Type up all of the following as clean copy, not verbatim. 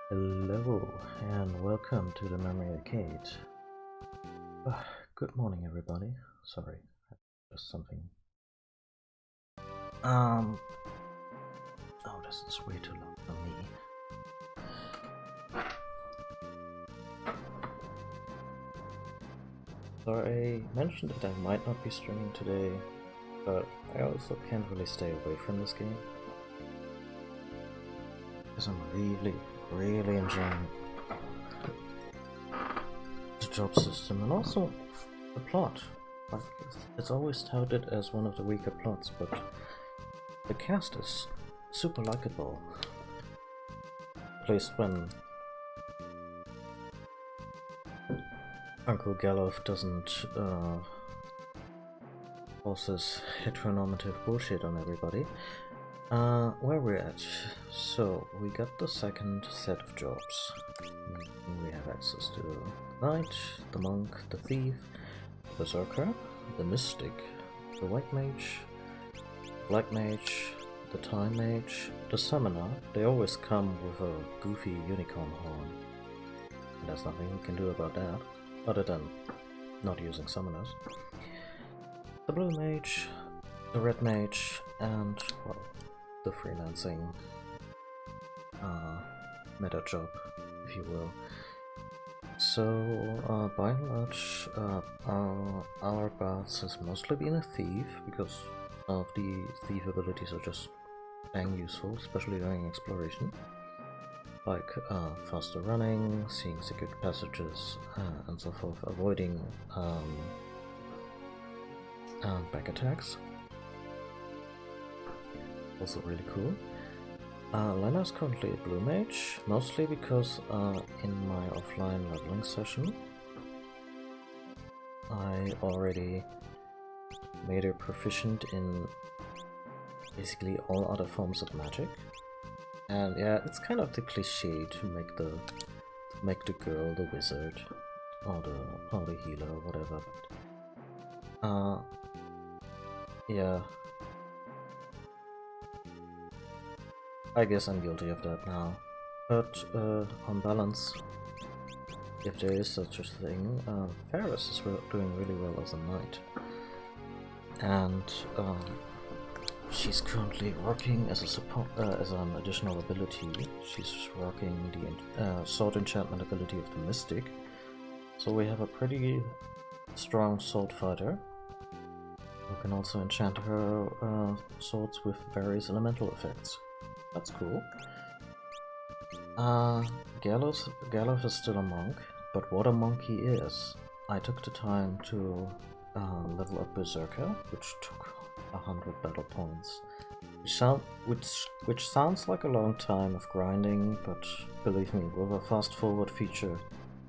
Hello and welcome to the Memory Arcade. Good morning, everybody. Sorry, just something. Oh, this is way too long for me. So I mentioned that I might not be streaming today, but I also can't really stay away from this game because I'm really enjoying the job system and also the plot. Like, it's always touted as one of the weaker plots, but the cast is super likable. At least when Uncle Gelov doesn't force his heteronormative bullshit on everybody. Where we're at. So, we got the second set of jobs. We have access to the Knight, the Monk, the Thief, the Berserker, the Mystic, the White Mage, Black Mage, the Time Mage, the Summoner. They always come with a goofy unicorn horn. And there's nothing we can do about that, other than not using summoners. The Blue Mage, the Red Mage, and, well, the freelancing meta job, if you will. So, by and large, our Bards has mostly been a thief, because some of the thief abilities are just dang useful, especially during exploration. Like faster running, seeing secret passages, and so forth, avoiding back attacks. Also really cool. Lena is currently a Blue Mage, mostly because in my offline leveling session I already made her proficient in basically all other forms of magic. And yeah, it's kind of the cliche to make the girl the wizard or the healer or whatever. But, yeah. I guess I'm guilty of that now. But on balance, if there is such a thing, Ferris is doing really well as a knight. And she's currently rocking as a support, as an additional ability. She's rocking the sword enchantment ability of the Mystic. So we have a pretty strong sword fighter who can also enchant her swords with various elemental effects. That's cool. Gallof is still a monk, but what a monk he is. I took the time to level up Berserker, which took 100 battle points. Which sounds like a long time of grinding, but believe me, with a fast forward feature,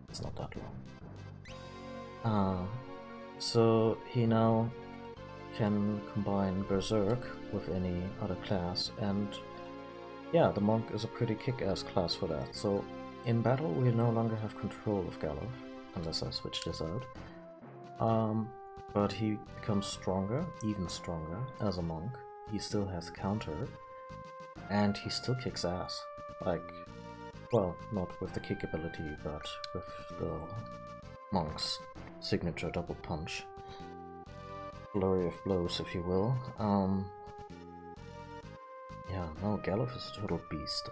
it's not that long. So he now can combine Berserk with any other class, and yeah, the monk is a pretty kick-ass class for that. So in battle we no longer have control of Gallof, unless I switch this out. But he becomes stronger, even stronger, as a monk. He still has counter, and he still kicks ass. Like, well, not with the kick ability, but with the monk's signature double punch. Flurry of blows, if you will. Yeah, no, Gallof is a total beast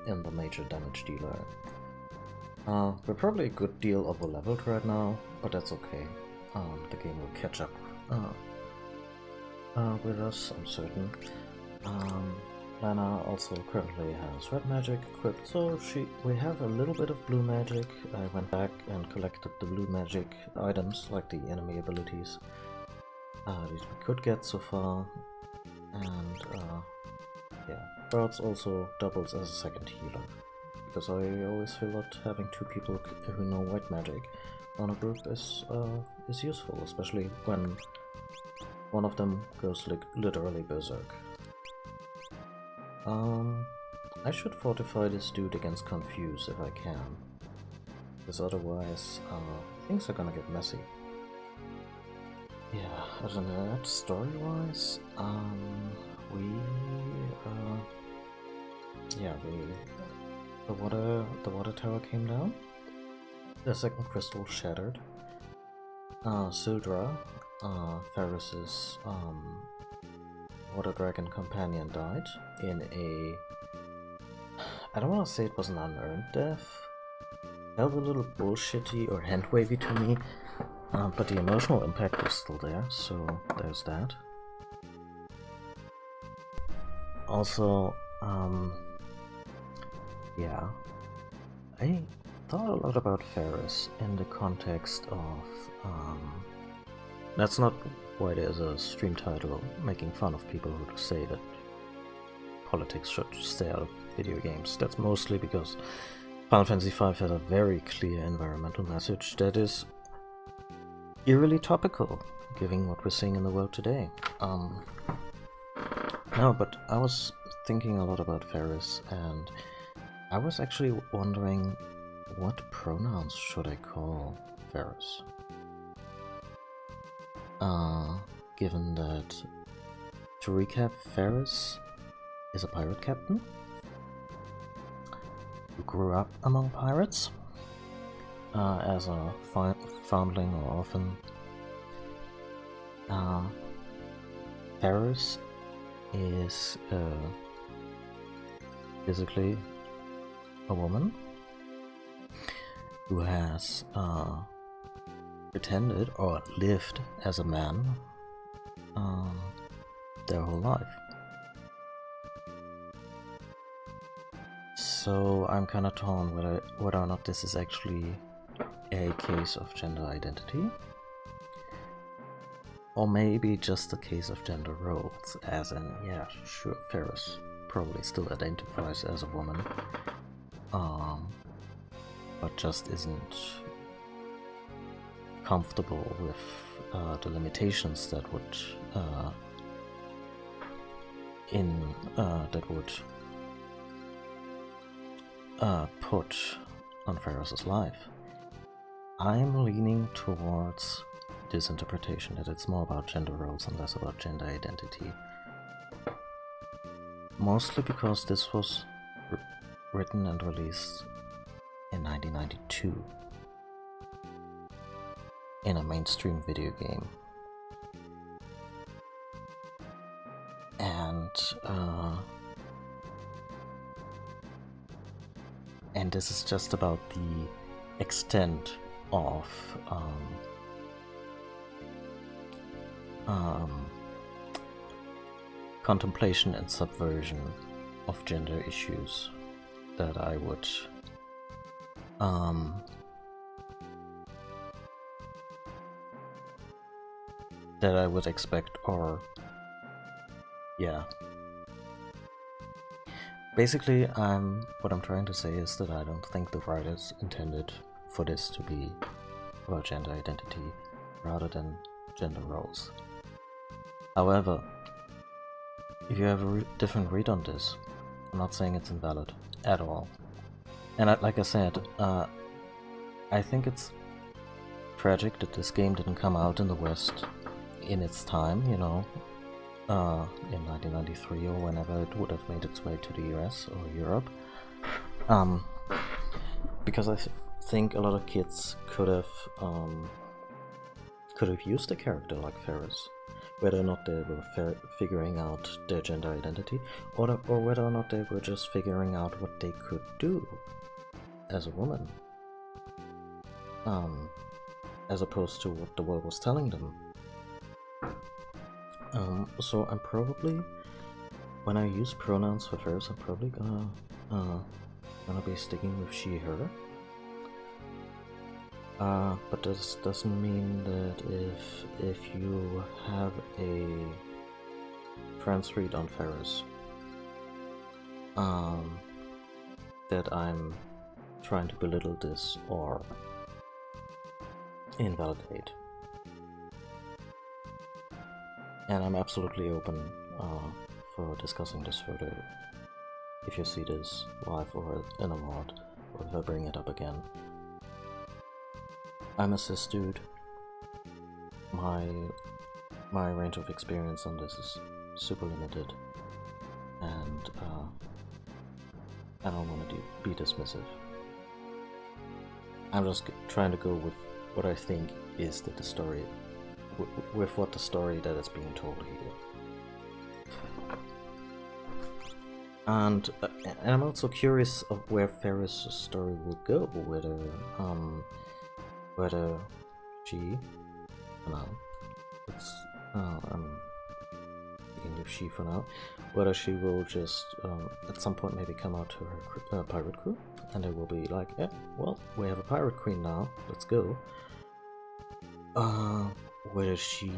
in the major damage dealer. We're probably a good deal over-leveled right now, but that's okay. The game will catch up with us, I'm certain. Lana also currently has red magic equipped, so we have a little bit of blue magic. I went back and collected the blue magic items, like the enemy abilities that we could get so far, and yeah, Birds also doubles as a second healer, because I always feel that having two people who know white magic on a group is useful, especially when one of them goes literally berserk. I should fortify this dude against Confuse if I can, because otherwise things are gonna get messy. Yeah, other than that, story-wise, the water tower came down. The second crystal shattered. Sildra, Ferris's water dragon companion, died in I don't want to say it was an unearned death. Felt a little bullshitty or hand-wavy to me, but the emotional impact was still there, so there's that. Also, yeah, I thought a lot about Ferris in the context of, that's not why there's a stream title making fun of people who say that politics should stay out of video games. That's mostly because Final Fantasy V has a very clear environmental message that is eerily topical, given what we're seeing in the world today. No, but I was thinking a lot about Ferris, and I was actually wondering, what pronouns should I call Ferris? Given that, to recap, Ferris is a pirate captain who grew up among pirates as a foundling or orphan. Ferris is physically a woman who has pretended or lived as a man their whole life. So I'm kind of torn whether or not this is actually a case of gender identity, or maybe just a case of gender roles, as in, yeah, sure, Ferris probably still identifies as a woman, but just isn't comfortable with the limitations that would put on Ferris's life. I'm leaning towards this interpretation, that it's more about gender roles and less about gender identity. Mostly because this was written and released in 1992 in a mainstream video game. And this is just about the extent of contemplation and subversion of gender issues that I would expect, or yeah. Basically, what I'm trying to say is that I don't think the writers intended for this to be about gender identity rather than gender roles. However, if you have a different read on this, I'm not saying it's invalid at all. And like I said, I think it's tragic that this game didn't come out in the West in its time, you know, in 1993 or whenever it would have made its way to the US or Europe. Because I think a lot of kids could have used a character like Ferris, whether or not they were figuring out their gender identity, or whether or not they were just figuring out what they could do as a woman, as opposed to what the world was telling them. So I'm probably, when I use pronouns for Ferris, I'm probably gonna be sticking with she, her. But this doesn't mean that if you have a trans read on Ferris, that I'm trying to belittle this or invalidate. And I'm absolutely open for discussing this further if you see this live or in a mod, or if I bring it up again. I'm a cis dude. My range of experience on this is super limited, and I don't want to be dismissive. I'm just trying to go with what I think is the story, with what the story that is being told here. And I'm also curious of where Ferris' story will go, whether she, for now, I'm speaking of she for now, whether she will just at some point maybe come out to her pirate crew, and they will be like, yeah, well, we have a pirate queen now, let's go. Whether she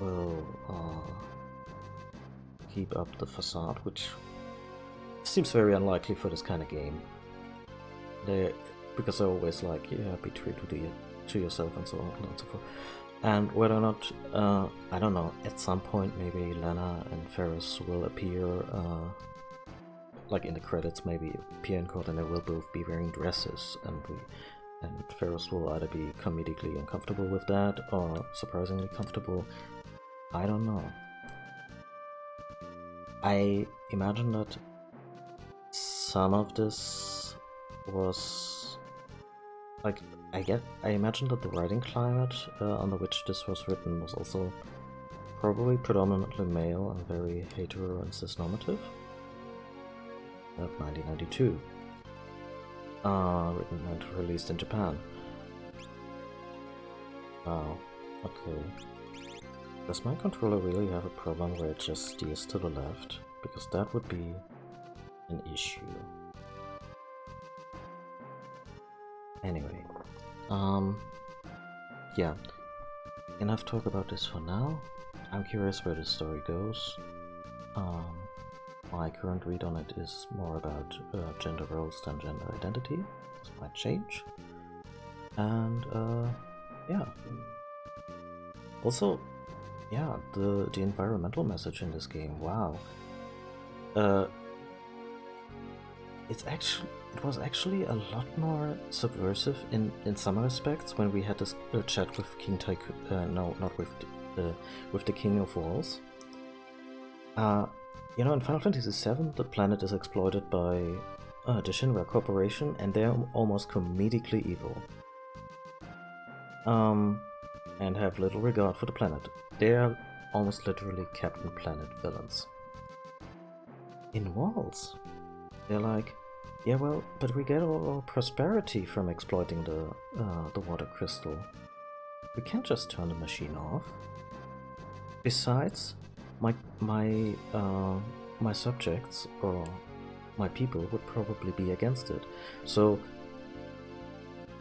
will keep up the facade, which seems very unlikely for this kind of game. Because they're always like, yeah, be true to yourself and so on and so forth. And whether or not, I don't know, at some point maybe Lena and Ferris will appear, like in the credits, maybe appear in court, and they will both be wearing dresses, and Ferris will either be comedically uncomfortable with that or surprisingly comfortable. I don't know. I imagine that some of this was like, I imagine that the writing climate under which this was written was also probably predominantly male and very hetero and cis-normative. 1992. Written and released in Japan. Wow, okay. Does my controller really have a problem where it just steers to the left? Because that would be an issue. Anyway, yeah. Enough talk about this for now. I'm curious where this story goes. My current read on it is more about gender roles than gender identity. This might change. And yeah. Also, yeah, the environmental message in this game, wow. It was actually a lot more subversive in some respects when we had this chat with King Tycoon. No, not with the King of Walls. You know, in Final Fantasy VII, the planet is exploited by the Shinra Corporation, and they're almost comedically evil. And have little regard for the planet. They are almost literally Captain Planet villains. In Walls, they're like, yeah, well, but we get all our prosperity from exploiting the water crystal. We can't just turn the machine off. Besides, my subjects or my people would probably be against it. So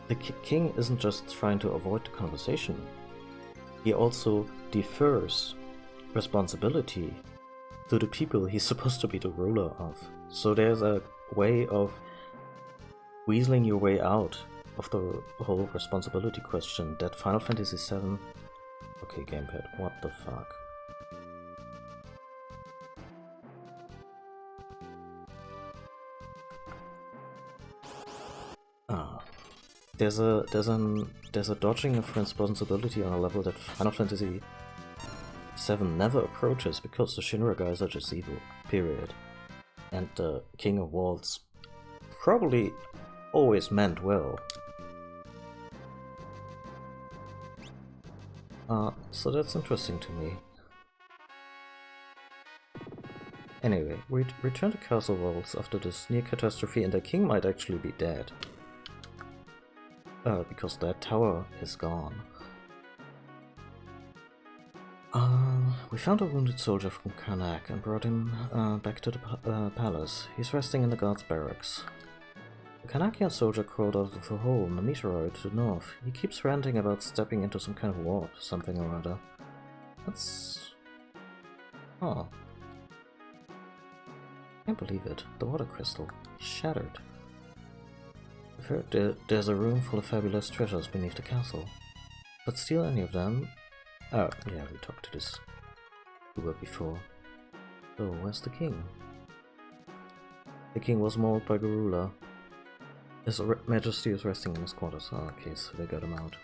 the king isn't just trying to avoid the conversation. He also defers responsibility to the people he's supposed to be the ruler of. So there's a way of weaseling your way out of the whole responsibility question that Final Fantasy VII... Okay, gamepad, what the fuck? There's a dodging of responsibility on a level that Final Fantasy VII never approaches because the Shinra guys are just evil, period. And the King of Walls probably always meant well. So that's interesting to me. Anyway, we return to Castle Walls after this near catastrophe, and the king might actually be dead. Because that tower is gone. We found a wounded soldier from Karnak and brought him back to the palace. He's resting in the guard's barracks. The Karnakian soldier crawled out of a hole in the meteoroid to the north. He keeps ranting about stepping into some kind of warp, something or other. That's... Huh. Can't believe it. The water crystal. Shattered. I've heard there's a room full of fabulous treasures beneath the castle. But steal any of them... Oh, yeah, we talked to this before. So, where's the king? The king was mauled by Garula. His Majesty is resting in his quarters. Oh, okay, so they got him out.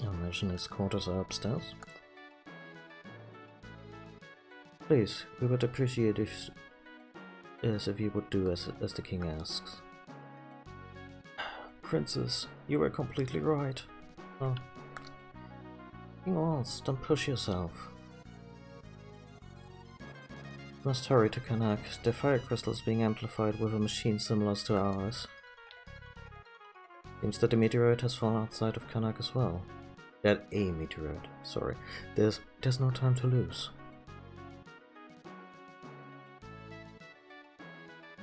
I imagine his quarters are upstairs. Please, we would appreciate if you would do as the king asks. Princess, you were completely right. Oh. King Walls, don't push yourself. You must hurry to Karnak. The fire crystal is being amplified with a machine similar to ours. Seems that the meteorite has fallen outside of Karnak as well. That a meteorite, sorry. There's no time to lose.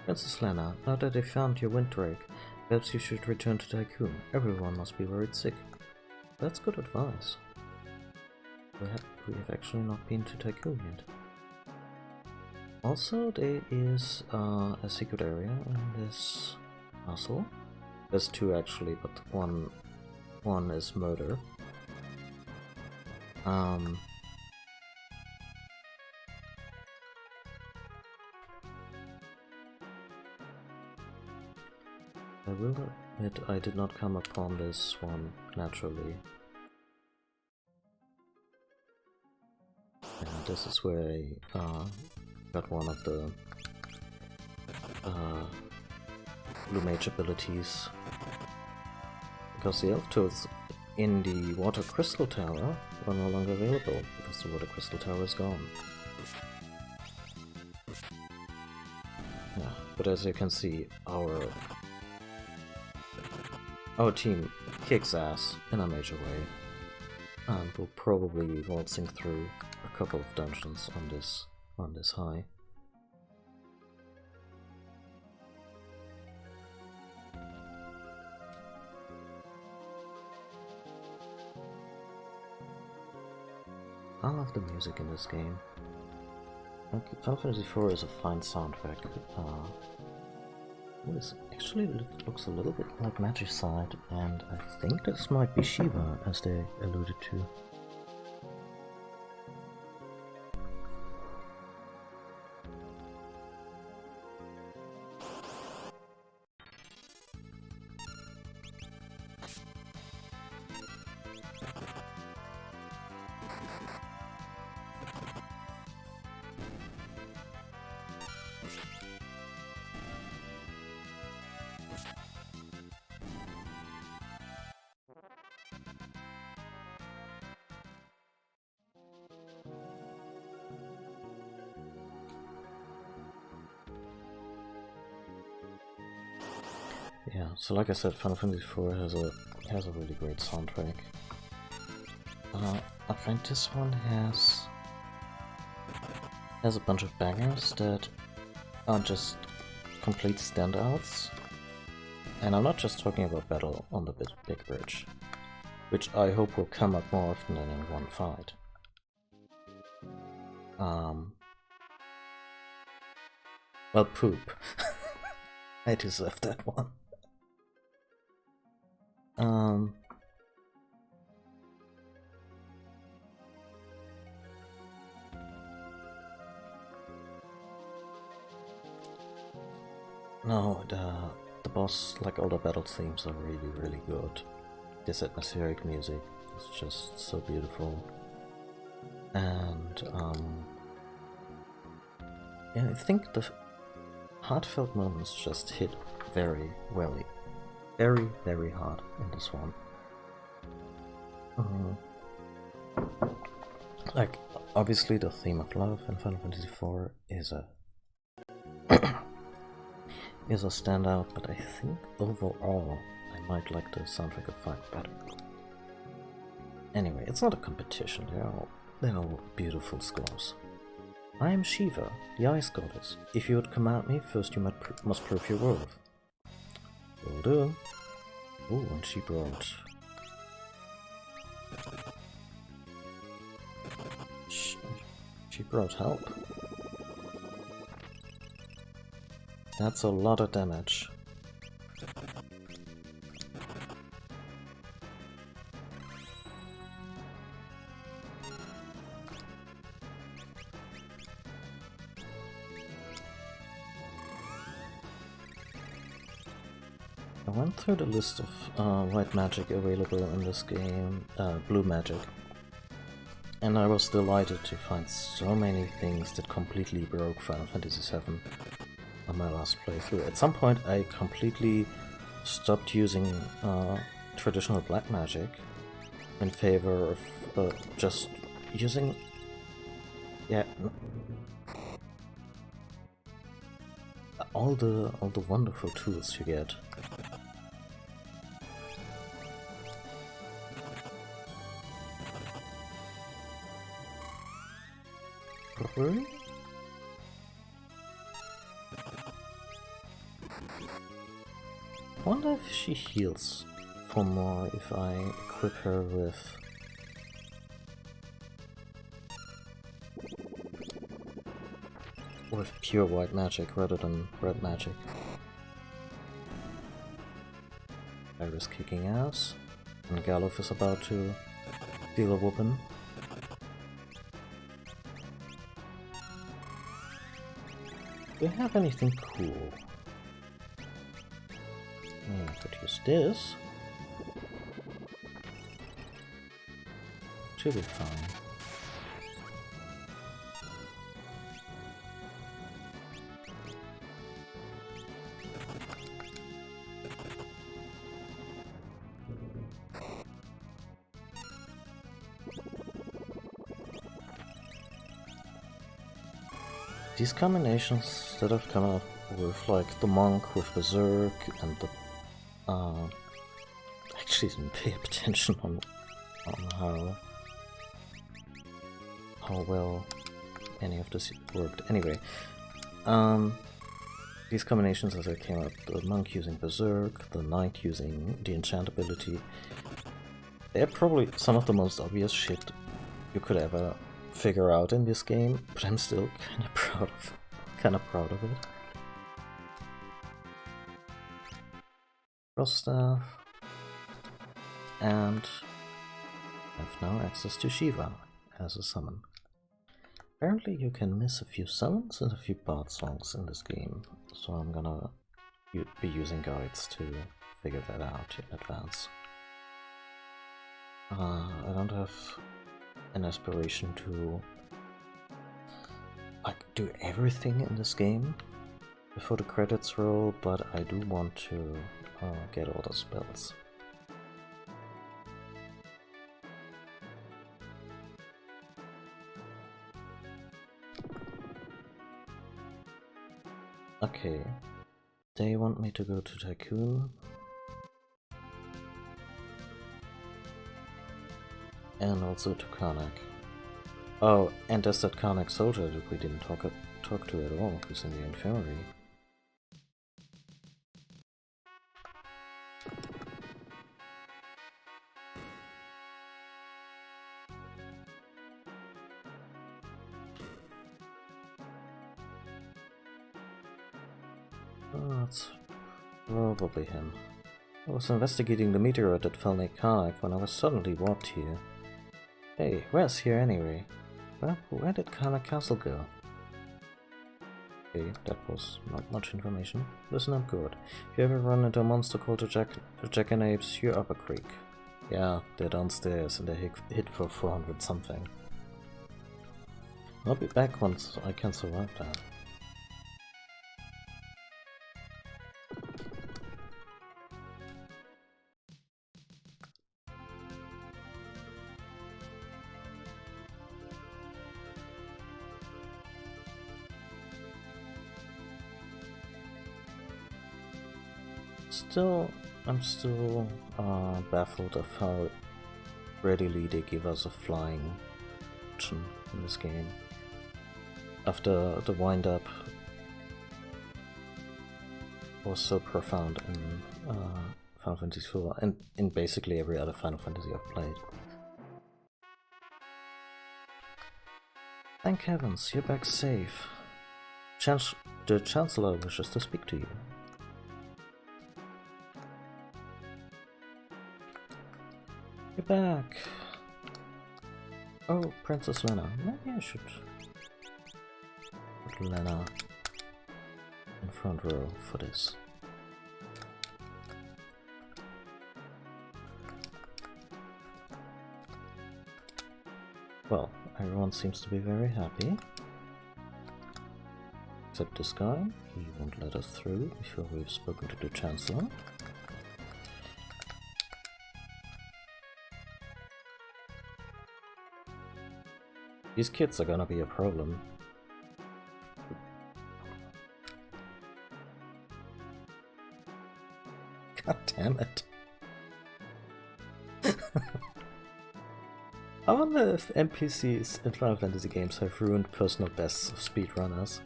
Princess Lena, now that they found your Winddrake, perhaps you should return to Tycoon. Everyone must be worried sick. That's good advice. We have actually not been to Tycoon yet. Also, there is a secret area in this castle. There's two actually, but one is murder. I will admit I did not come upon this one naturally. And this is where I got one of the blue mage abilities. Because the elf tools in the water crystal tower are no longer available, because the water crystal tower is gone. Yeah, but as you can see, our team kicks ass in a major way, and will probably be waltzing through a couple of dungeons on this high. I love the music in this game. Final Fantasy IV is a fine soundtrack. This actually looks a little bit like Magicide, and I think this might be Shiva, as they alluded to. Yeah, so like I said, Final Fantasy IV has a really great soundtrack. I find this one has a bunch of bangers that are just complete standouts. And I'm not just talking about Battle on the Big Bridge, which I hope will come up more often than in one fight. Well, poop. I deserve that one. No, the boss, like all the battle themes, are really good. This atmospheric music is just so beautiful. And yeah, I think the heartfelt moments just hit very hard in this one. Like, obviously the theme of love in Final Fantasy IV is a standout, but I think overall I might like the soundtrack of 5 better. Anyway, it's not a competition, they're all beautiful scores. I am Shiva, the Ice Goddess. If you would command me, first you must prove your worth. Will do. Ooh, and she brought... She brought help. That's a lot of damage. I went through the list of white magic available in this game, blue magic, and I was delighted to find so many things that completely broke Final Fantasy VII on my last playthrough. At some point I completely stopped using traditional black magic in favor of just using... yeah... all the wonderful tools you get. Really? I wonder if she heals for more if I equip her with... pure white magic rather than red magic. Iris kicking ass, and Galuf is about to deal a whooping. Do I have anything cool? I could use this. Should be fine. These combinations that I've come up with, like the monk with Berserk and the... actually didn't pay attention on how well any of this worked. Anyway, these combinations as I came up, the monk using Berserk, the knight using the enchant ability, they're probably some of the most obvious shit you could ever figure out in this game, but I'm still kind of proud of it. Rostov, and have now access to Shiva as a summon. Apparently you can miss a few summons and a few bard songs in this game, so I'm gonna be using guides to figure that out in advance. I don't have an aspiration to like do everything in this game before the credits roll, but I do want to get all the spells. Okay, they want me to go to Tycoon. And also to Karnak. Oh, and there's that Karnak soldier that we didn't talk to at all, who's in the infirmary. Oh, that's probably him. I was investigating the meteorite that fell near Karnak when I was suddenly warped here. Hey, where's here anyway? Well, where did Karnak Castle go? Okay, that was not much information. Listen up good. If you ever run into a monster called a Jackanapes, you're up a creek. Yeah, they're downstairs and they hit for 400 something. I'll be back once I can survive that. I'm still baffled of how readily they give us a flying option in this game. After the wind-up was so profound in Final Fantasy IV, and in basically every other Final Fantasy I've played. Thank heavens, you're back safe. The Chancellor wishes to speak to you. You're back. Oh, Princess Lena. Maybe I should put Lena in front row for this. Well, everyone seems to be very happy. Except this guy. He won't let us through before we've spoken to the Chancellor. These kids are gonna be a problem. God damn it. I wonder if NPCs in Final Fantasy games have ruined personal bests of speedrunners.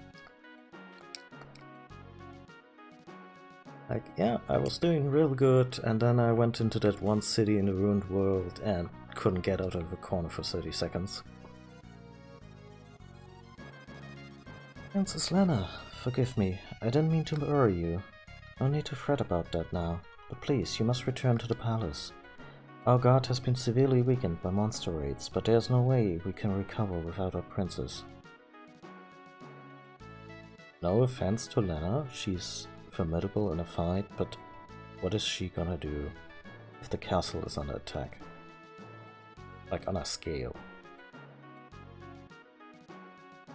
Like, yeah, I was doing real good, and then I went into that one city in the ruined world and couldn't get out of the corner for 30 seconds. Princess Lena, forgive me, I didn't mean to worry you. No need to fret about that now, but please, you must return to the palace. Our guard has been severely weakened by monster raids, but there's no way we can recover without our princess. No offense to Lena, she's formidable in a fight, but what is she gonna do if the castle is under attack? Like on a scale.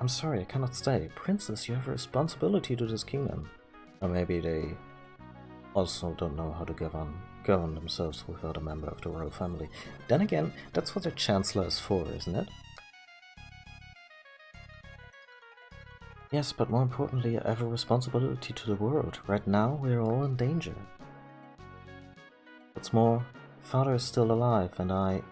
I'm sorry, I cannot stay. Princess, you have a responsibility to this kingdom. Or maybe they also don't know how to govern themselves without a member of the royal family. Then again, that's what the Chancellor is for, isn't it? Yes, but more importantly, I have a responsibility to the world. Right now, we're all in danger. What's more, Father is still alive, and I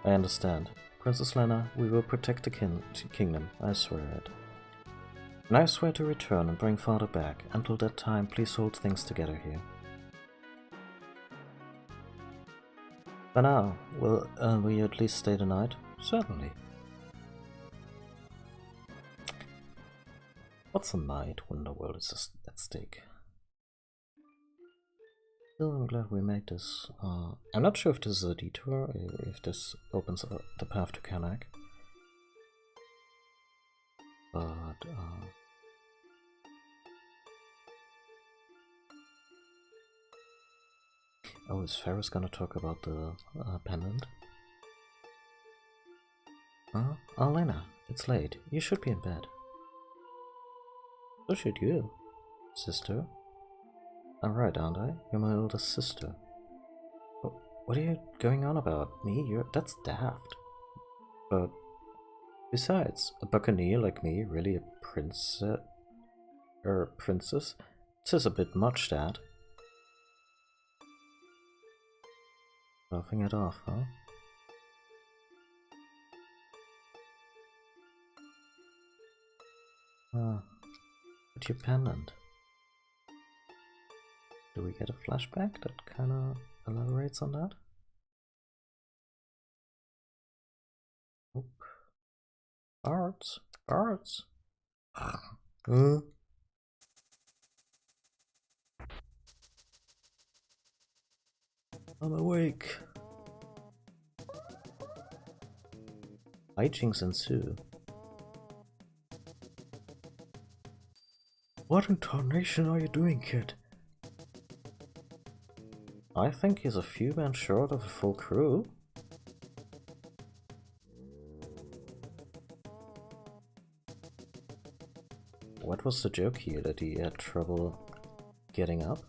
understand. Princess Lena, we will protect the kingdom, I swear it. And I swear to return and bring Father back. Until that time, please hold things together here. For now, will you at least stay the night? Certainly. What's a night when the world is at stake? Still, I'm glad we made this. I'm not sure if this is a detour, or if this opens up the path to Kanak. But, oh, is Ferris gonna talk about the pendant? Huh? Oh, Lena, it's late. You should be in bed. So should you, sister. I'm right, aren't I? You're my older sister. What are you going on about? Me? That's daft. But besides, a buccaneer like me, really a princess? Princess? This is a bit much, Dad. Laughing it off, huh? But your pendant. Do we get a flashback that kinda elaborates on that? Oop. Guards. Guards. I'm awake. Hijinks ensue. What in tarnation are you doing, kid? I think he's a few men short of a full crew. What was the joke here, that he had trouble getting up?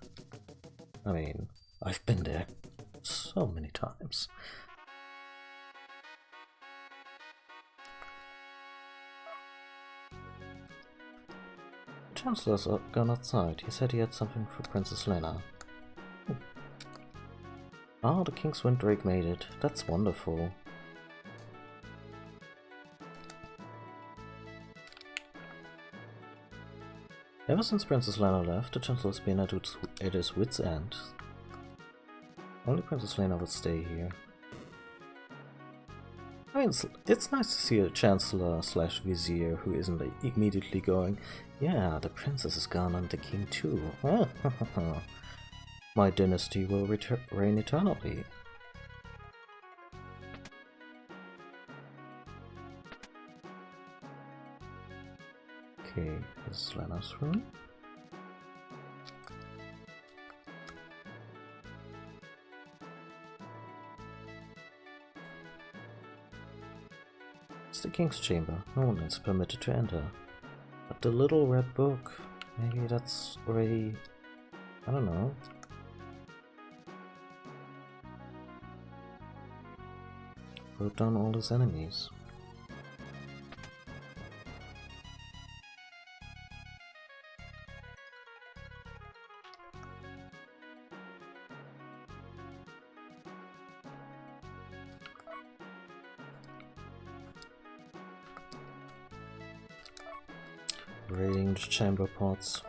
I mean, I've been there so many times. The Chancellor's gone outside. He said he had something for Princess Lena. Ah, the King's Windrake made it. That's wonderful. Ever since Princess Lena left, the Chancellor's been at his wit's end. Only Princess Lena would stay here. I mean, it's nice to see a Chancellor slash Vizier who isn't immediately going, yeah, the princess is gone and the king too. My dynasty will reign eternally. Okay, this is Lena's room. It's the king's chamber. No one is permitted to enter. But the little red book, maybe that's already, I don't know. Wrote down all his enemies. Raiding the chamber pots.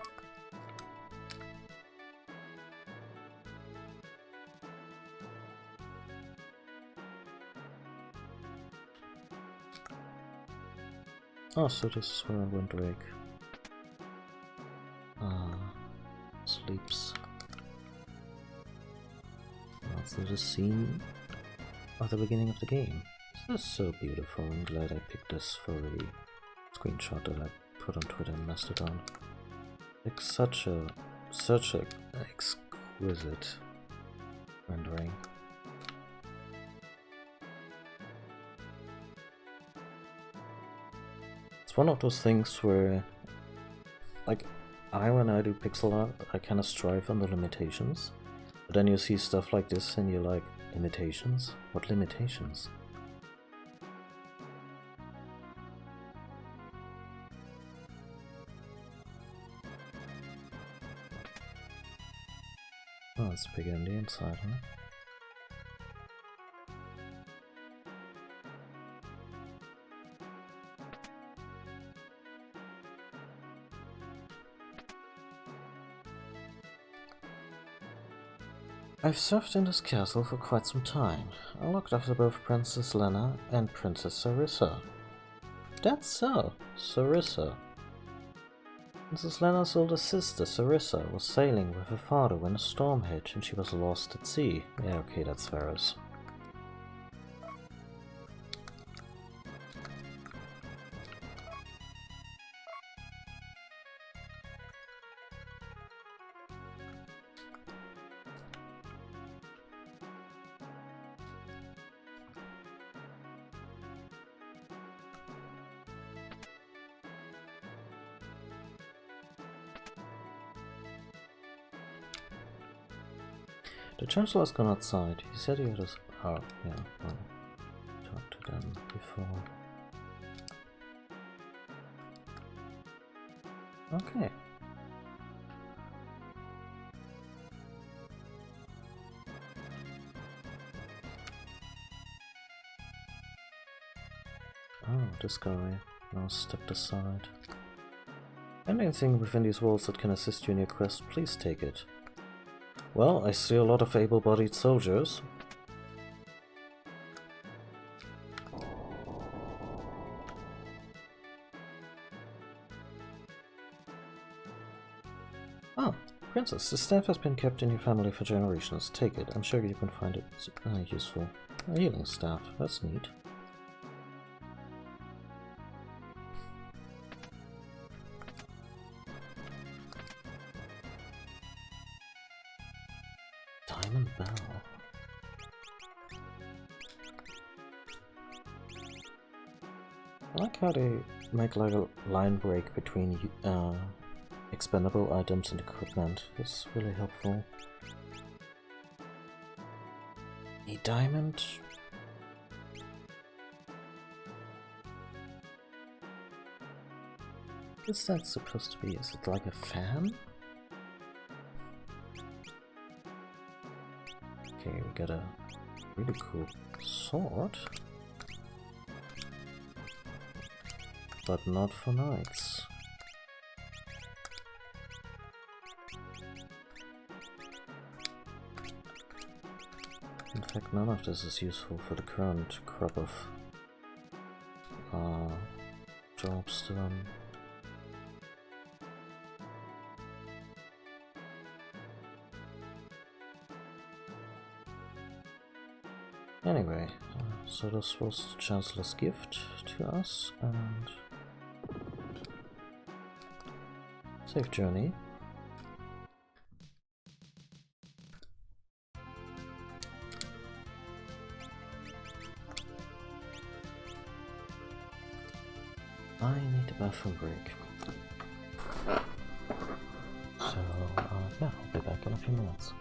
Oh, so this is where Windrake sleeps. Also the scene at the beginning of the game. This is so beautiful. I'm glad I picked this for a screenshot that I put on Twitter and Mastodon. Like such a exquisite rendering. It's one of those things where, like, when I do pixel art, I kind of strive on the limitations. But then you see stuff like this and you're like, limitations? What limitations? Oh, it's bigger on the inside, huh? I've served in this castle for quite some time. I looked after both Princess Lena and Princess Sarissa. That's so, Sarissa. Princess Lena's older sister, Sarissa, was sailing with her father when a storm hit and she was lost at sea. Yeah, okay, that's Varys. The Chancellor's gone outside. He said he had a... Oh, yeah, well, talked to them before. Okay. Oh, this guy now stepped aside. Anything within these walls that can assist you in your quest, please take it. Well, I see a lot of able-bodied soldiers. Ah, Princess, the staff has been kept in your family for generations. Take it. I'm sure you can find it useful. A healing staff. That's neat. Diamond Bell. I like how they make like a line break between expendable items and equipment. It's really helpful. A diamond? What is that supposed to be? Is it like a fan? Okay, we got a really cool sword. But not for knights. In fact, none of this is useful for the current crop of jobs to run. Anyway, so this was the Chancellor's gift to us, and safe journey. I need a bathroom break. So, yeah, I'll be back in a few minutes.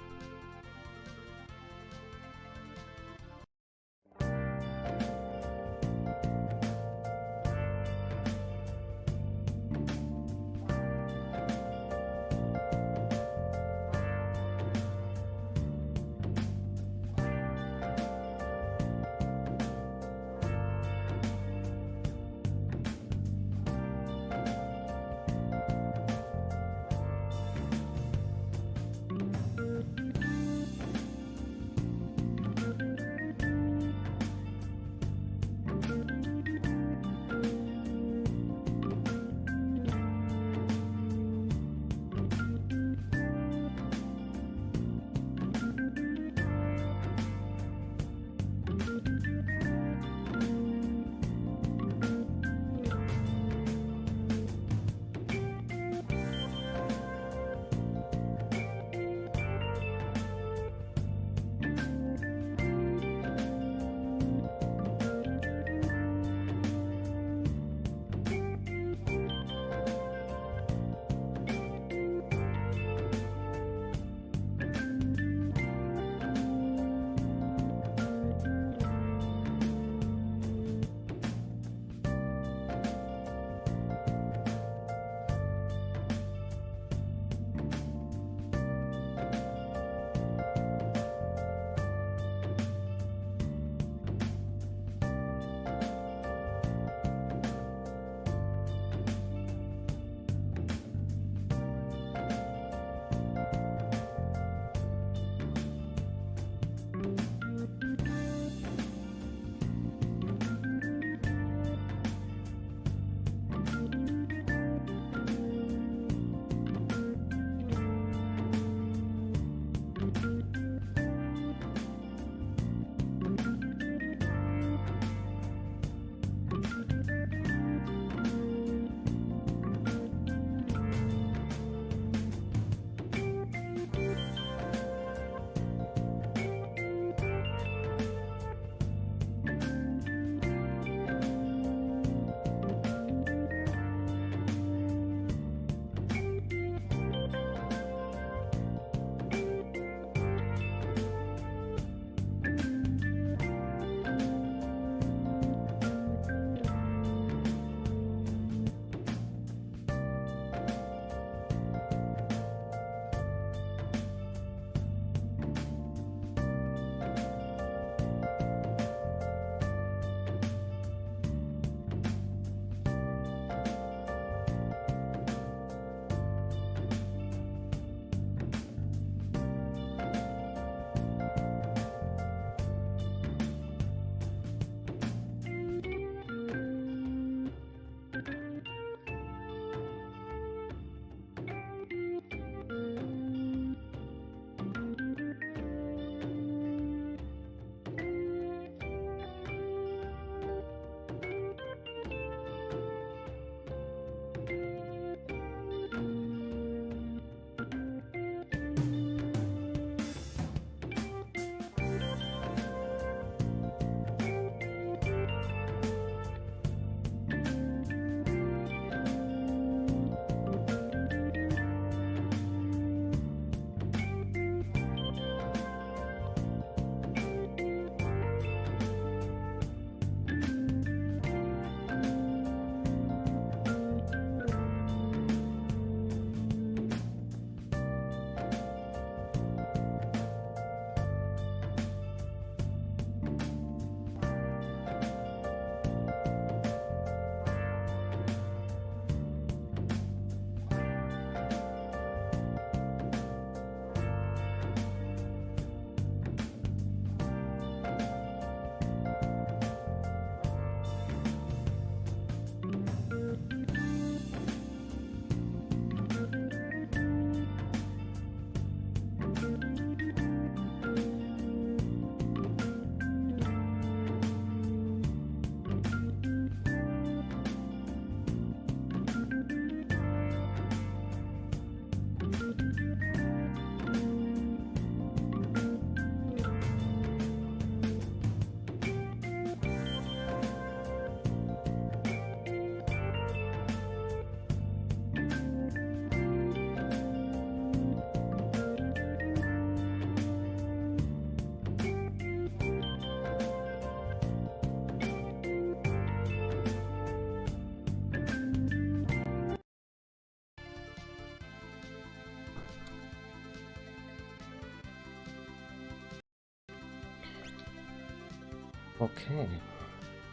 Okay,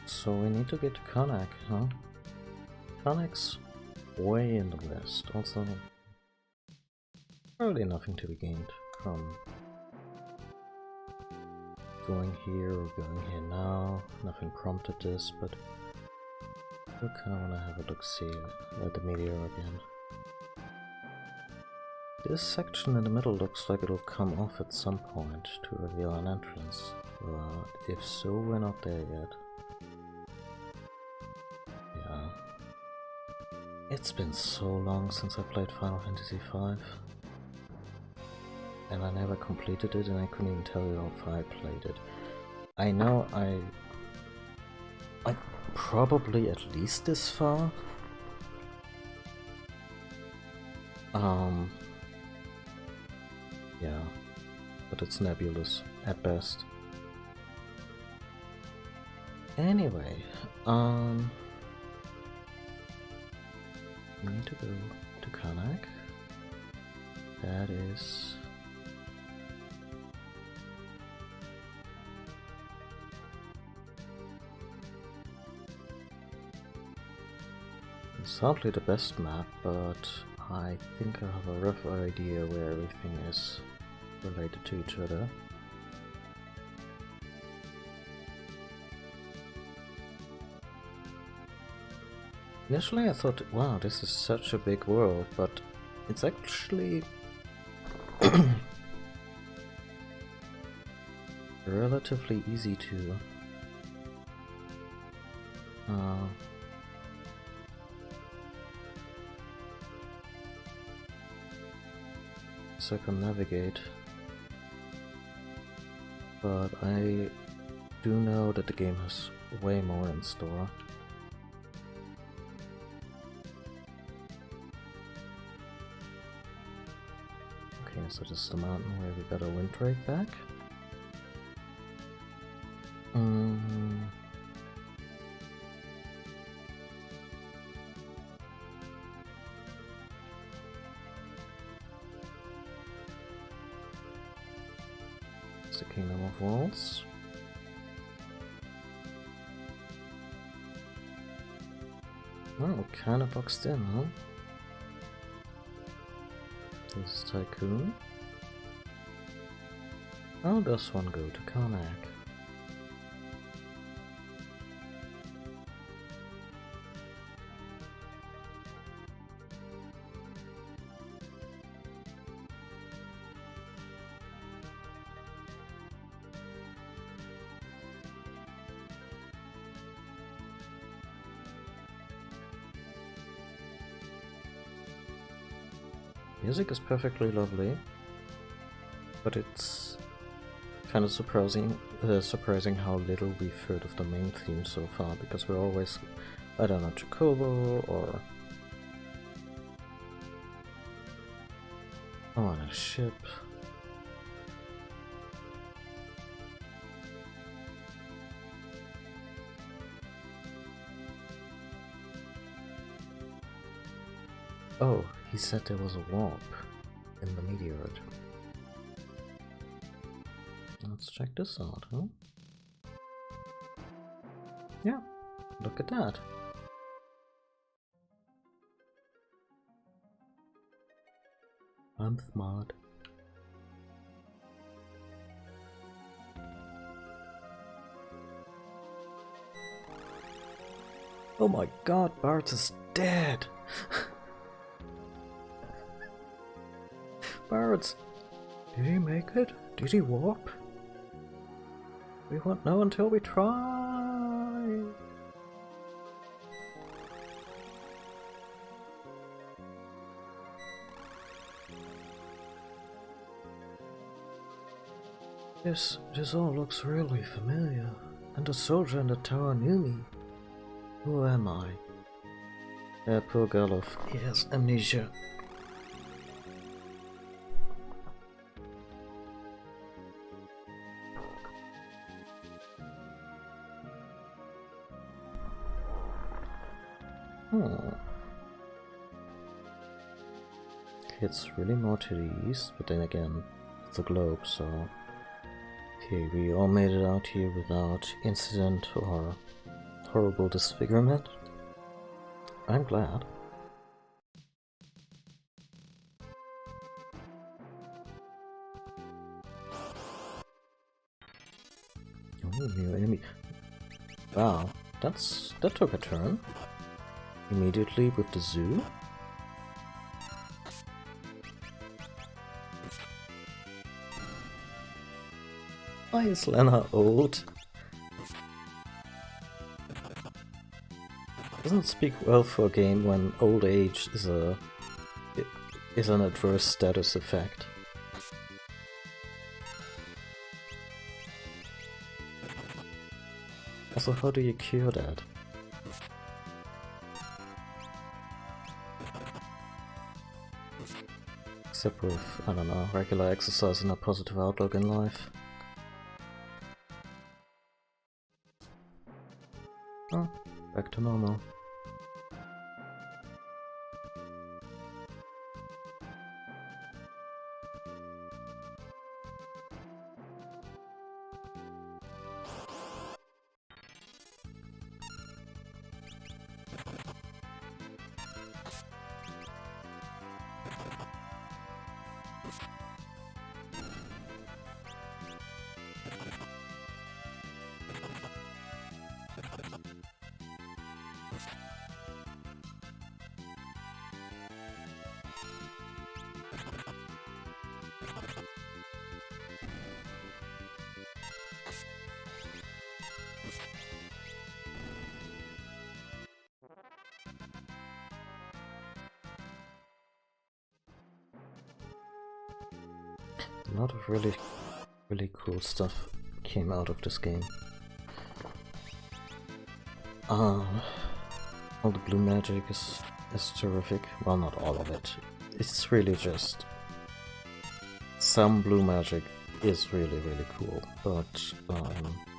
so we need to get to Karnak, huh? Karnak's way in the west, also probably nothing to be gained from going here or going here now. Nothing prompted this, but I kinda wanna have a look-see at the meteor again. This section in the middle looks like it'll come off at some point to reveal an entrance, but if so, we're not there yet. Yeah. It's been so long since I played Final Fantasy V, and I never completed it, and I couldn't even tell you how far I played it. I know I probably at least this far. Yeah, but it's nebulous at best. Anyway, we need to go to Karnak. That is... it's hardly the best map, but I think I have a rough idea where everything is related to each other. Initially I thought, wow, this is such a big world, but it's actually relatively easy to circumnavigate, but I do know that the game has way more in store. Okay, so this is the mountain where we got our wind drake back. It's the Kingdom of Worlds. Oh, kinda boxed in, huh? This is Tycoon. How does one go to Karnak? Music is perfectly lovely, but it's kind of surprising how little we've heard of the main theme so far, because we're always, I don't know, Chocobo or on a ship. Oh, he said there was a warp in the meteoroid. Let's check this out, huh? Yeah, look at that. I'm smart. Oh my god, Bart is dead! Bards, did he make it? Did he warp? We won't know until we try. This all looks really familiar. And the soldier in the tower knew me. Who am I? Poor Garlof. He has amnesia. It's really more to the east, but then again, it's a globe, so Okay, we all made it out here without incident or horrible disfigurement. I'm glad. Oh, new enemy. Wow, that took a turn. Immediately with the zoo. Why is Lena old? Doesn't speak well for a game when old age is an adverse status effect. Also, how do you cure that? Except with, I don't know, regular exercise and a positive outlook in life. Oh, back to normal. A lot of really cool stuff came out of this game. All the blue magic is terrific. Well, not all of it. It's really just some blue magic is really cool, but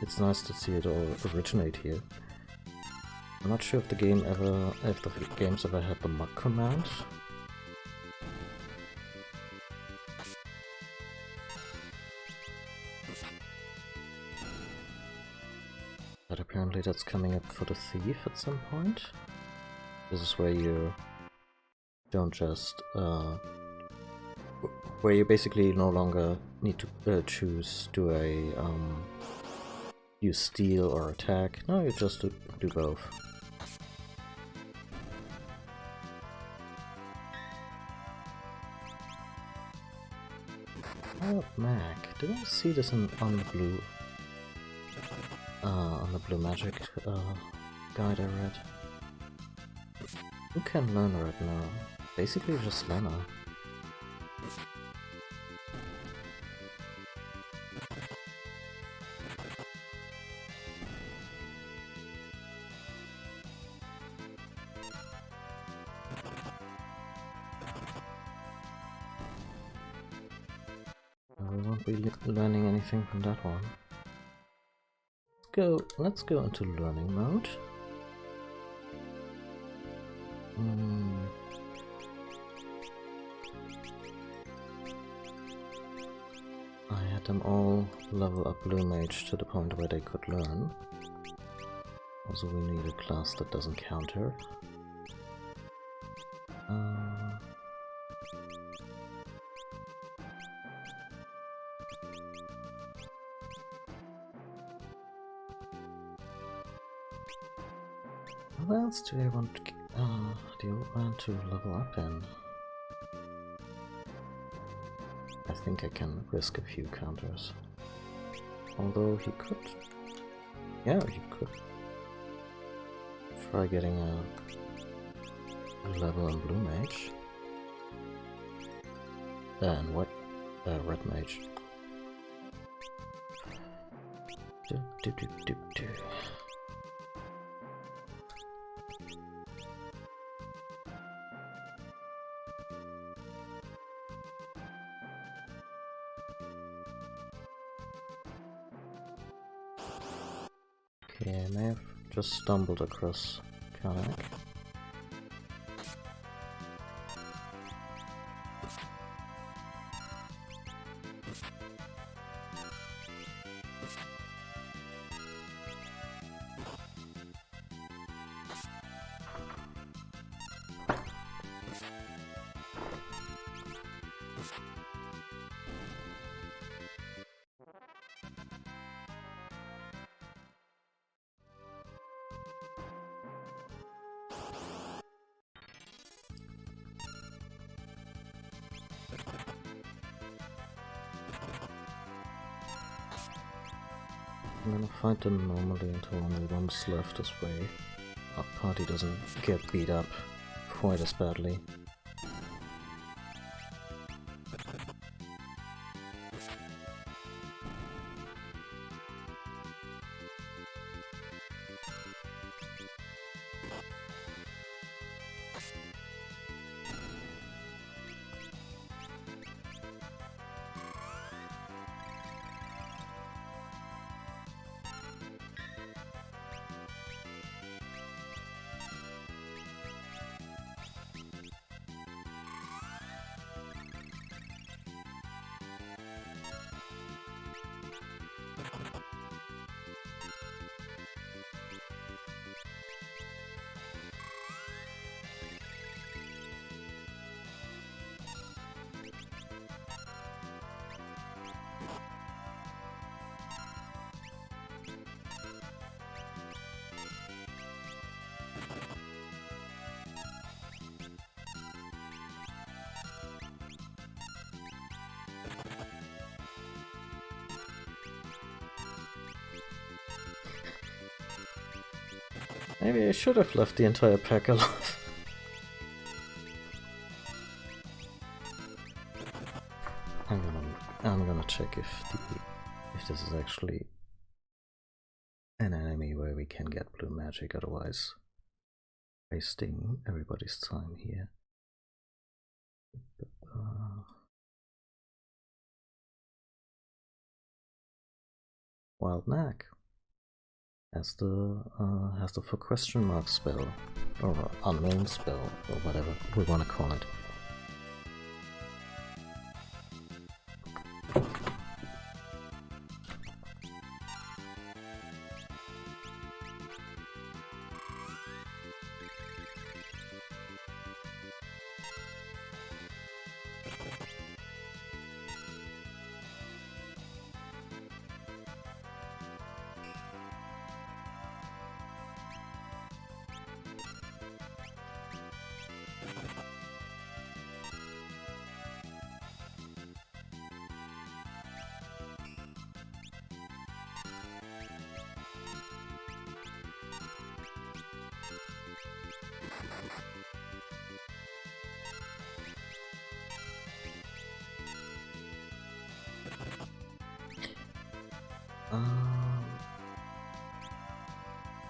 it's nice to see it all originate here. I'm not sure if the games ever had the mug command. But apparently that's coming up for the thief at some point. This is where you don't just where you basically no longer need to choose do a use steal or attack. No, you just do both. Oh, Mac, did I see this on the blue magic guide I read? Who can learn right now? Basically just Lena. We won't be learning anything from that one. Let's go into learning mode. I had them all level up Blue Mage to the point where they could learn. Also, we need a class that doesn't counter. What else do I want the old man to level up in? I think I can risk a few counters. Although he could... Yeah, he could try getting a level in Blue Mage. And what? Red Mage. Okay, I may have just stumbled across Kanak. I'm gonna fight them normally until only one's left this way. Our party doesn't get beat up quite as badly. Maybe I should have left the entire pack alive. I'm gonna check if this is actually an enemy where we can get blue magic, otherwise wasting everybody's time here. Wild Nag has the for question mark spell, or unknown spell, or whatever we want to call it.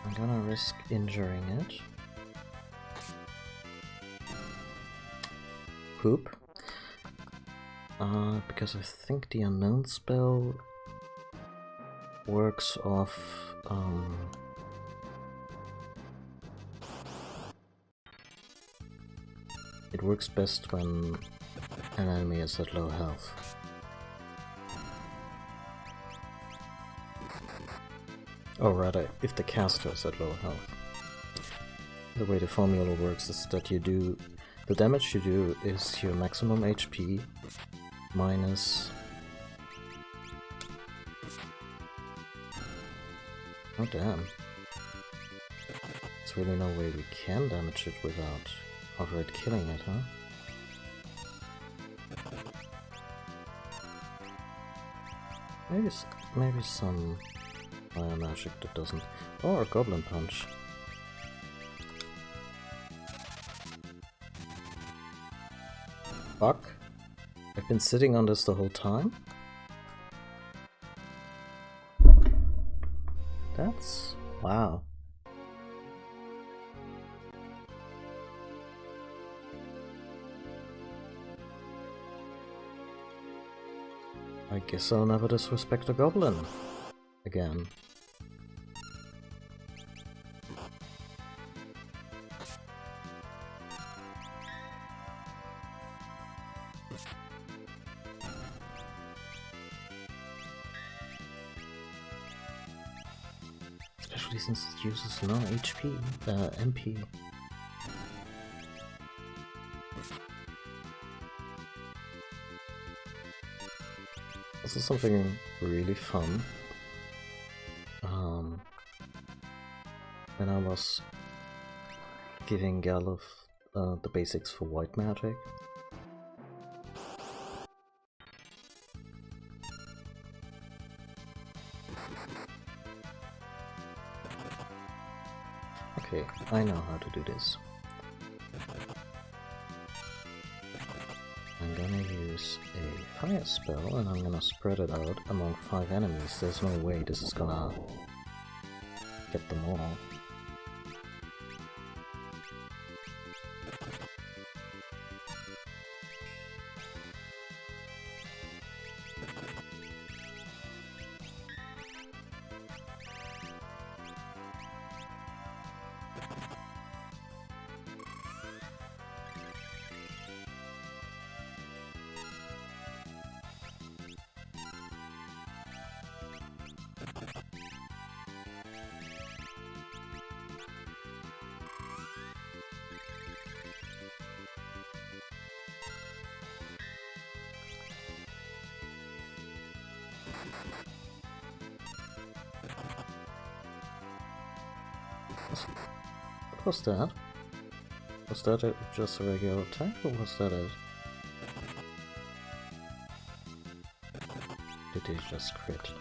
I'm gonna risk injuring it. Poop. Because I think the unknown spell works off it works best when an enemy is at low health. Or rather, if the caster is at low health. The way the formula works is that the damage you do is your maximum HP minus... Oh damn. There's really no way we can damage it without outright killing it, huh? Maybe some fire magic that doesn't... Or a goblin punch. Fuck. I've been sitting on this the whole time? That's... wow. I guess I'll never disrespect a goblin again. Especially since it uses no HP, MP. This is something really fun. When I was giving Galuf the basics for white magic, Okay, I know how to do this. I'm gonna use a fire spell and I'm gonna spread it out among 5 enemies. There's no way this is gonna get them all. What was that? Was that just a regular attack, or was that a... Did he just crit?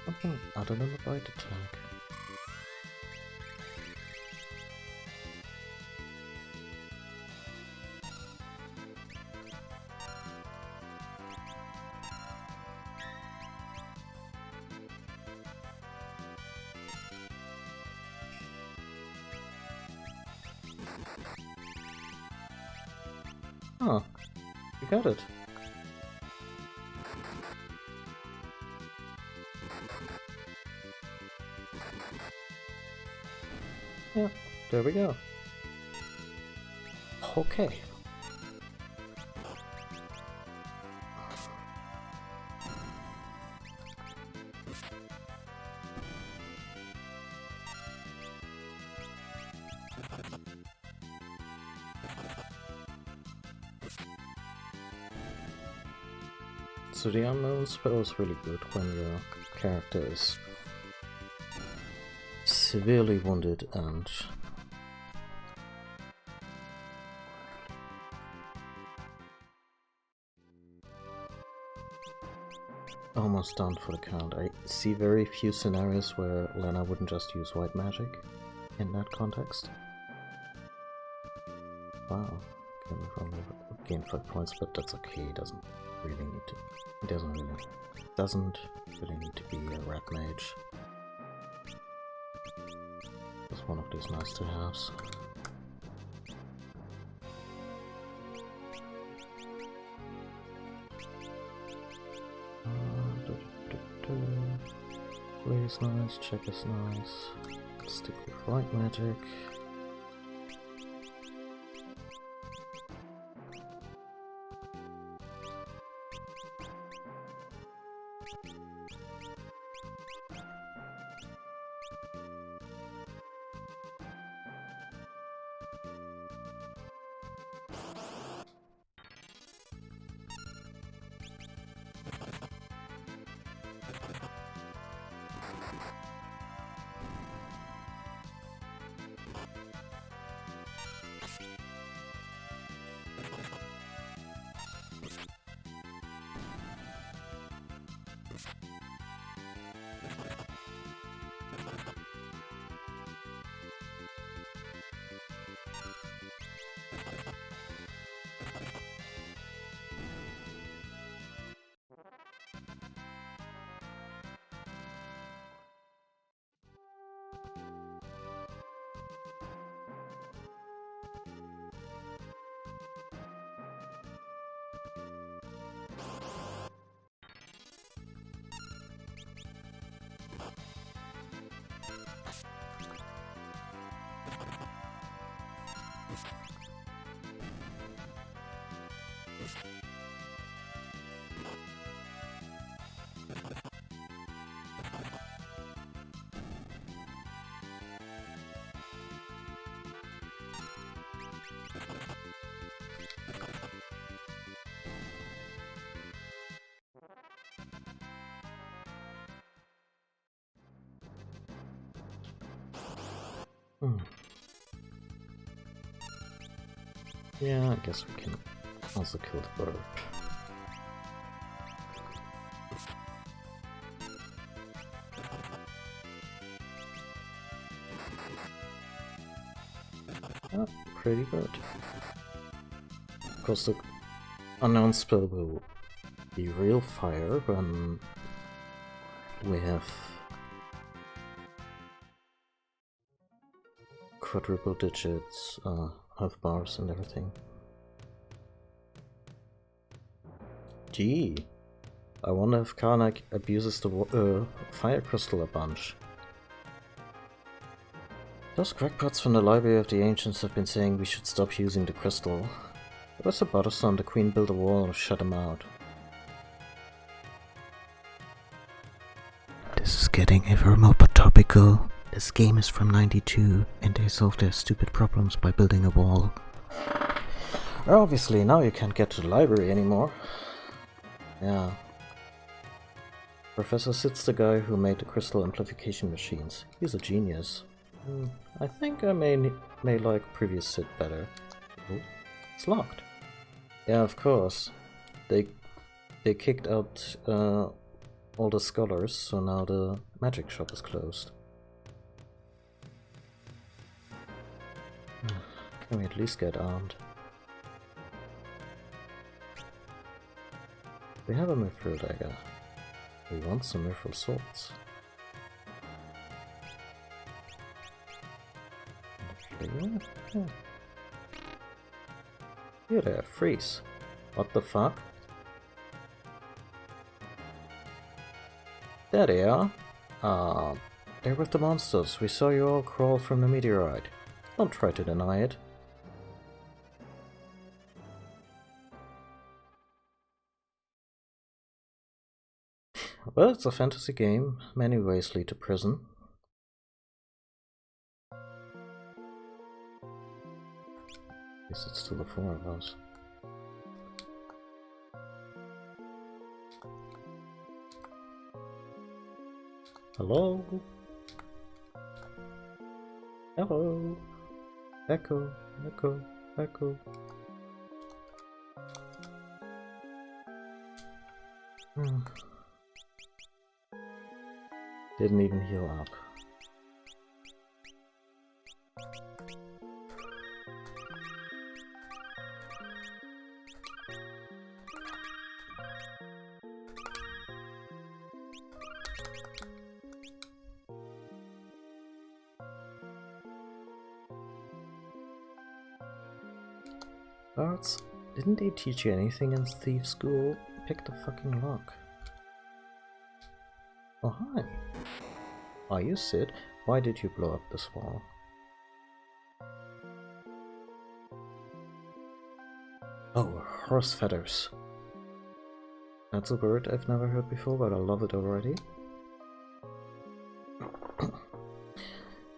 Something other than a bite attack. Oh, you got it. Yeah, there we go. Okay. So the unknown spell is really good when your character is severely wounded and almost done for the count. I see very few scenarios where Lena wouldn't just use white magic in that context. Wow, gained 5 points, but that's okay. He doesn't really need to. He doesn't really need to be a rat mage. It's one of these nice to haves. Play is nice, check is nice. Stick with white magic. Yeah, I guess we can also kill the bird. Ah, pretty good. Of course, the unknown spell will be real fire when we have quadruple digits, health bars and everything. Gee, I wonder if Karnak abuses the fire crystal a bunch. Those crackpots from the Library of the Ancients have been saying we should stop using the crystal. It was so bothersome the Queen built a wall and shut them out. This is getting ever more topical. This game is from '92 and they solved their stupid problems by building a wall. Obviously, now you can't get to the library anymore. Yeah. Professor Sid's the guy who made the crystal amplification machines. He's a genius. I think I may like previous Sid better. Oh, it's locked. Yeah, of course. They kicked out all the scholars, so now the magic shop is closed. Can we at least get armed? We have a mithril dagger. We want some mithril swords. Oh. Here there, freeze. What the fuck? There they are. They're with the monsters. We saw you all crawl from the meteorite. Don't try to deny it. Well, it's a fantasy game. Many ways lead to prison. Guess it's still the four of us. Hello? Hello? Echo, echo, echo. Didn't even heal up. Bards, didn't they teach you anything in Thief School? Pick the fucking lock. Oh, hi. Are you Sid? Why did you blow up this wall? Oh, horse feathers. That's a word I've never heard before, but I love it already.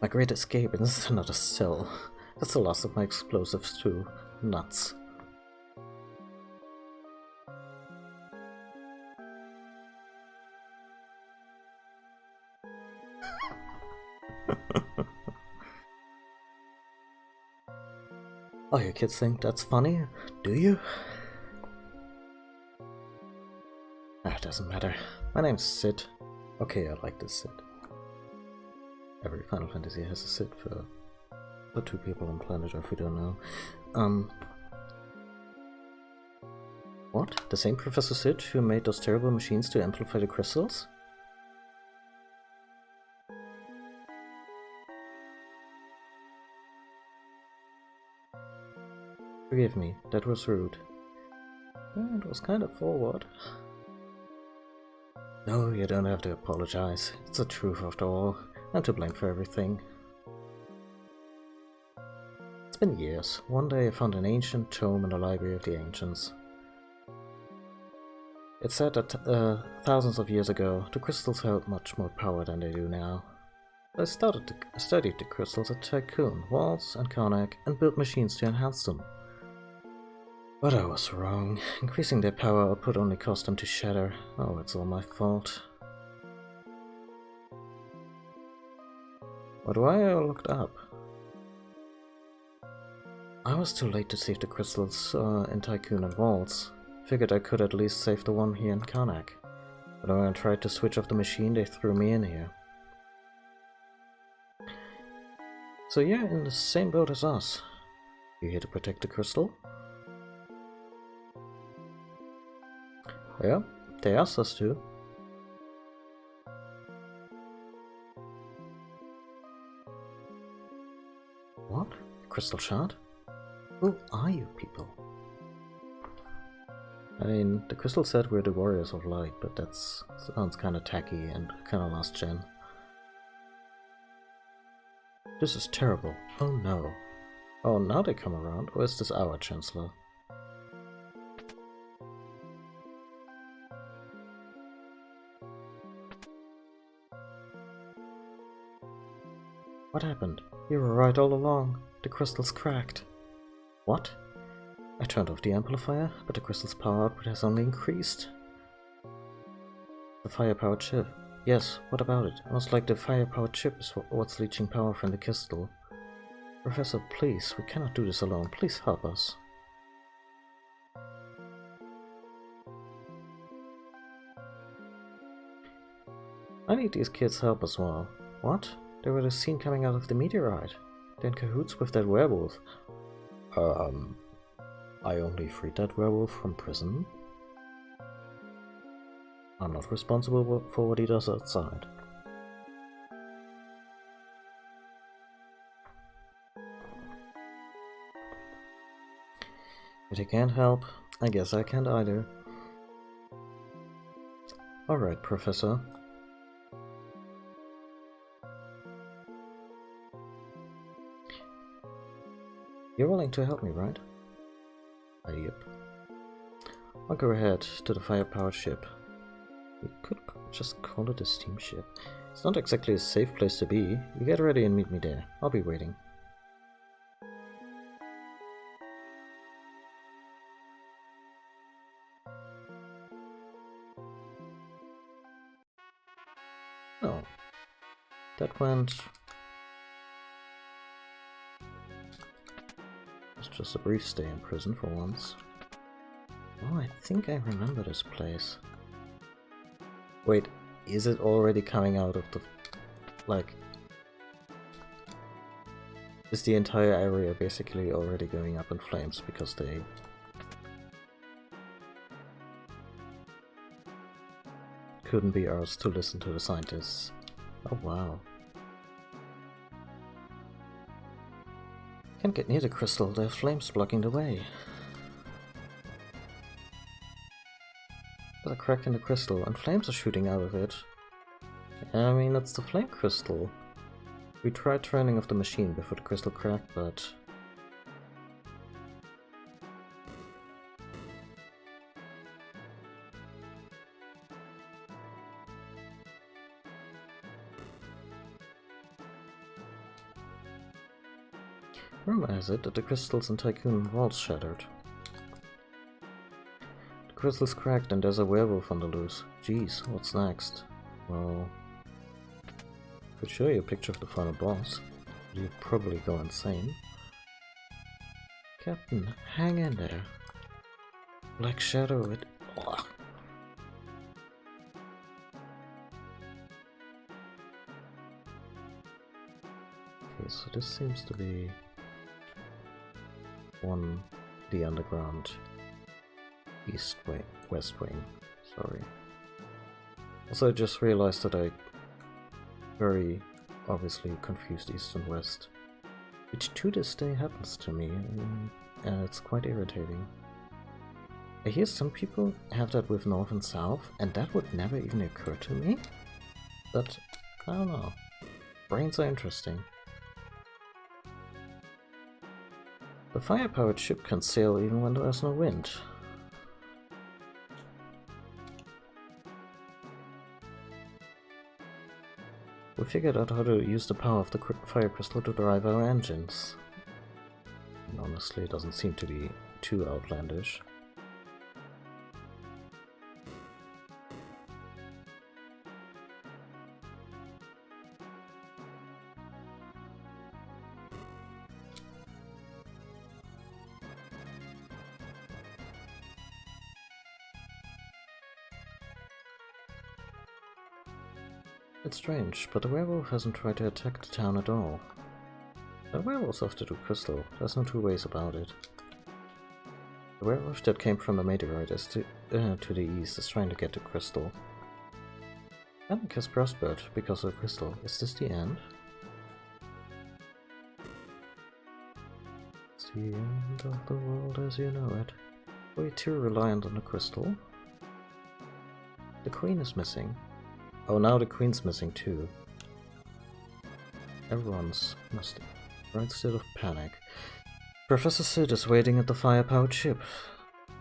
My great escape is another cell. That's the last of my explosives too. Nuts. Oh, you kids think that's funny? Do you? Ah, it doesn't matter. My name's Sid. Okay, I like this Sid. Every Final Fantasy has a Sid for the two people on planet Earth we don't know. What? The same Professor Sid who made those terrible machines to amplify the crystals? Forgive me, that was rude. It was kind of forward. No, you don't have to apologize. It's the truth after all. I'm to blame for everything. It's been years. One day I found an ancient tome in the Library of the Ancients. It said that thousands of years ago, the crystals held much more power than they do now. I studied the crystals at Tycoon, Waltz, and Karnak, and built machines to enhance them. But I was wrong. Increasing their power output only caused them to shatter. Oh, it's all my fault. But why are you locked up? I was too late to save the crystals in Tycoon and Waltz. Figured I could at least save the one here in Karnak. But when I tried to switch off the machine, they threw me in here. So you're in the same boat as us. You here to protect the crystal? Yeah, they asked us to. What? Crystal Shard? Who are you people? I mean, the crystal said we're the Warriors of Light, but that sounds kinda tacky and kinda last gen. This is terrible. Oh no. Oh, now they come around, or is this our Chancellor? What happened? You were right all along. The crystal's cracked. What? I turned off the amplifier, but the crystal's power output has only increased. The fire-powered chip. Yes, what about it? Most like the fire-powered chip is what's leaching power from the crystal. Professor, please, we cannot do this alone. Please help us. I need these kids' help as well. What? They were the scene coming out of the meteorite. They're in cahoots with that werewolf. I only freed that werewolf from prison. I'm not responsible for what he does outside. If they can't help, I guess I can't either. Alright, Professor. You're willing to help me, right? Yep. I'll go ahead to the fire-powered ship. We could just call it a steamship. It's not exactly a safe place to be. You get ready and meet me there. I'll be waiting. Oh. That went... It's just a brief stay in prison for once. Oh, I think I remember this place. Wait, is it already coming out of the... like... Is the entire area basically already going up in flames because they... couldn't be arsed to listen to the scientists? Oh wow. Can't get near the crystal, there are flames blocking the way. There's a crack in the crystal and flames are shooting out of it. I mean, it's the flame crystal. We tried turning off the machine before the crystal cracked, but... rumor has it that the crystals in Tycoon walls shattered. The crystal's cracked and there's a werewolf on the loose. Jeez, what's next? Well... I could show you a picture of the final boss. You'd probably go insane. Captain, hang in there. Black Shadow, it... Ugh. Okay, so this seems to be... the underground west wing, sorry. Also, I just realized that I very obviously confused east and west, which to this day happens to me, and it's quite irritating. I hear some people have that with north and south, and that would never even occur to me, but I don't know, brains are interesting. The fire-powered ship can sail even when there's no wind. We figured out how to use the power of the fire crystal to drive our engines. And honestly, it doesn't seem to be too outlandish. It's strange, but the werewolf hasn't tried to attack the town at all. The werewolves have to do crystal, there's no two ways about it. The werewolf that came from the meteorite is to the east is trying to get to crystal. Panic has prospered because of crystal. Is this the end? It's the end of the world as you know it. Are you too reliant on the crystal? The queen is missing. Oh, now the queen's missing too. Everyone's must right state of panic. Professor Sid is waiting at the fire-powered ship.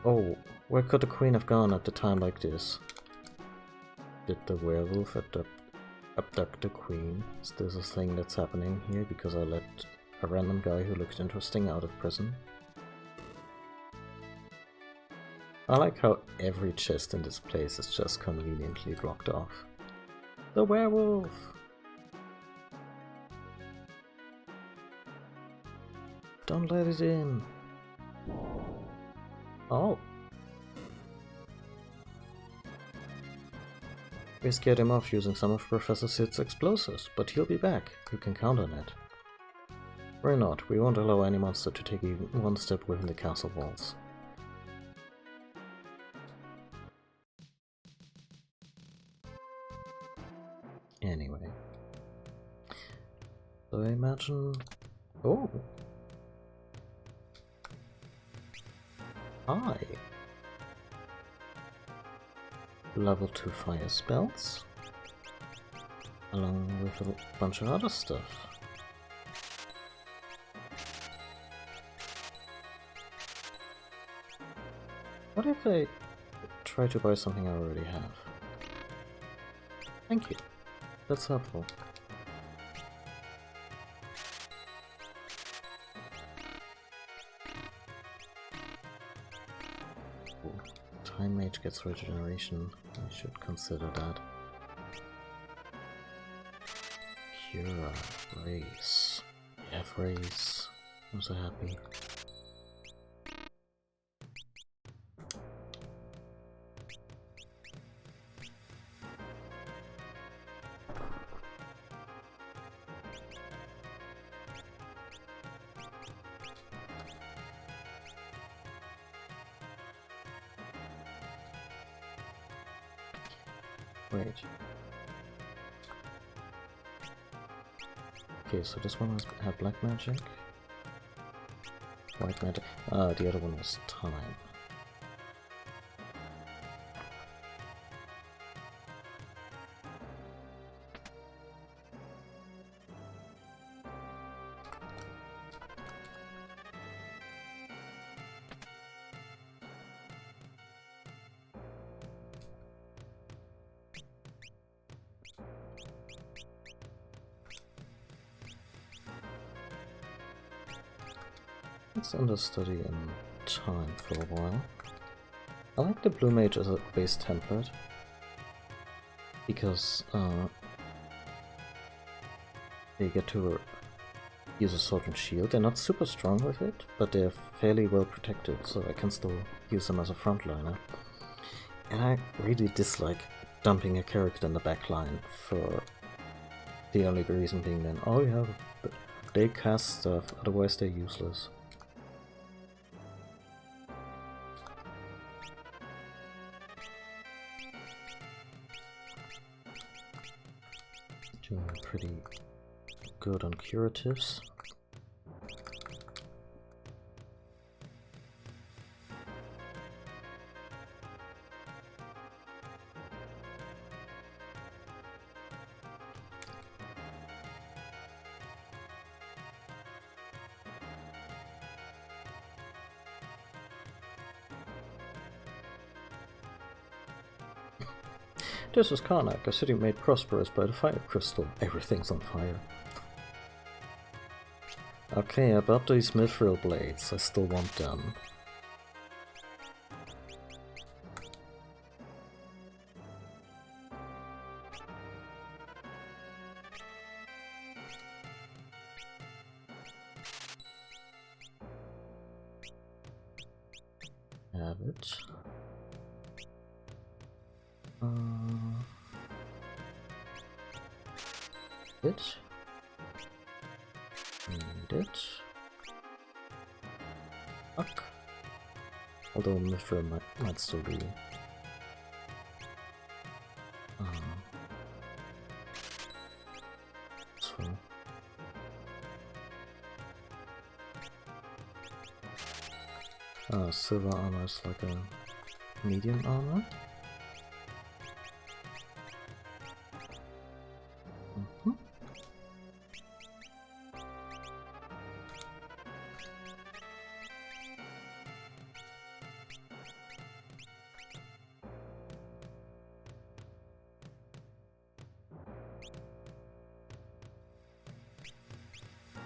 Oh, where could the queen have gone at a time like this? Did the werewolf abduct the queen? Is this a thing that's happening here because I let a random guy who looked interesting out of prison? I like how every chest in this place is just conveniently blocked off. The werewolf! Don't let it in! Oh! We scared him off using some of Professor Sid's explosives, but he'll be back. You can count on it. Worry not, we won't allow any monster to take even one step within the castle walls. Anyway. So I imagine... Oh! Hi! Level 2 fire spells, along with a bunch of other stuff. What if I try to buy something I already have? Thank you. That's helpful. Ooh, Time Mage gets regeneration. I should consider that. Cura, race. We have race. I'm so happy. Wait. Okay, so this one had black magic, white magic. The other one was time. Let's understudy in time for a while. I like the Blue Mage as a base template because they get to use a sword and shield. They're not super strong with it, but they're fairly well protected, so I can still use them as a frontliner. And I really dislike dumping a character in the back line for the only reason being then, oh yeah, they cast stuff, otherwise they're useless. Doing pretty good on curatives. This is Karnak, a city made prosperous by the fire crystal. Everything's on fire. Okay, about these mithril blades, I still want them. Have it. It. And it. Fuck. Although Mithra might still be... silver armor is like a medium armor.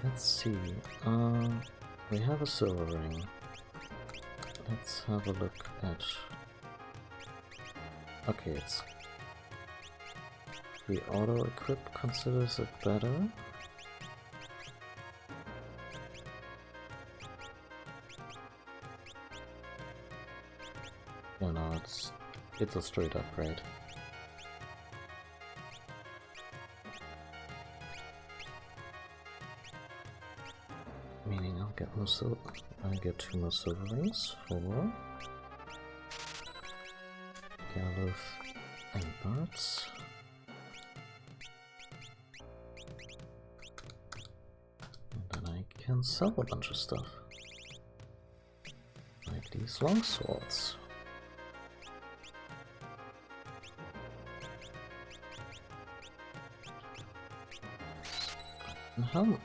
Let's see. We have a silver ring. Let's have a look at... Okay, it's... The auto-equip considers it better. Oh no, it's a straight upgrade. Meaning I'll get more silver. I get 2 more silver rings for Galuf and Bartz. And then I can sell a bunch of stuff. Like these long swords. And helmet.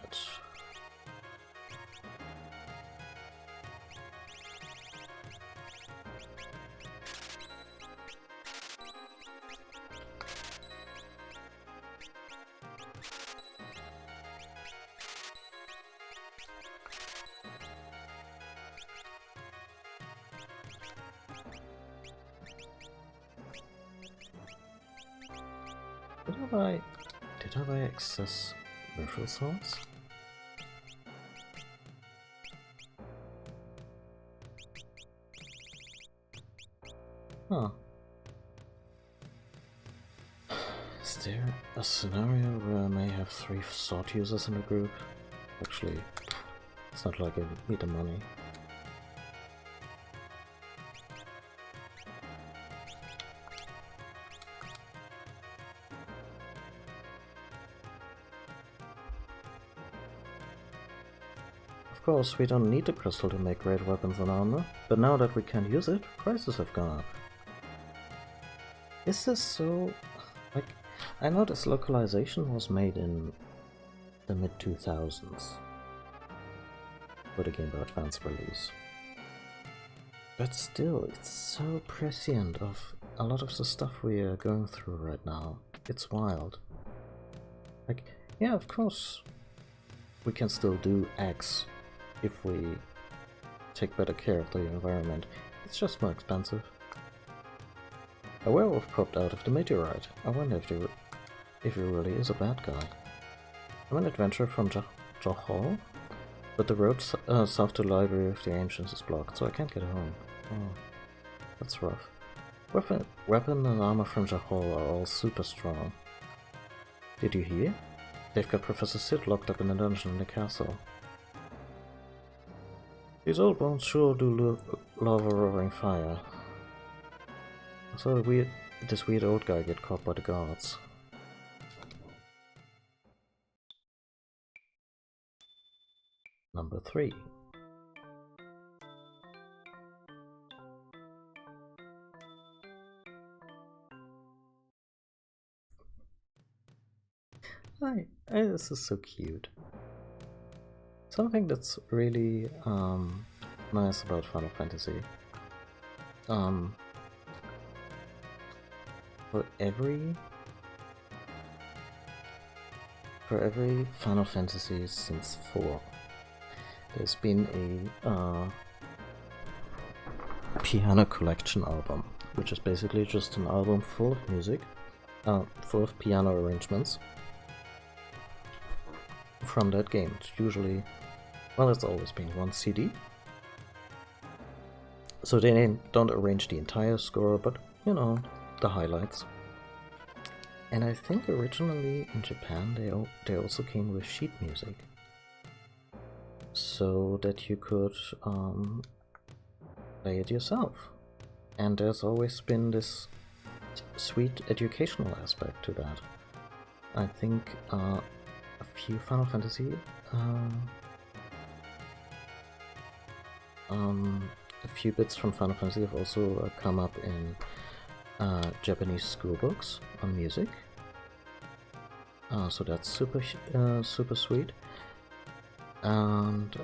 Did I buy excess rifle swords? Huh. Is there a scenario where I may have 3 sword users in a group? Actually, it's not like I need the money. Of course, we don't need the crystal to make great weapons and armor, but now that we can't use it, prices have gone up. Is this so... like, I know this localization was made in the mid-2000s for the Game Boy Advance release. But still, it's so prescient of a lot of the stuff we are going through right now. It's wild. Like, yeah, of course, we can still do X if we take better care of the environment. It's just more expensive. A werewolf popped out of the meteorite. I wonder if he really is a bad guy. I'm an adventurer from Johol, but the road south to the Library of the Ancients is blocked, so I can't get home. Oh, that's rough. Weapon and armor from Johol are all super strong. Did you hear? They've got Professor Sid locked up in a dungeon in the castle. These old bones sure do love a roaring fire. I saw this weird old guy get caught by the guards. Number 3. Hi, this is so cute. Something that's really nice about Final Fantasy. For every Final Fantasy since 4, there's been a piano collection album, which is basically just an album full of music, full of piano arrangements from that game. It's usually, well, it's always been 1 CD. So they don't arrange the entire score, but, you know, the highlights. And I think originally in Japan they also came with sheet music. so that you could play it yourself. And there's always been this sweet educational aspect to that. I think a few Final Fantasy a few bits from Final Fantasy have also come up in Japanese schoolbooks on music. So that's super sweet. And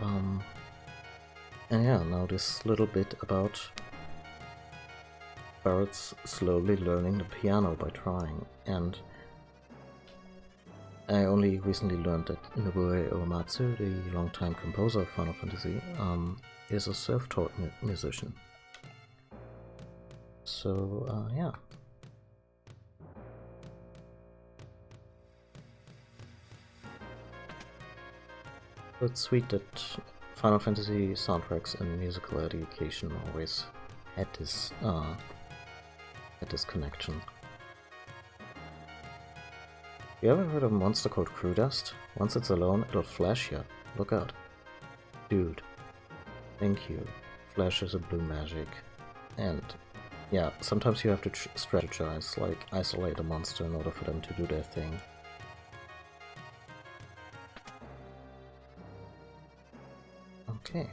yeah, now this little bit about Barrett's slowly learning the piano by trying, and I only recently learned that Nobuo Uematsu, the longtime composer of Final Fantasy, is a self-taught musician. So, yeah. It's sweet that Final Fantasy soundtracks and musical education always had this connection. You ever heard of a monster called Crew Dust? Once it's alone, it'll flash you. Look out. Dude. Thank you. Flash is a blue magic. And yeah, sometimes you have to strategize, like isolate a monster in order for them to do their thing. Okay.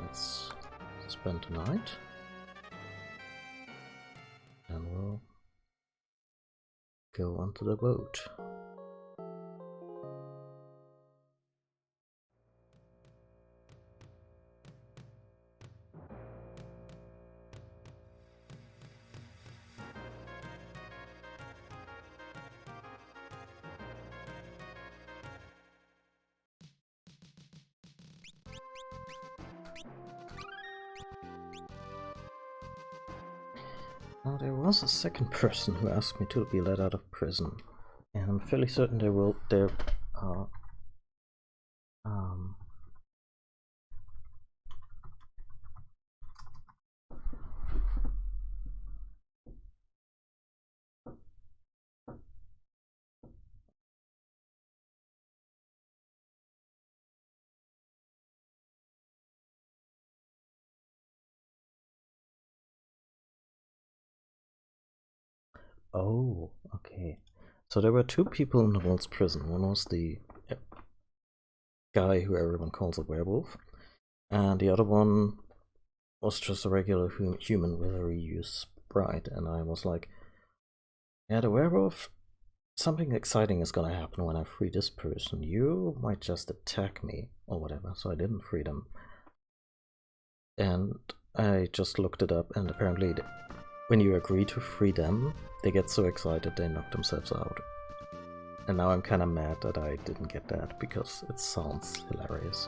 Let's spend the night. And we'll go onto the boat. Now, there was a second person who asked me to be let out of prison, and I'm fairly certain Oh, okay. So there were two people in the world's prison. One was the guy who everyone calls a werewolf, and the other one was just a regular human with a reuse sprite. And I was like, yeah, the werewolf, something exciting is gonna happen when I free this person. You might just attack me or whatever, so I didn't free them. And I just looked it up, and apparently when you agree to free them, they get so excited they knock themselves out. And now I'm kinda mad that I didn't get that, because it sounds hilarious.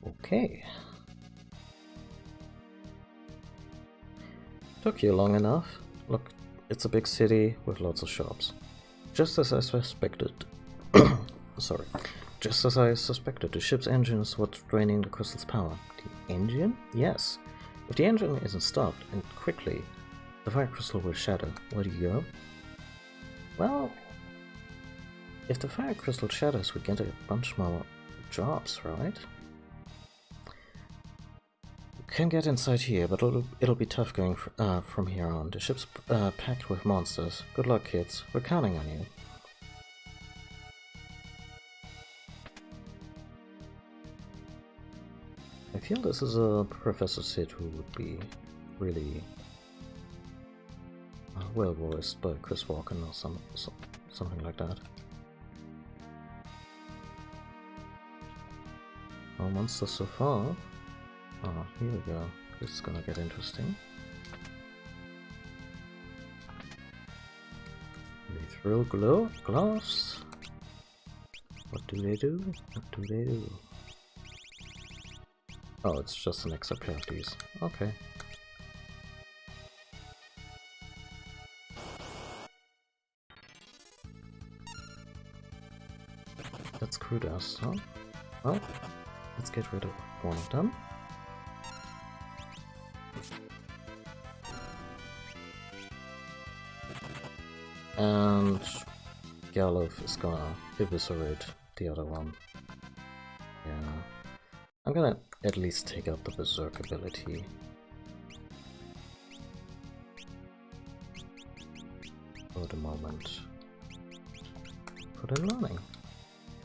Okay. Took you long enough. Look, it's a big city with lots of shops. Just as I suspected. Sorry. Just as I suspected, the ship's engine is what's draining the crystal's power. The engine? Yes. If the engine isn't stopped, and quickly, the fire crystal will shatter. Where do you go? Well, if the fire crystal shatters, we get a bunch more jobs, right? Can get inside here, but it'll be tough going from here on. The ship's packed with monsters. Good luck, kids. We're counting on you. I feel this is a Professor Sid who would be really well voiced by Chris Walken or something like that. No monsters so far. Oh, here we go. This is gonna get interesting. They throw glass. What do they do? What do they do? Oh, it's just an extra pair of these. Okay. That's Crew Dust, huh? Well, let's get rid of one of them. And Galuf is gonna eviscerate the other one. Yeah. I'm gonna at least take out the Berserk ability. For the moment. Put in learning.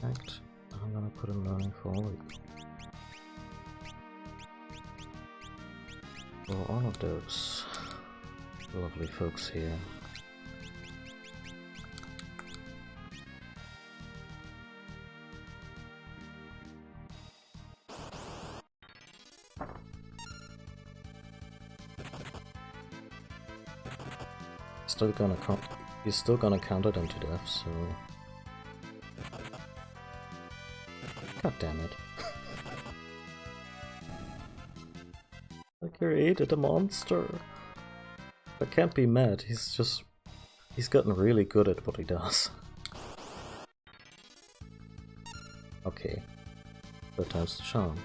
In fact, I'm gonna put in learning for all of those lovely folks here. He's still gonna counter them to death, so... God damn it. I created a monster! I can't be mad, he's gotten really good at what he does. Okay. Third time's the charm.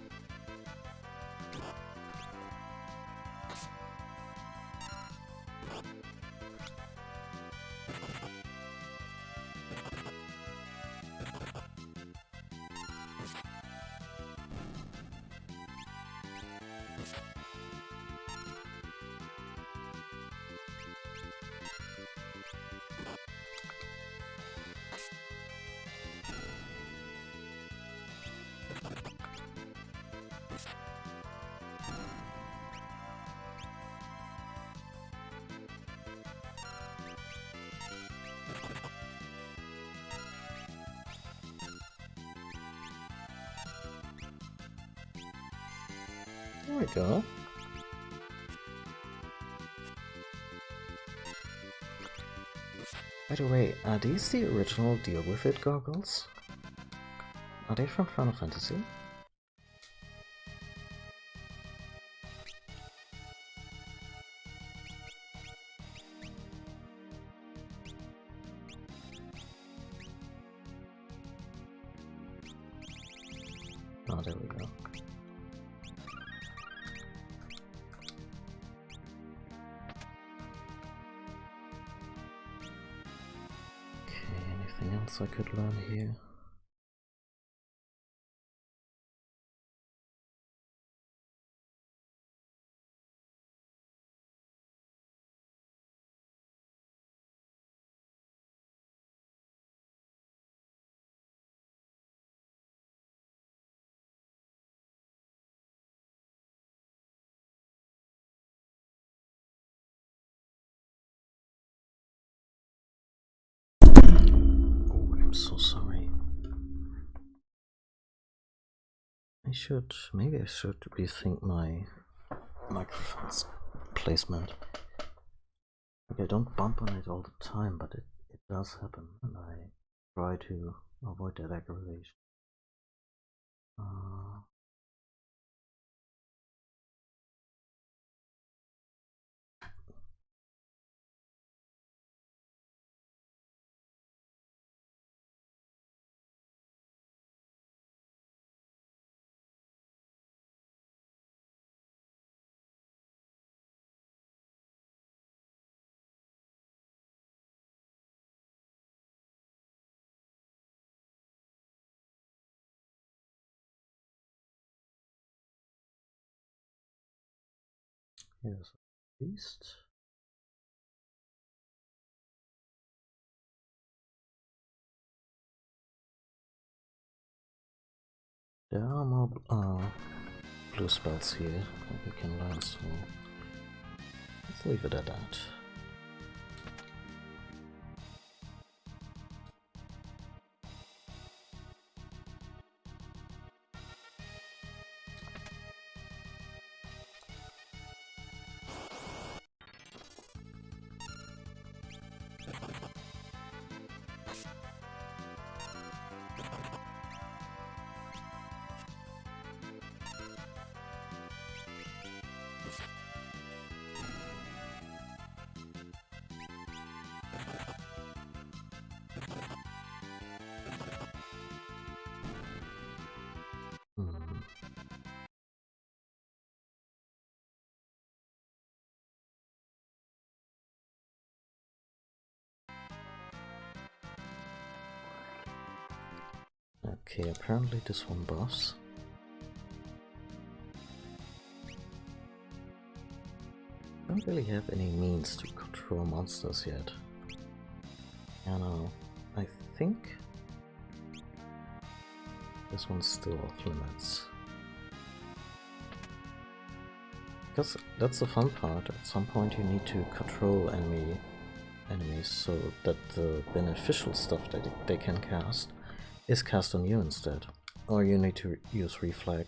There we go. By the way, are these the original Deal With It goggles? Are they from Final Fantasy? Oh, there we go. Okay, anything else I could learn here? Oh, I'm so sorry. Maybe I should rethink my microphone's placement. Okay, I don't bump on it all the time, but it does happen, and I try to avoid that aggravation. Here's a beast. There are more blue spells here that we can learn, so let's leave it at that. Okay, apparently this one buffs. Don't really have any means to control monsters yet. Yeah, no, I think this one's still off limits. Because that's the fun part, at some point you need to control enemies so that the beneficial stuff that they can cast is cast on you instead. Or you need to use reflag.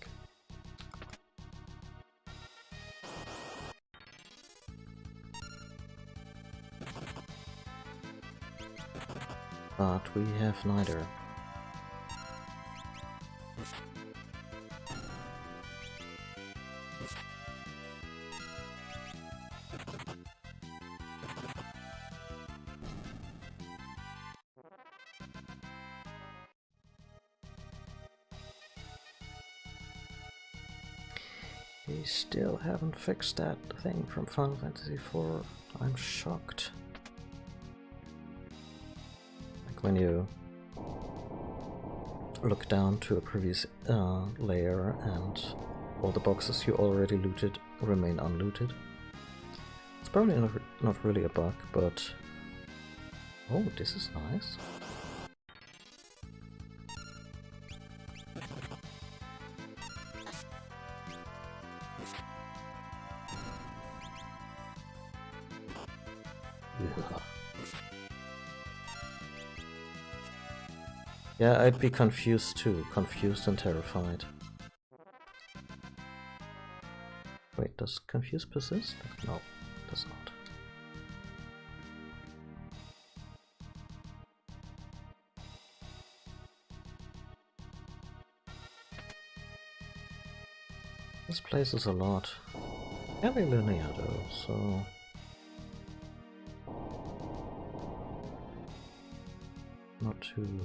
But we have neither. They still haven't fixed that thing from Final Fantasy IV. I'm shocked. Like when you look down to a previous layer and all the boxes you already looted remain unlooted. It's probably not really a bug, but... Oh, this is nice. Yeah, I'd be confused too. Confused and terrified. Wait, does confused persist? No, it does not. This place is a lot. Fairly linear though, so... Not too...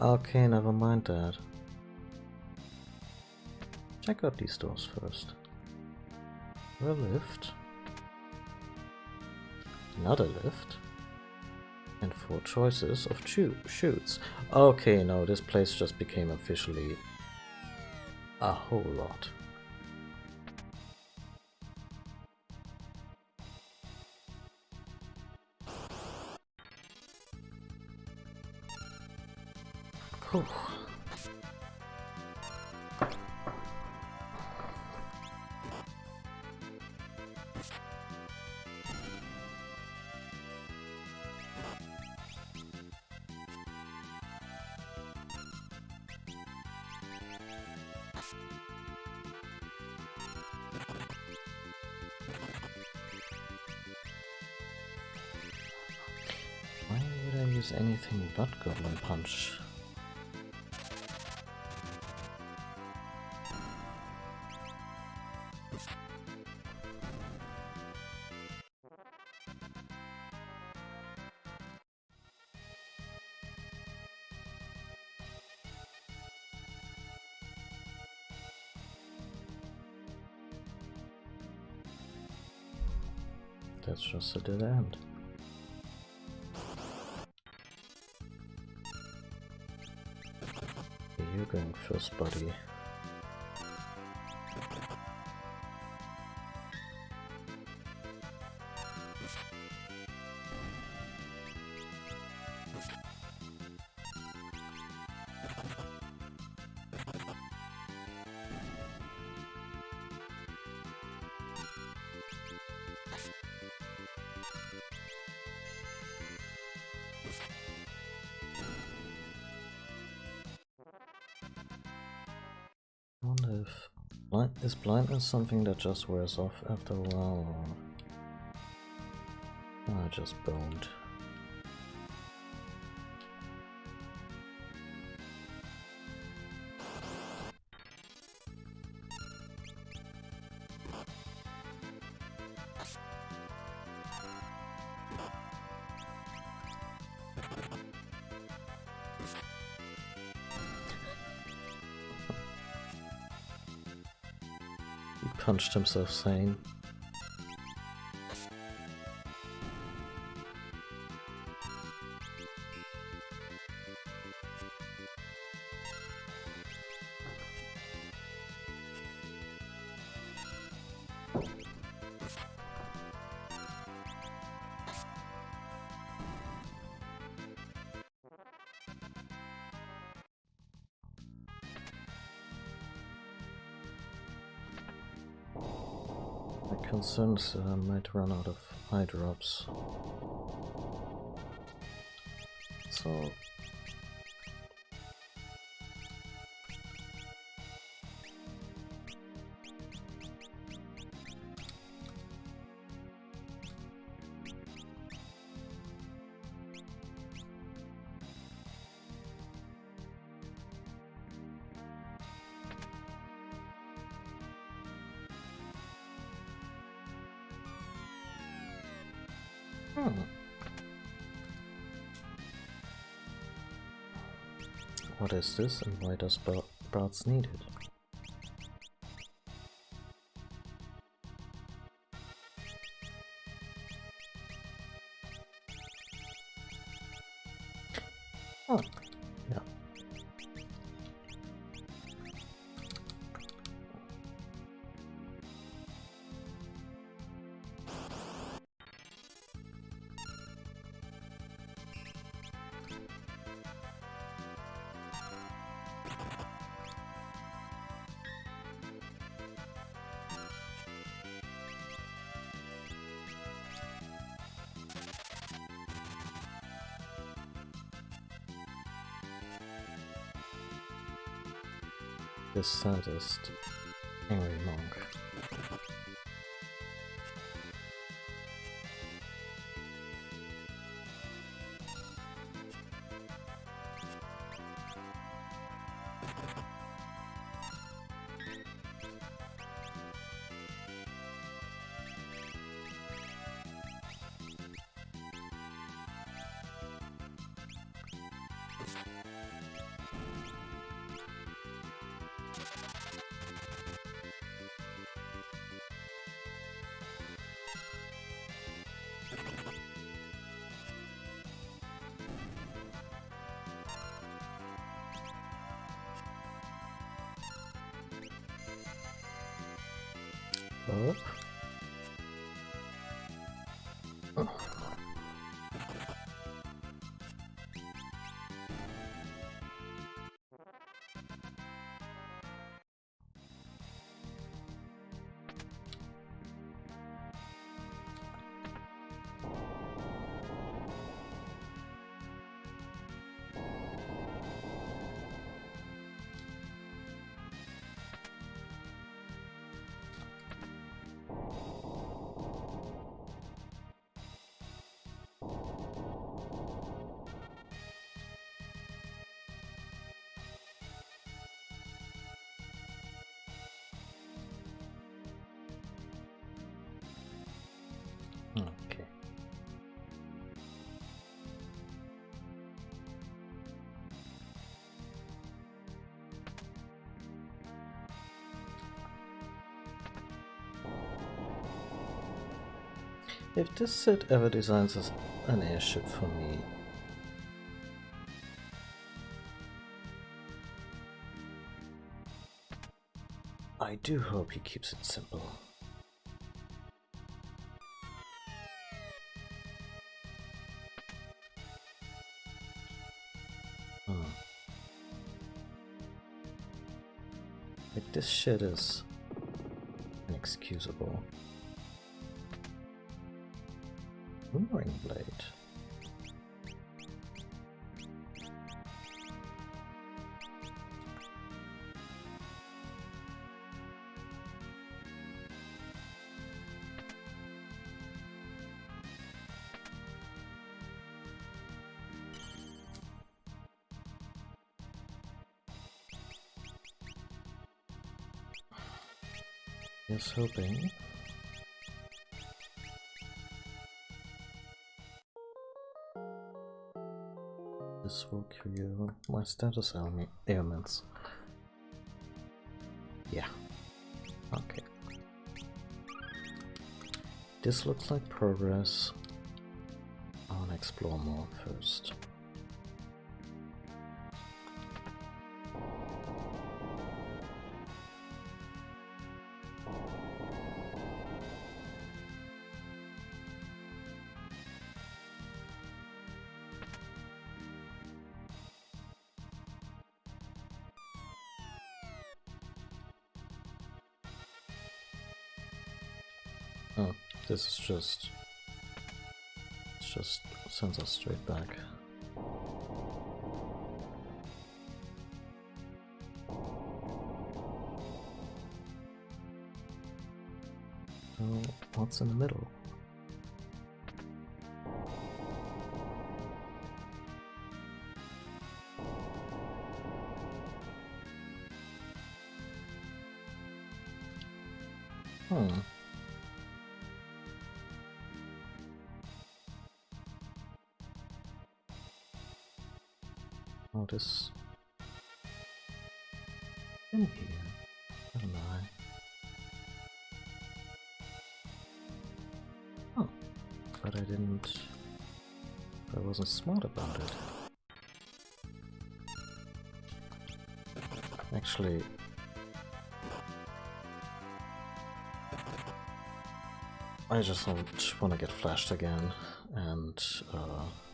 Okay, never mind that. Check out these doors first. A lift. Another lift. And 4 choices of chutes. Okay, no, this place just became officially a whole lot. Whew. Why would I use anything but Goblin Punch? That's just a dead end. You're going first, buddy. I wonder if is blindness something that just wears off after a while, or I just boned. He punched himself sane. concerned that I might run out of eye drops. So what is this and why does Bart's need it? Oh, yeah. This sadist, angry monk. Oh. Okay. If this set ever designs an airship for me, I do hope he keeps it simple. Like, this shit is inexcusable. Boomerang blade. Just hoping. This will cure my status ailments. Yeah. Okay. This looks like progress. I want to explore more first. Oh, this is just... It just sends us straight back. So, what's in the middle? Oh, this... in here. Oh my. Oh, but I didn't... I wasn't smart about it. Actually... I just don't want to get flashed again, and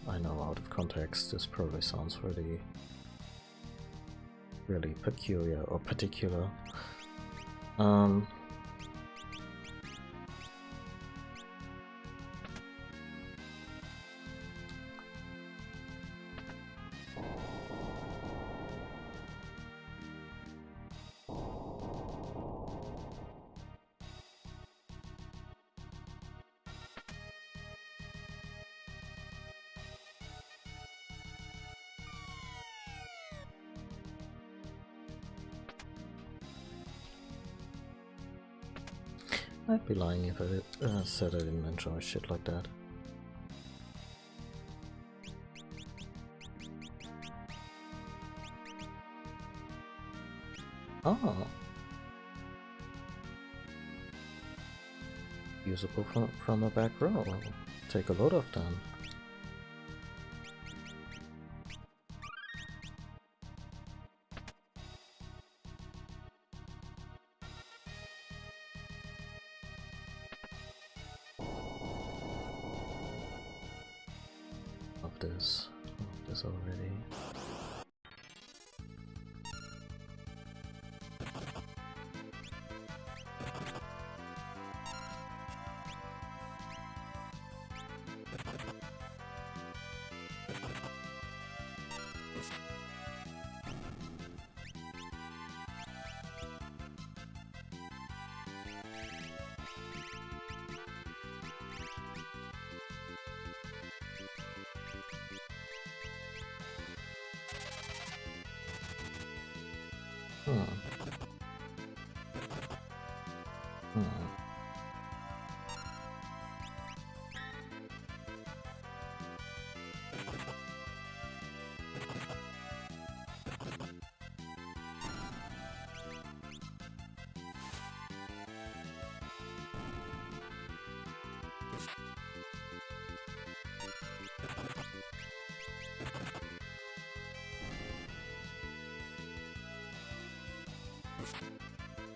I know out of context this probably sounds really peculiar or particular. I'd be lying if I said I didn't enjoy shit like that. Ah! Usable from the back row. I'll take a load of them. Of this already.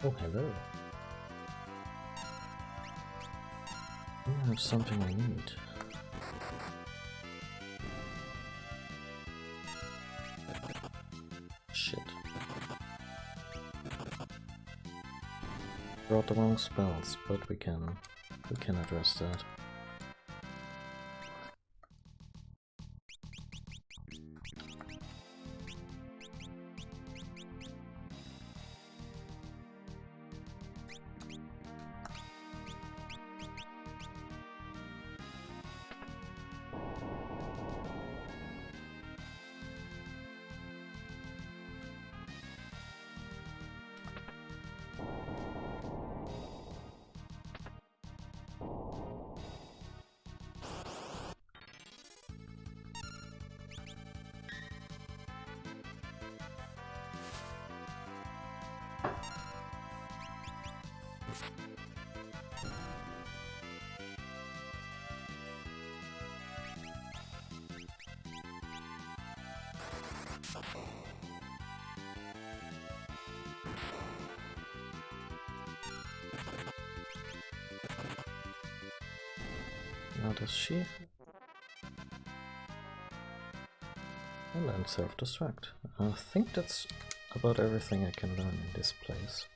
Oh, hello. I have something I need. Shit. Brought the wrong spells, but we can address that. Now does she? And then self-destruct. I think that's about everything I can learn in this place.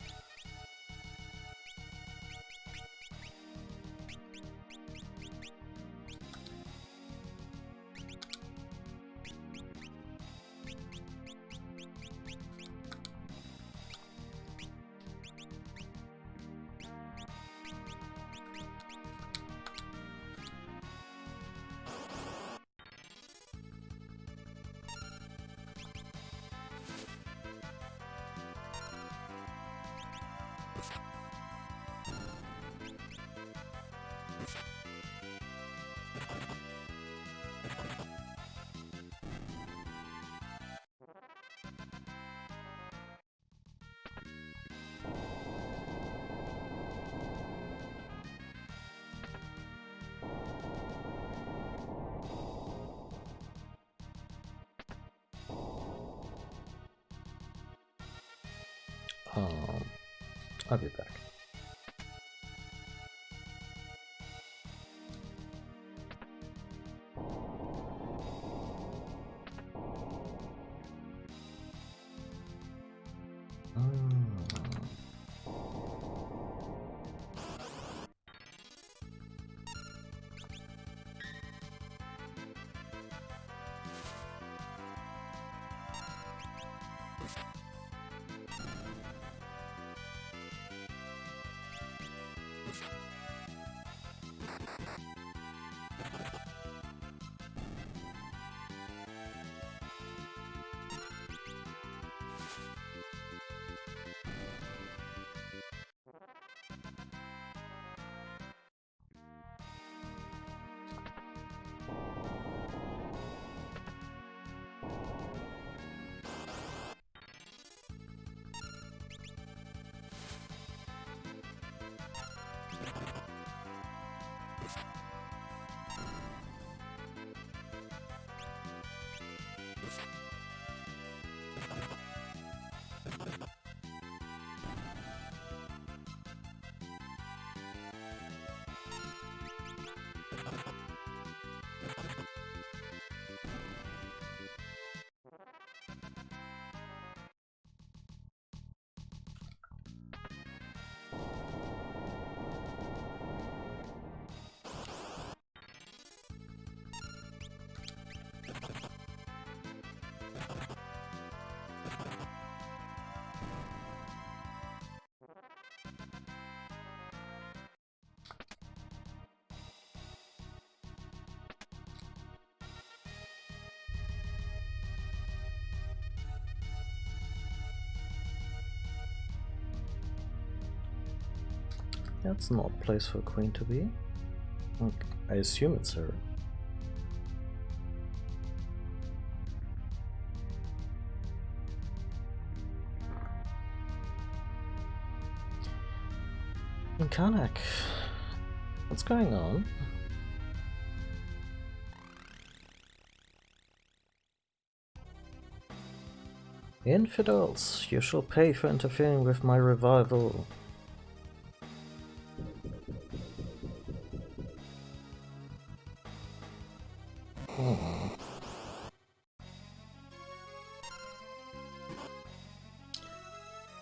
I'll be back. That's not a place for a queen to be. I assume it's her. Karnak, what's going on? Infidels, you shall pay for interfering with my revival.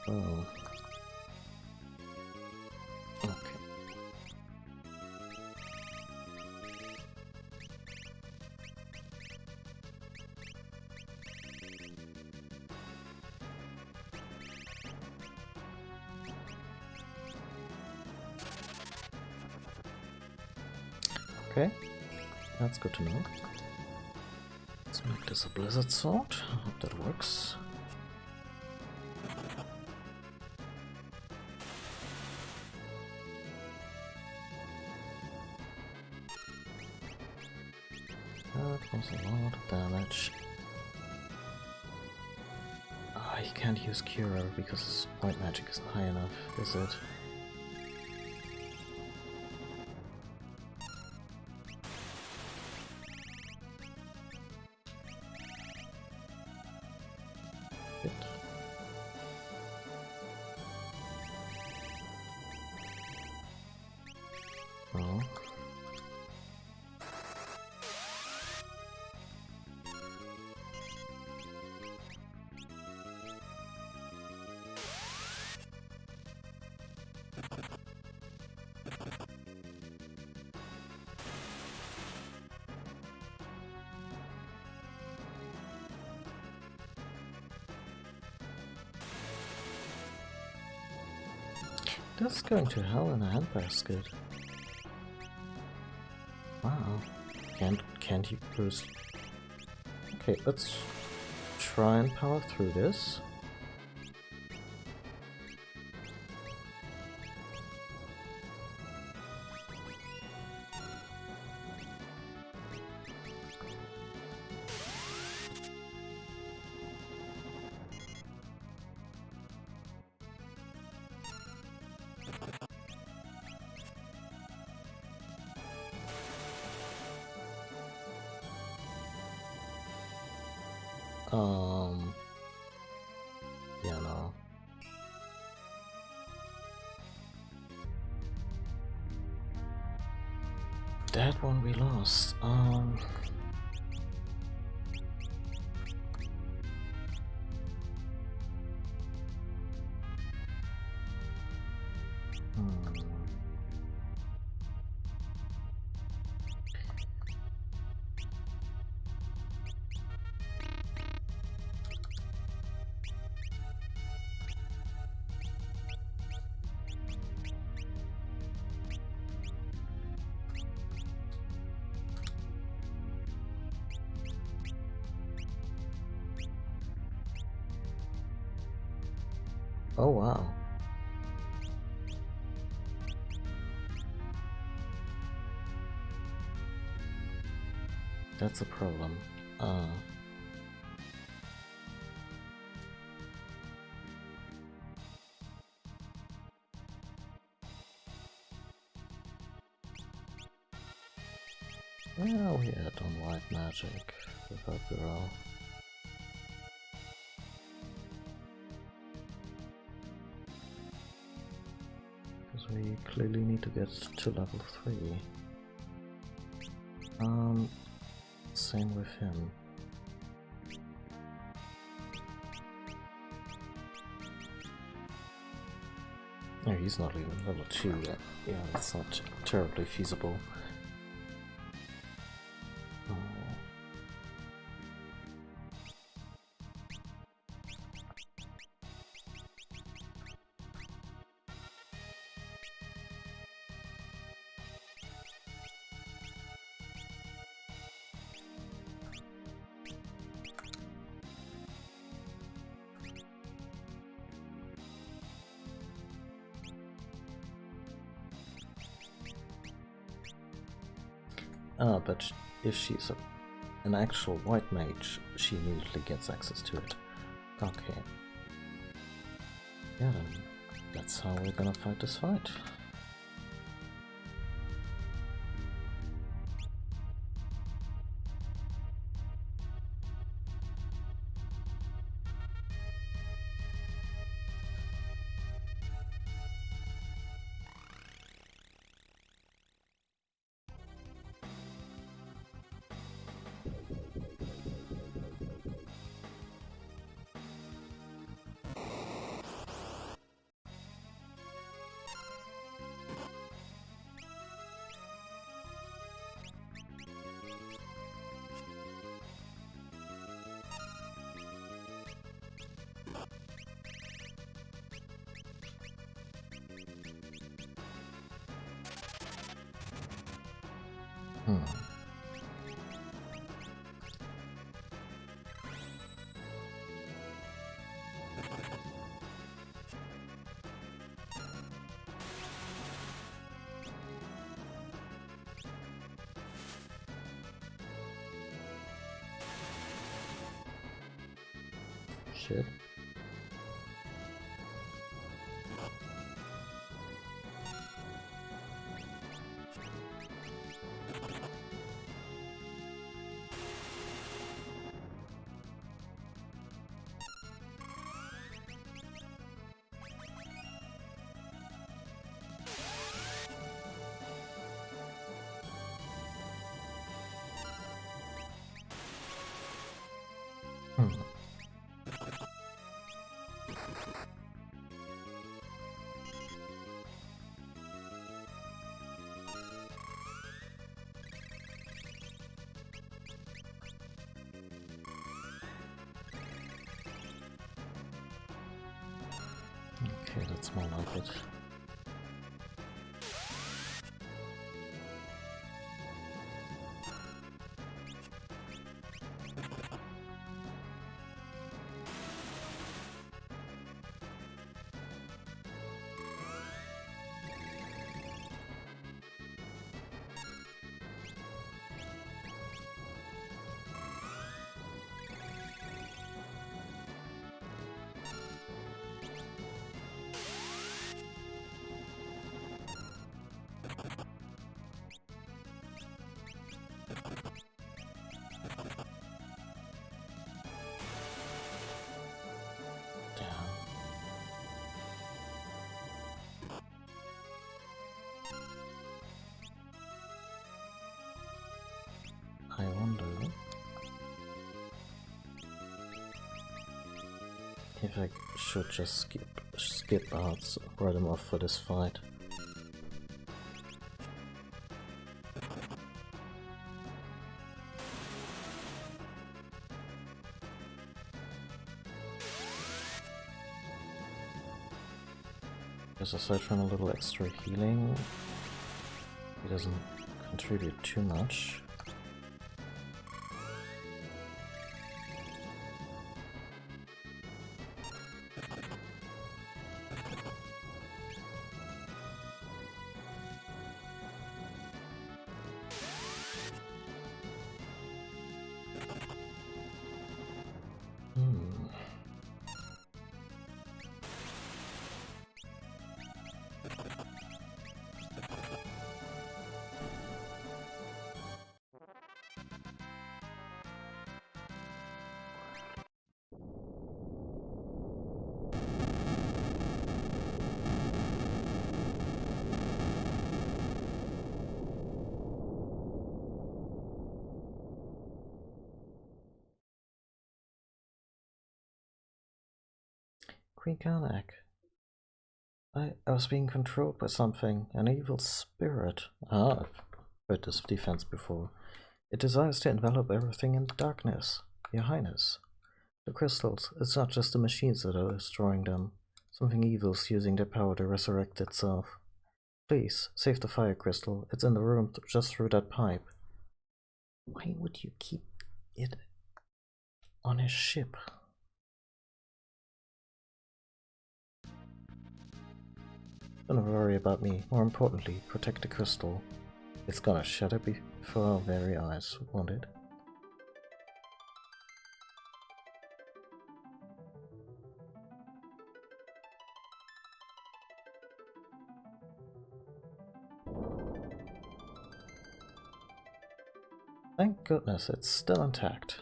Oh. Okay. Okay, that's good to know. Let's make this a blizzard sword. I hope that works. That was a lot of damage. Ah, you can't use Cure because his point magic isn't high enough, is it? Oh. This is going to hell in a handbasket. Wow. Can't you boost? Okay, let's try and power through this. Yeah, no. that one we lost. Oh wow. That's a problem. Well, we had on white magic without Girl. Because we clearly need to get to level 3. Same with him. No, he's not even level 2 yet. Yeah, that's not terribly feasible. But if she's an actual white mage, she immediately gets access to it. Okay. Yeah, then that's how we're gonna fight this fight. Shit. Okay, that's more like it. I wonder if I should just skip out, write them off for this fight. Because aside from a little extra healing, it doesn't contribute too much. Queen Karnak. I was being controlled by something, an evil spirit. Ah, I've heard this defense before. It desires to envelop everything in darkness. Your Highness. The crystals, it's not just the machines that are destroying them. Something evil's using their power to resurrect itself. Please, save the fire crystal. It's in the room just through that pipe. Why would you keep it on his ship? Don't worry about me. More importantly, protect the crystal. It's gonna shatter before our very eyes, won't it? Thank goodness it's still intact.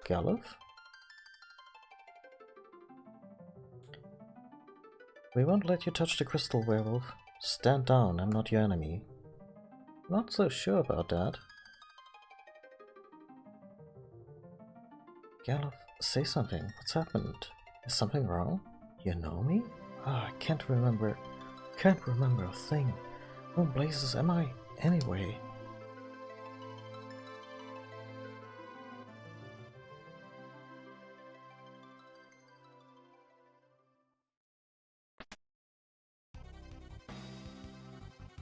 Galuf? We won't let you touch the crystal, werewolf. Stand down, I'm not your enemy. Not so sure about that. Galuf, say something. What's happened? Is something wrong? You know me? Ah, I can't remember a thing. Who blazes am I, anyway?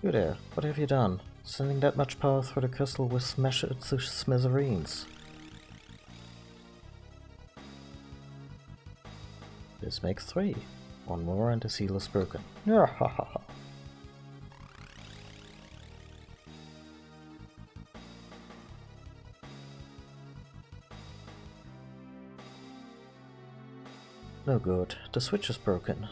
You there, what have you done? Sending that much power through the crystal will smash it to smithereens. This makes 3. One more and the seal is broken. Yeah, ha ha ha. No good. The switch is broken.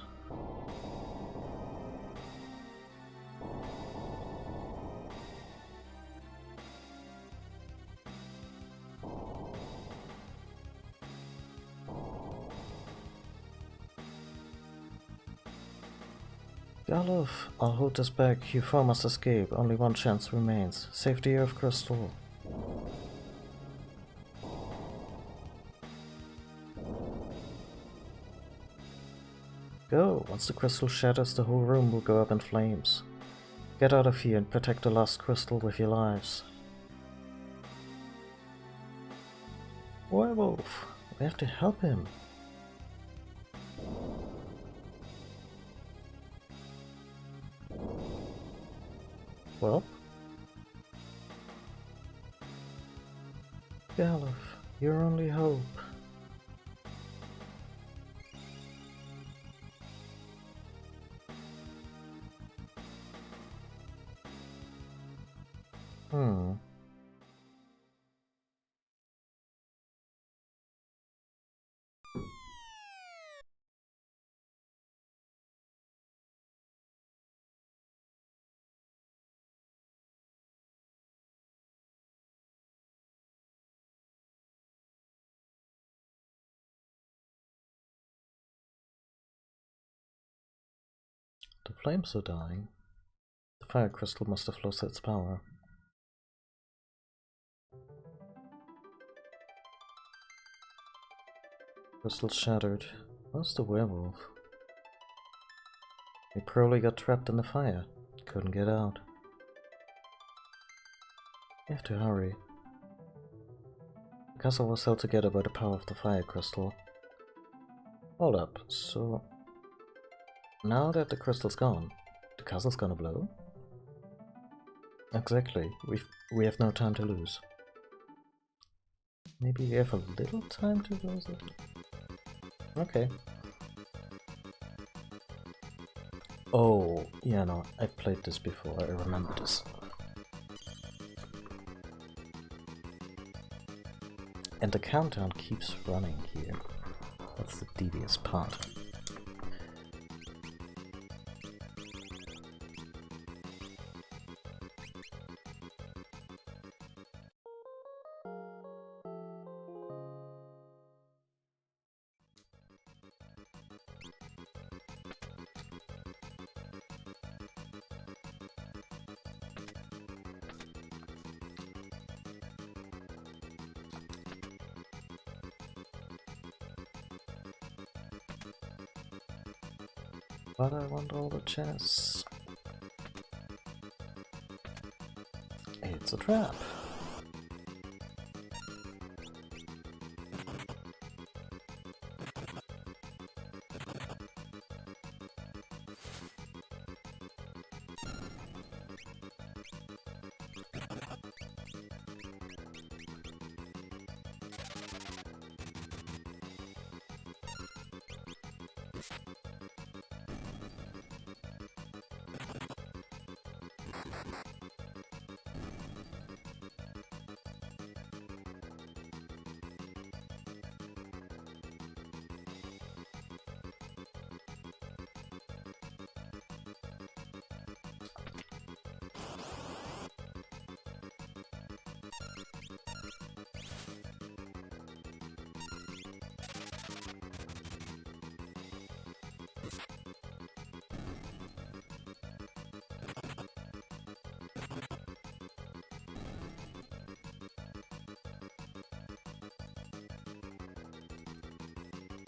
Galuf, I'll hold this back. You four must escape. Only one chance remains. Save the Earth Crystal. Go. Once the crystal shatters, the whole room will go up in flames. Get out of here and protect the lost crystal with your lives. Werewolf, we have to help him. Well? Galuf, your only hope. The flames are dying. The fire crystal must have lost its power. Crystal shattered. Where's the werewolf? He probably got trapped in the fire. Couldn't get out. You have to hurry. The castle was held together by the power of the fire crystal. Hold up, so... now that the crystal's gone, the castle's gonna blow? Exactly. We have no time to lose. Maybe we have a little time to lose it? Okay. Oh, yeah, no, I've played this before, I remember this. And the countdown keeps running here. That's the devious part. But I want all the chests. It's a trap.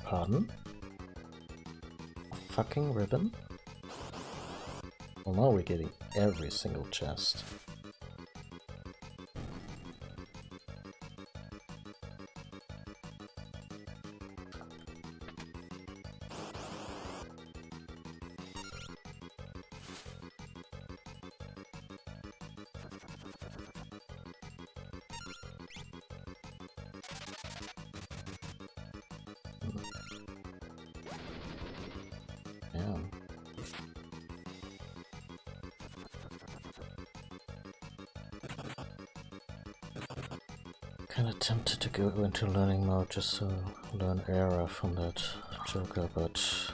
Pardon? A fucking ribbon? Well, now we're getting every single chest. Kinda tempted to go into learning mode just to learn era from that Joker, but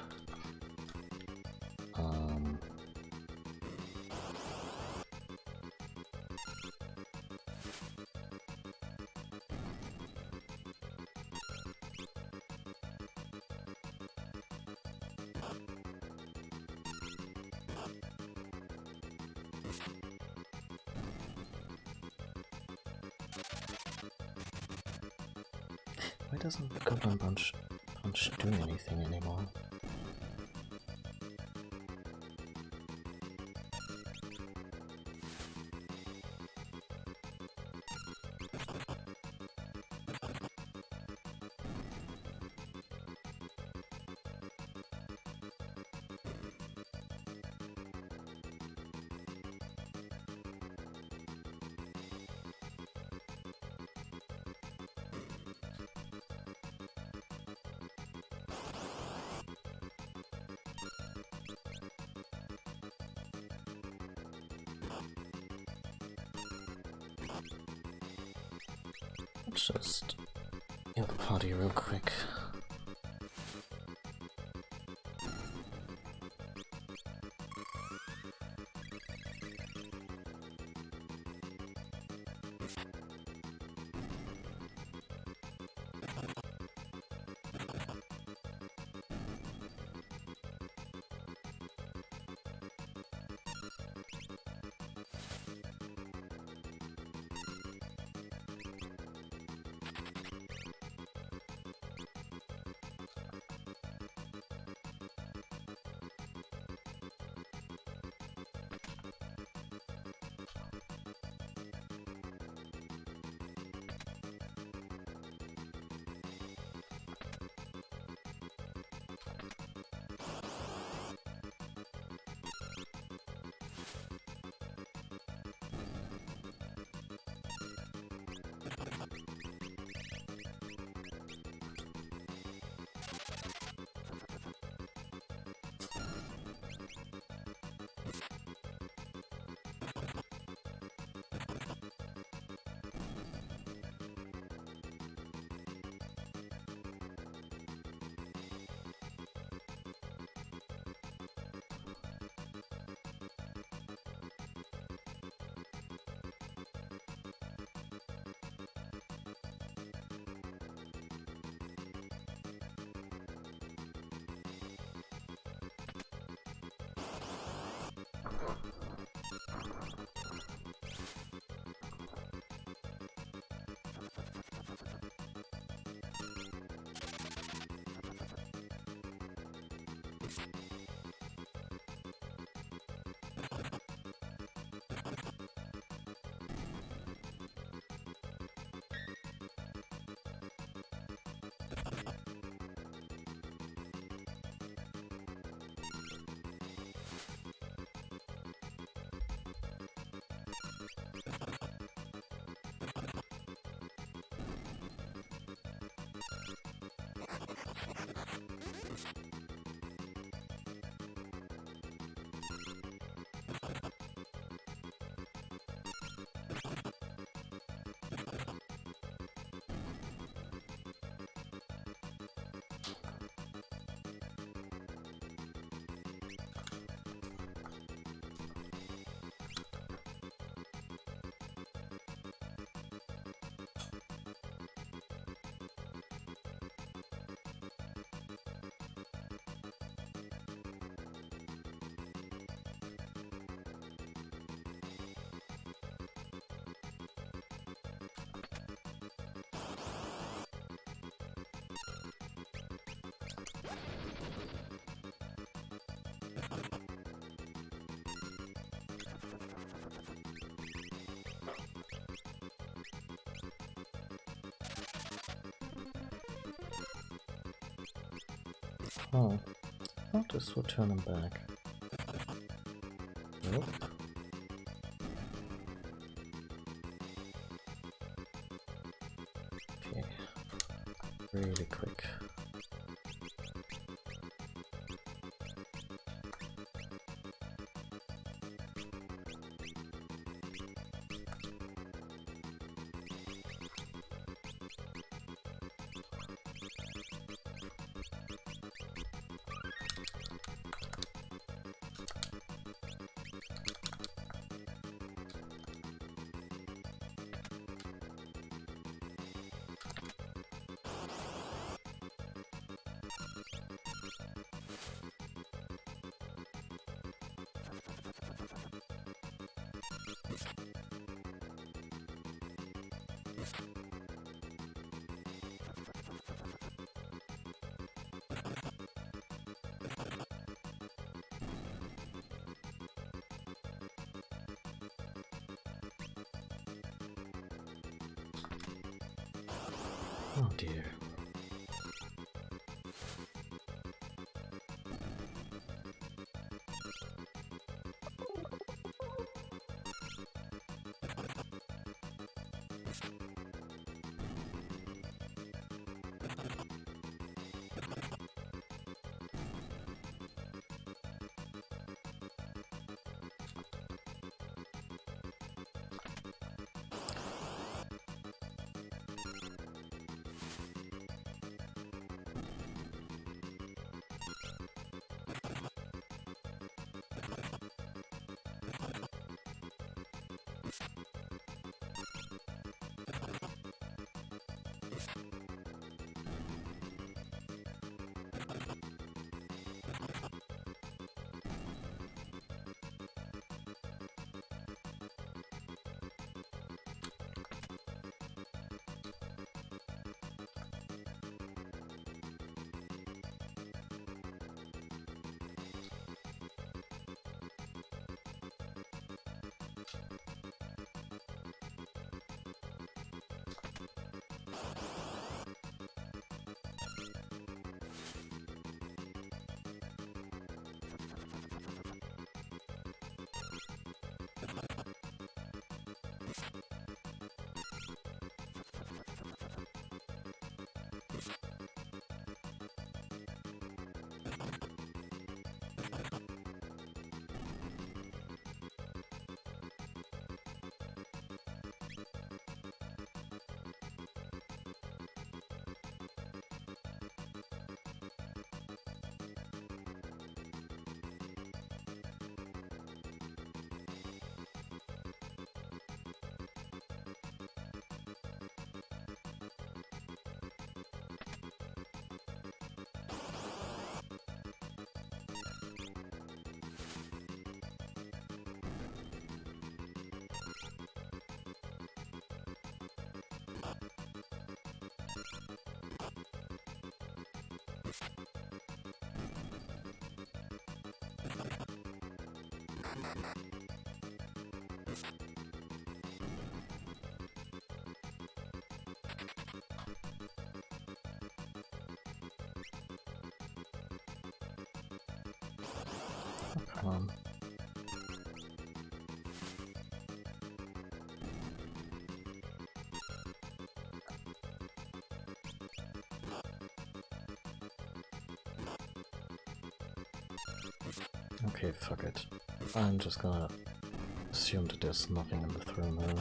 why doesn't the Goblin Punch do anything anymore? Just heal the party real quick. Oh, I thought this would turn him back. Nope. Okay, really quick. Oh dear. Come on. Okay, fuck it. I'm just gonna assume that there's nothing in the throne room.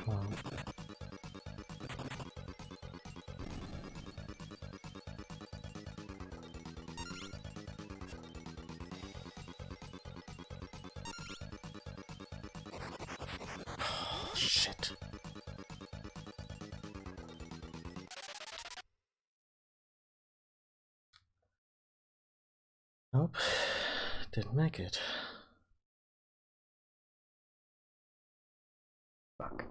Come on. Shit. Nope. Didn't make it. Fuck.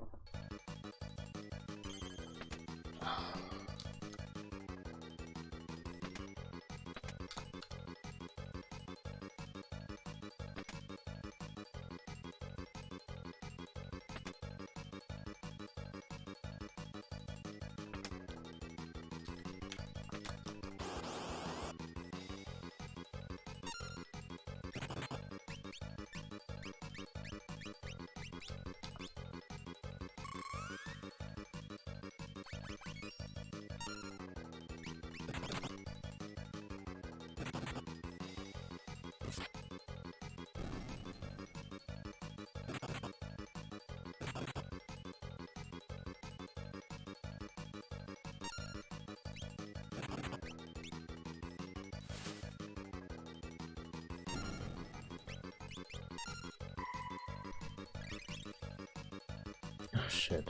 Oh shit.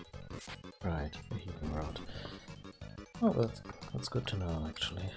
Right, a healing rod. Oh, that's good to know, actually.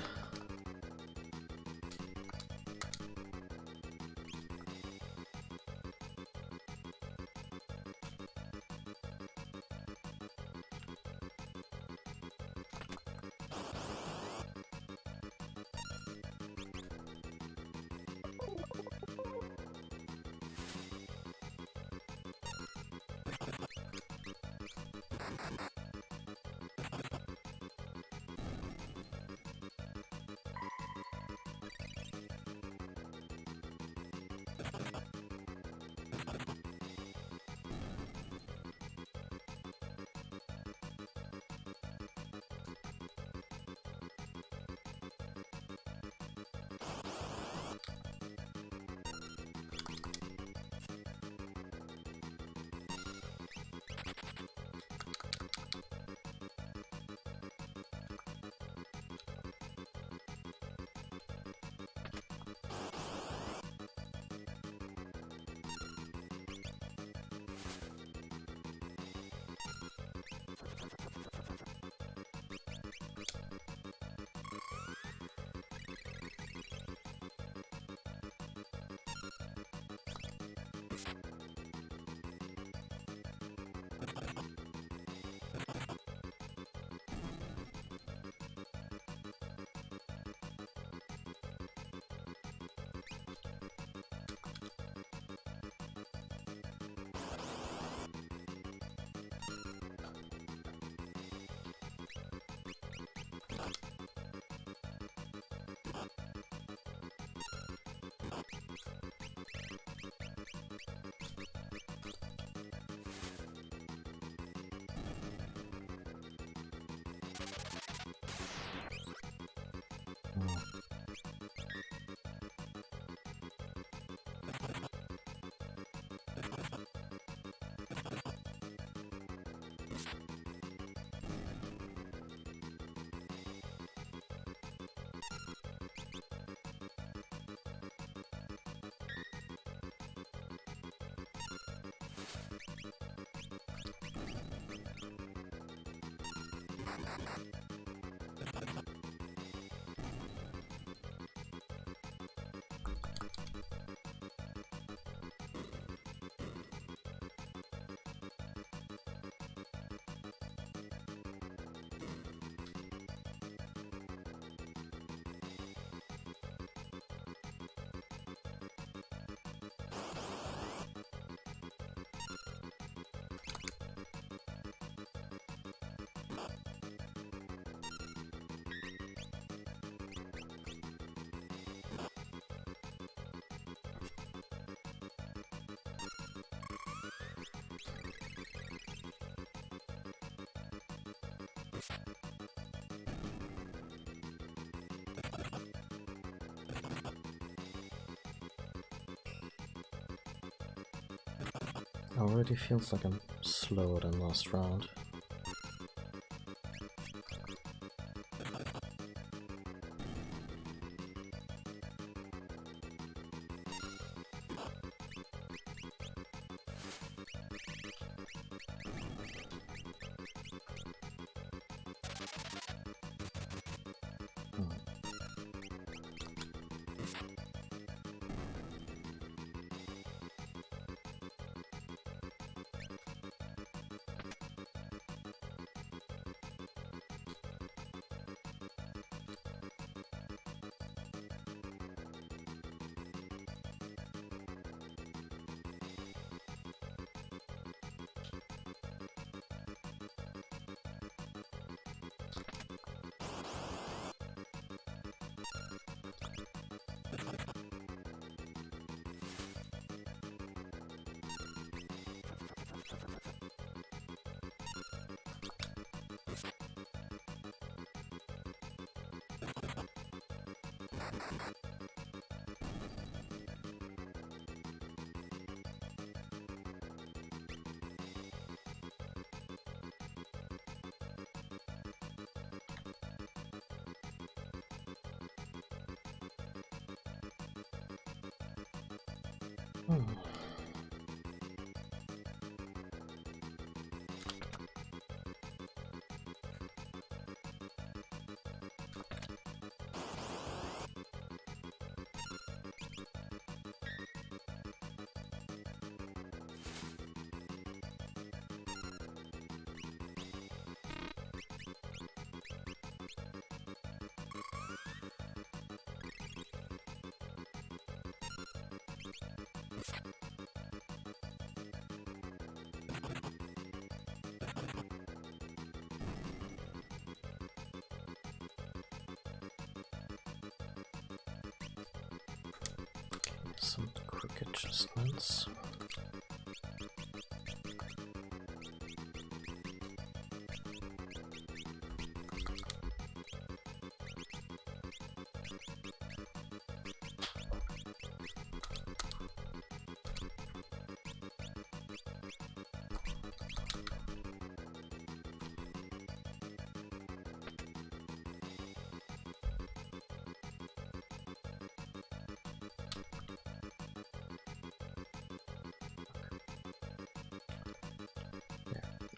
Already feels like I'm slower than last round. Some quick adjustments.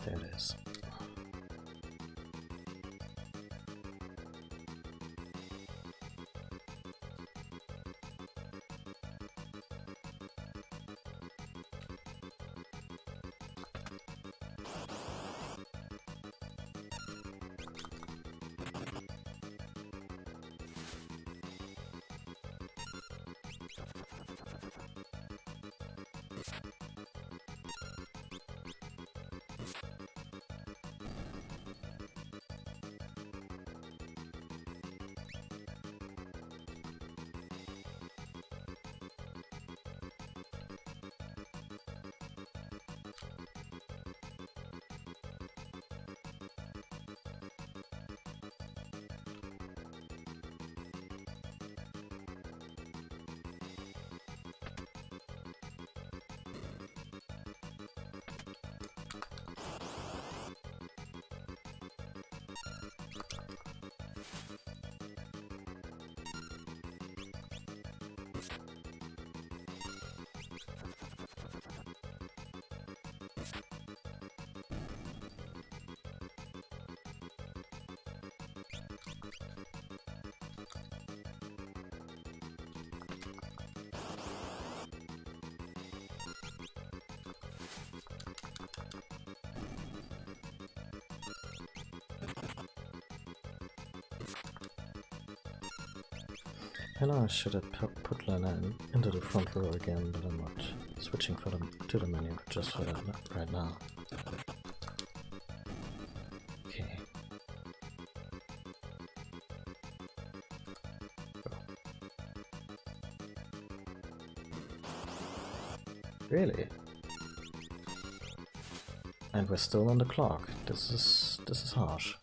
There it is. And I should have put Lena into the front row again, but I'm not switching to the menu just for that right now. Okay. Really? And we're still on the clock. This is harsh.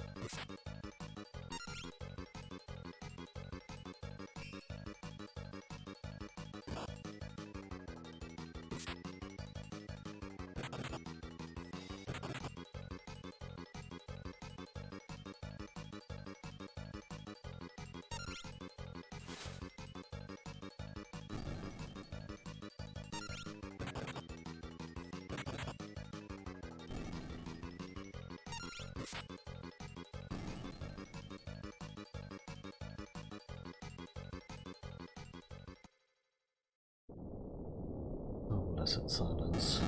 Blessed silence.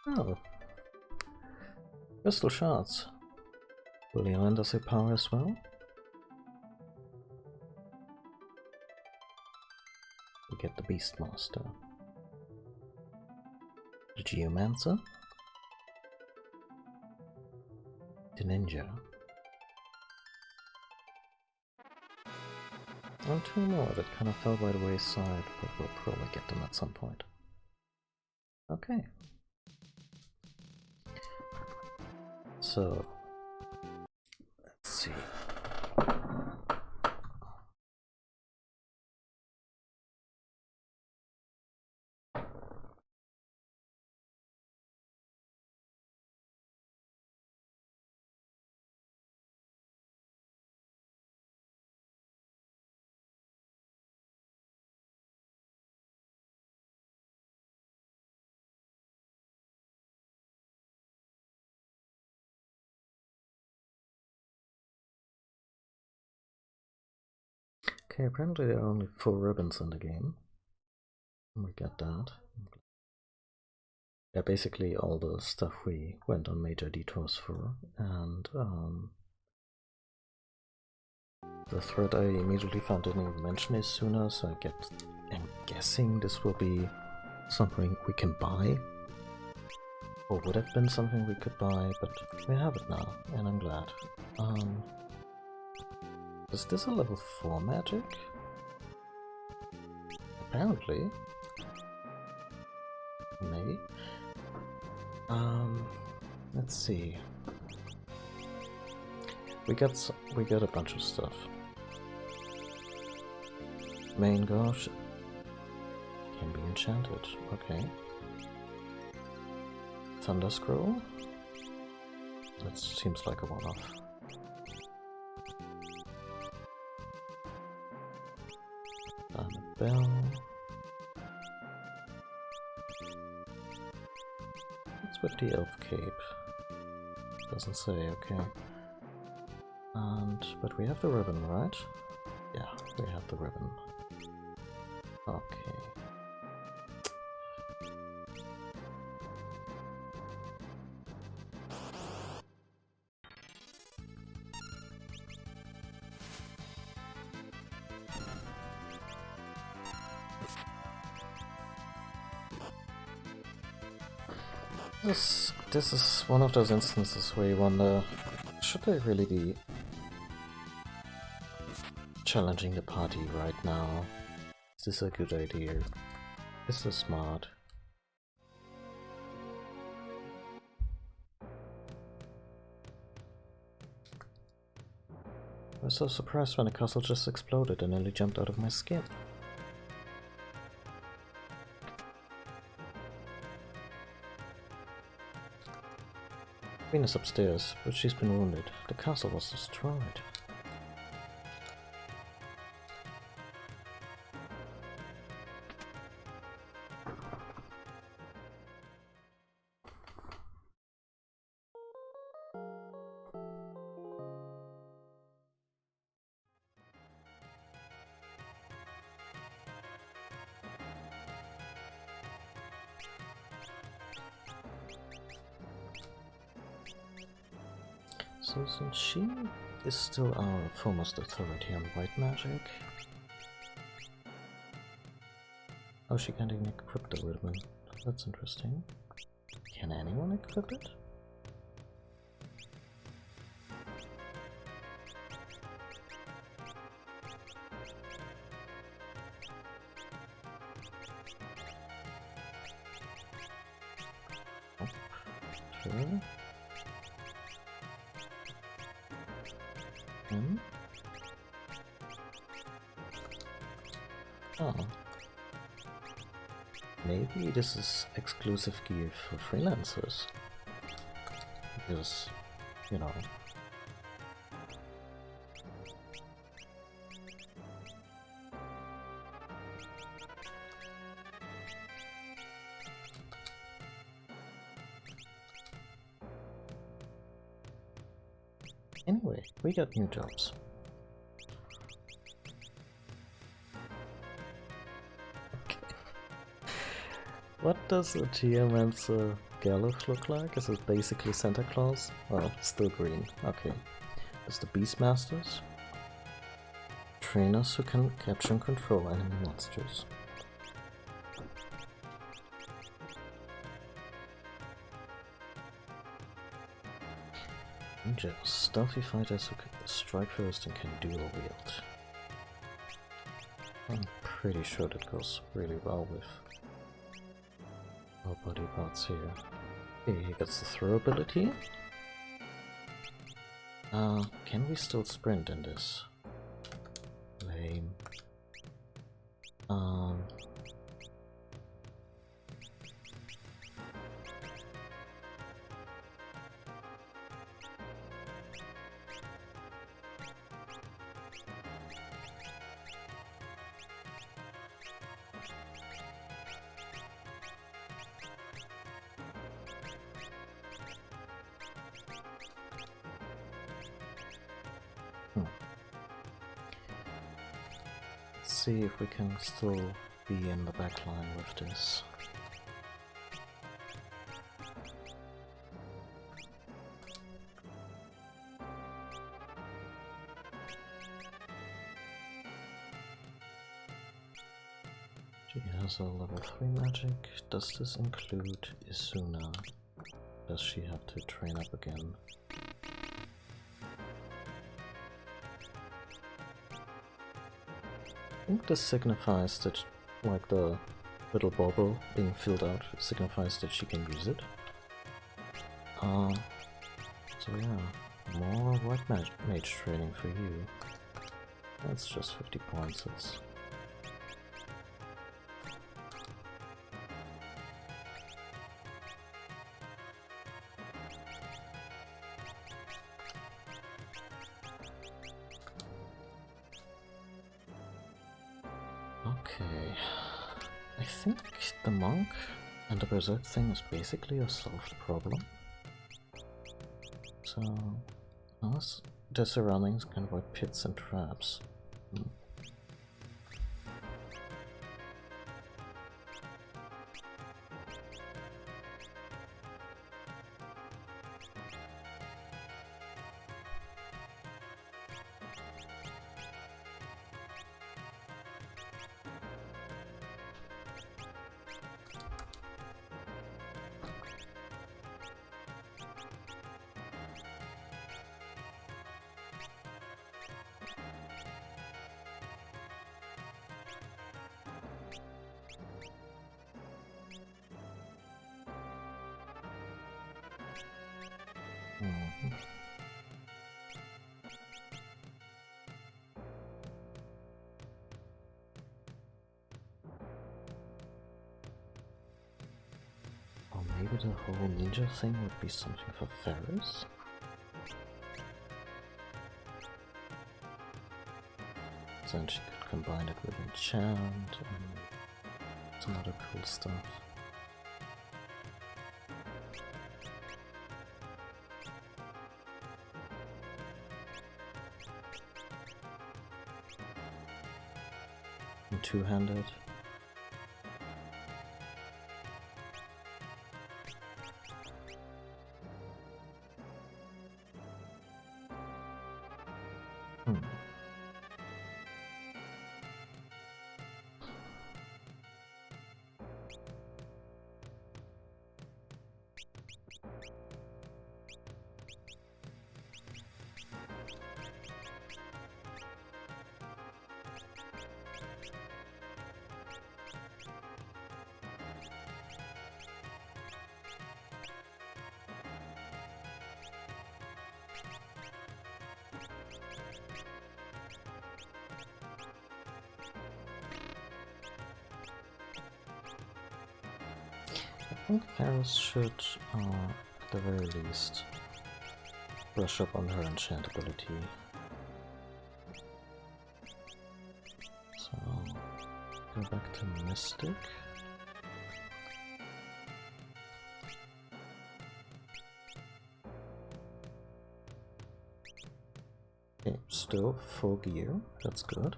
Oh. Crystal shards. Will you lend us a power as well? We get the Beastmaster. The Geomancer. The Ninja. And two more that kind of fell by the wayside, but we'll probably get them at some point. Okay. So, let's see. Okay, apparently there are only 4 ribbons in the game. We get that. Yeah, basically all the stuff we went on major detours for, and the thread I immediately found didn't even mention it sooner, so I'm guessing this will be something we can buy, or would have been something we could buy, but we have it now, and I'm glad. Is this a level 4 magic? Apparently. Maybe. Let's see. We get a bunch of stuff. Main Gosh can be enchanted. Okay. Thunder Scroll. That seems like a one-off. Bell. What's with the elf cape? Doesn't say, okay. But we have the ribbon, right? Yeah, we have the ribbon. Okay. This is one of those instances where you wonder, should they really be challenging the party right now? Is this a good idea? Is this smart? I was so surprised when the castle just exploded and nearly jumped out of my skin. Queen is upstairs, but she's been wounded. The castle was destroyed. So since she is still our foremost authority on white magic... Oh, she can't even equip the ribbon. That's interesting. Can anyone equip it? Oh, sure. Oh. Maybe this is exclusive gear for freelancers. Because, you know... Anyway, we got new jobs. What does a Geomancer Galuf look like? Is it basically Santa Claus? Well, still green. Okay. It's the Beastmasters. Trainers who can capture and control enemy monsters. Ninjas. Stealthy fighters who can strike first and can dual wield. I'm pretty sure that goes really well with our bodyguards here. Okay, he gets the throw ability. Can we still sprint in this? Lame. Let's see if we can still be in the backline with this. She has a level 3 magic. Does this include Isuna? Does she have to train up again? I think this signifies that, like the little bauble being filled out, signifies that she can use it. So yeah, more white mage training for you. That's just 50 points, it's... Okay, I think the monk and the berserk thing is basically a solved problem. So, unless the surroundings can avoid pits and traps. Or maybe the whole ninja thing would be something for Ferris. Then she could combine it with enchant and some other cool stuff. And two-handed. I think Ferris should, at the very least, brush up on her enchantability. So, go back to Mystic. Okay, still full gear, that's good.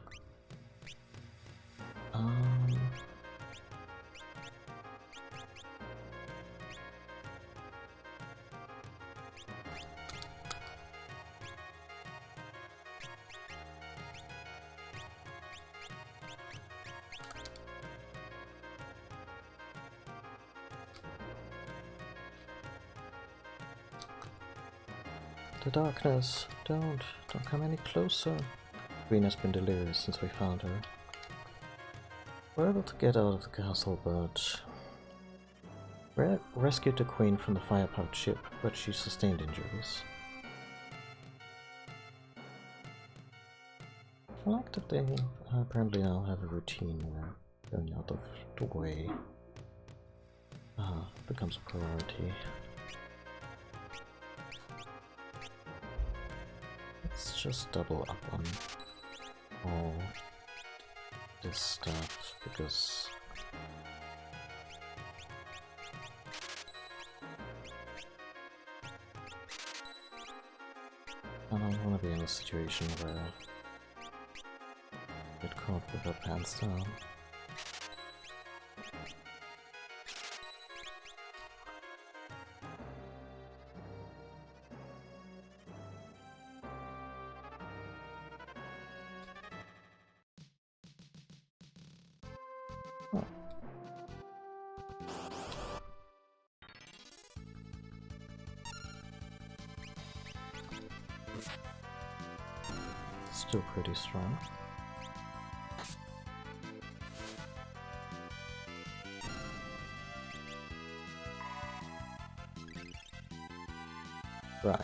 The darkness, don't come any closer. Queen has been delirious since we found her. We're able to get out of the castle, but we rescued the Queen from the fire-powered ship, but she sustained injuries. I like that they apparently now have a routine where going out of the way becomes a priority. Let's just double up on all this stuff because I don't want to be in a situation where I get caught with our pants down. Still pretty strong. Right.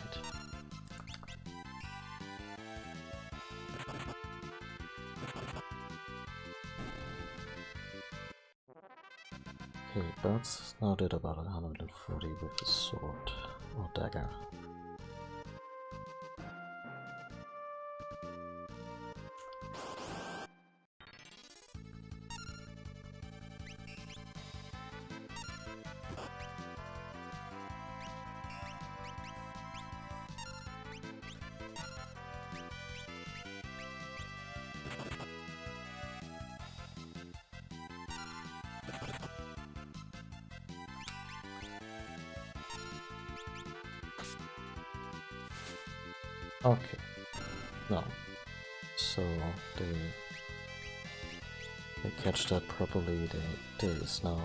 Okay, Bats now did about 140 with his sword or dagger. Okay, no, so they catch that properly. There is now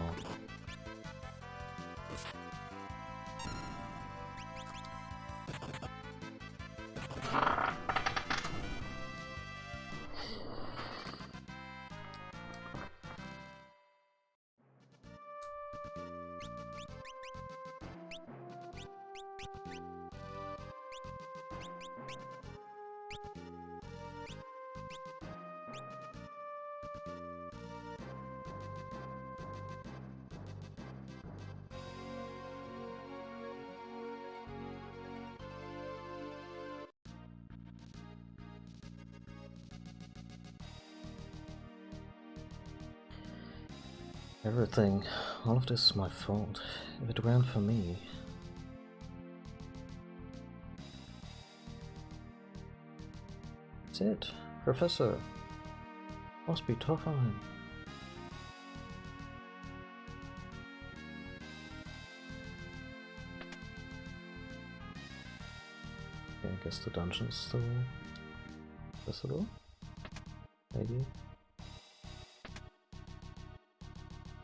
Everything, all of this is my fault. If it weren't for me... That's it. Professor. Must be tough on him. Okay, I guess the dungeon's still accessible. Maybe.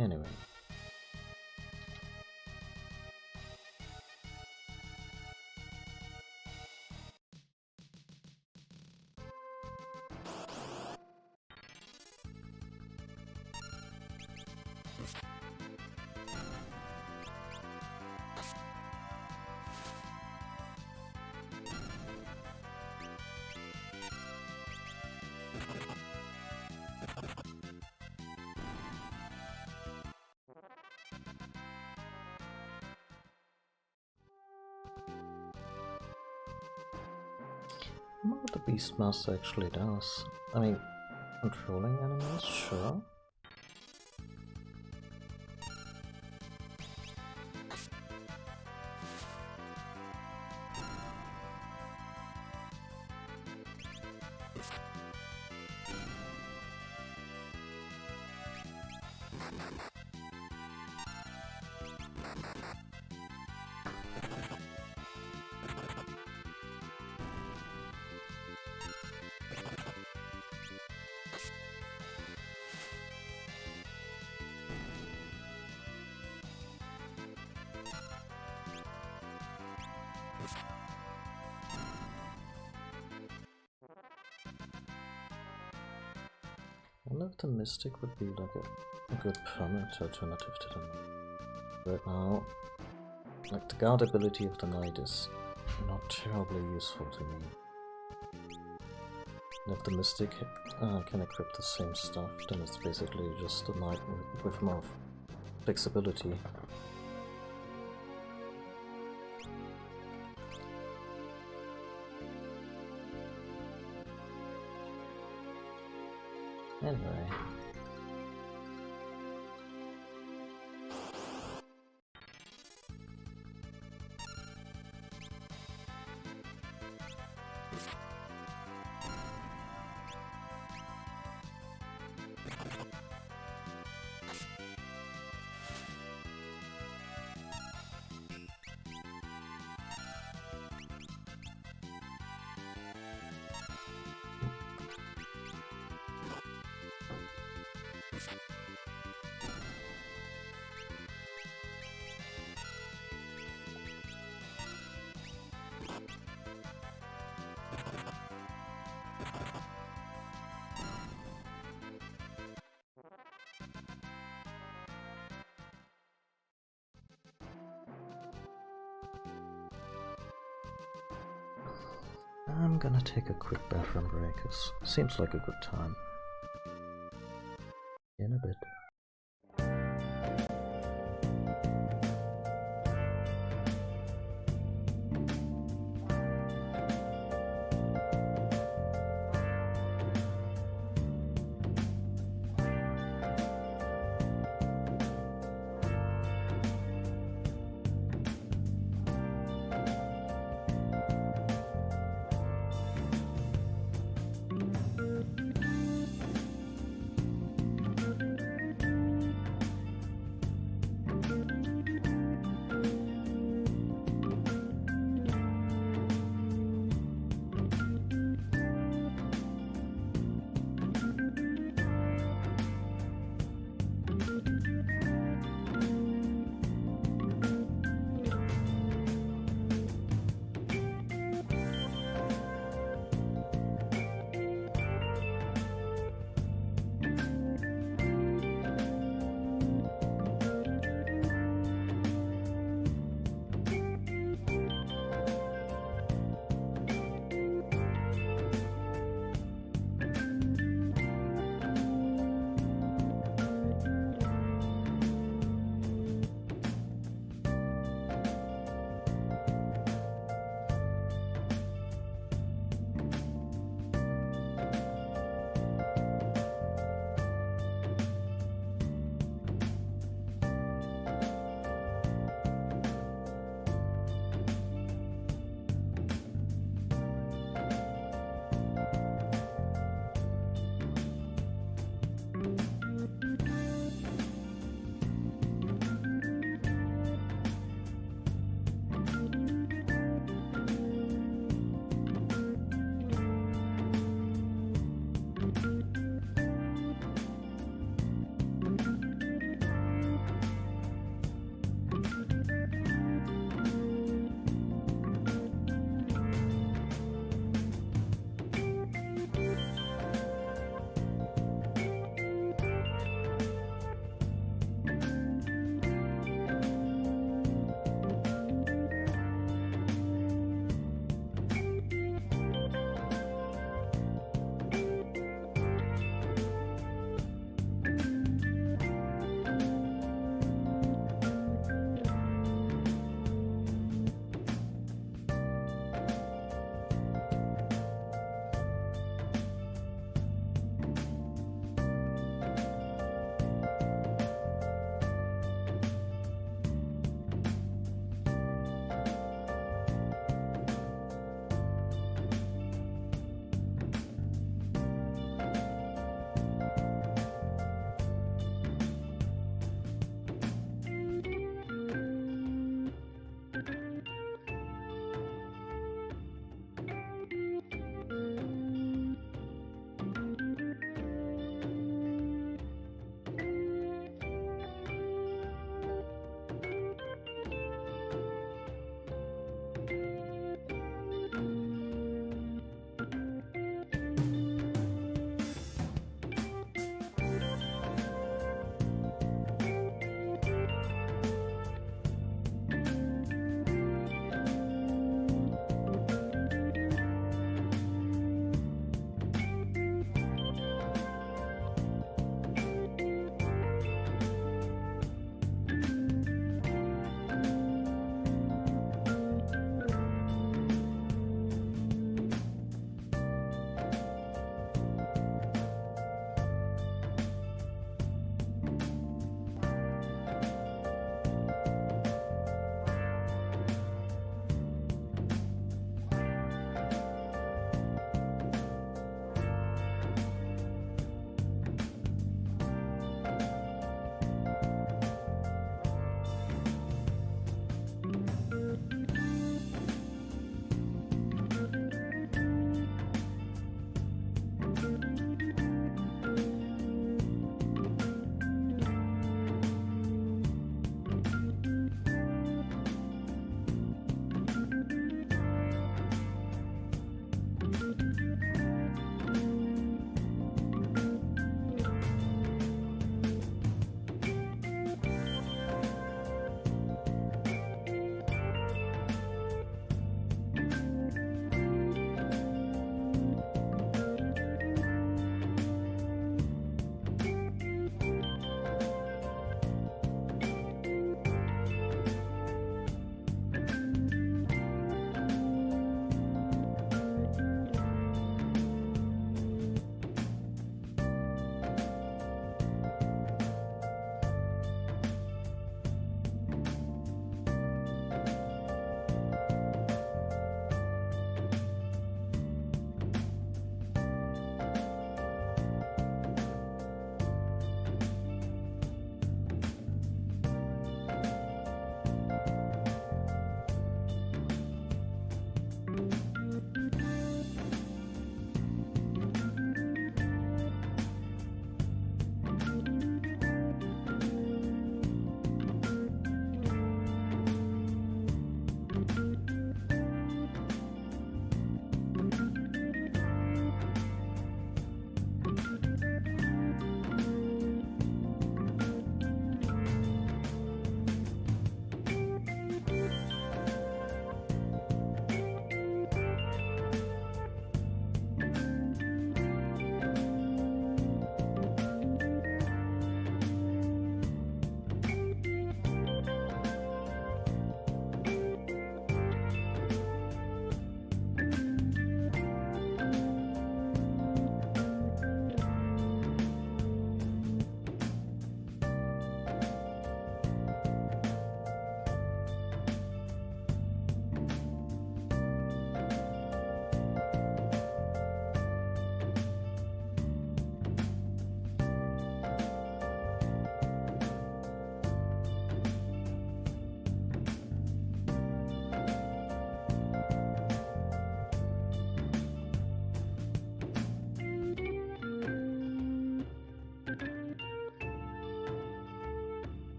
Anyway. I wonder what the Beastmaster actually does. I mean, controlling enemies, sure. I wonder if the Mystic would be like a good permanent alternative to the Knight. Right now, like the guard ability of the Knight is not terribly useful to me. And if the Mystic can equip the same stuff, then it's basically just a Knight with more flexibility. Anyway. I'm gonna take a quick bathroom break. It seems like a good time. In a bit.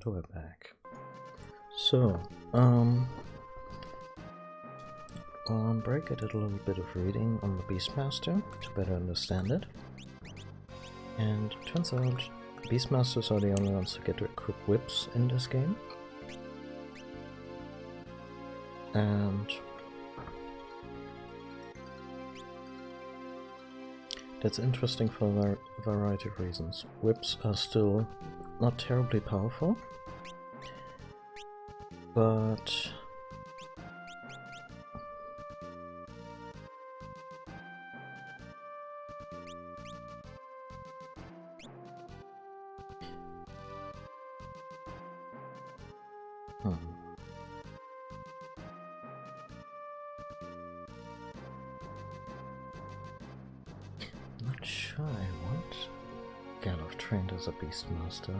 And we're back. So, on break I did a little bit of reading on the Beastmaster to better understand it. And turns out Beastmasters are the only ones who get to equip whips in this game. And that's interesting for a variety of reasons. Whips are still not terribly powerful, but not sure I want Galuf trained as a Beastmaster.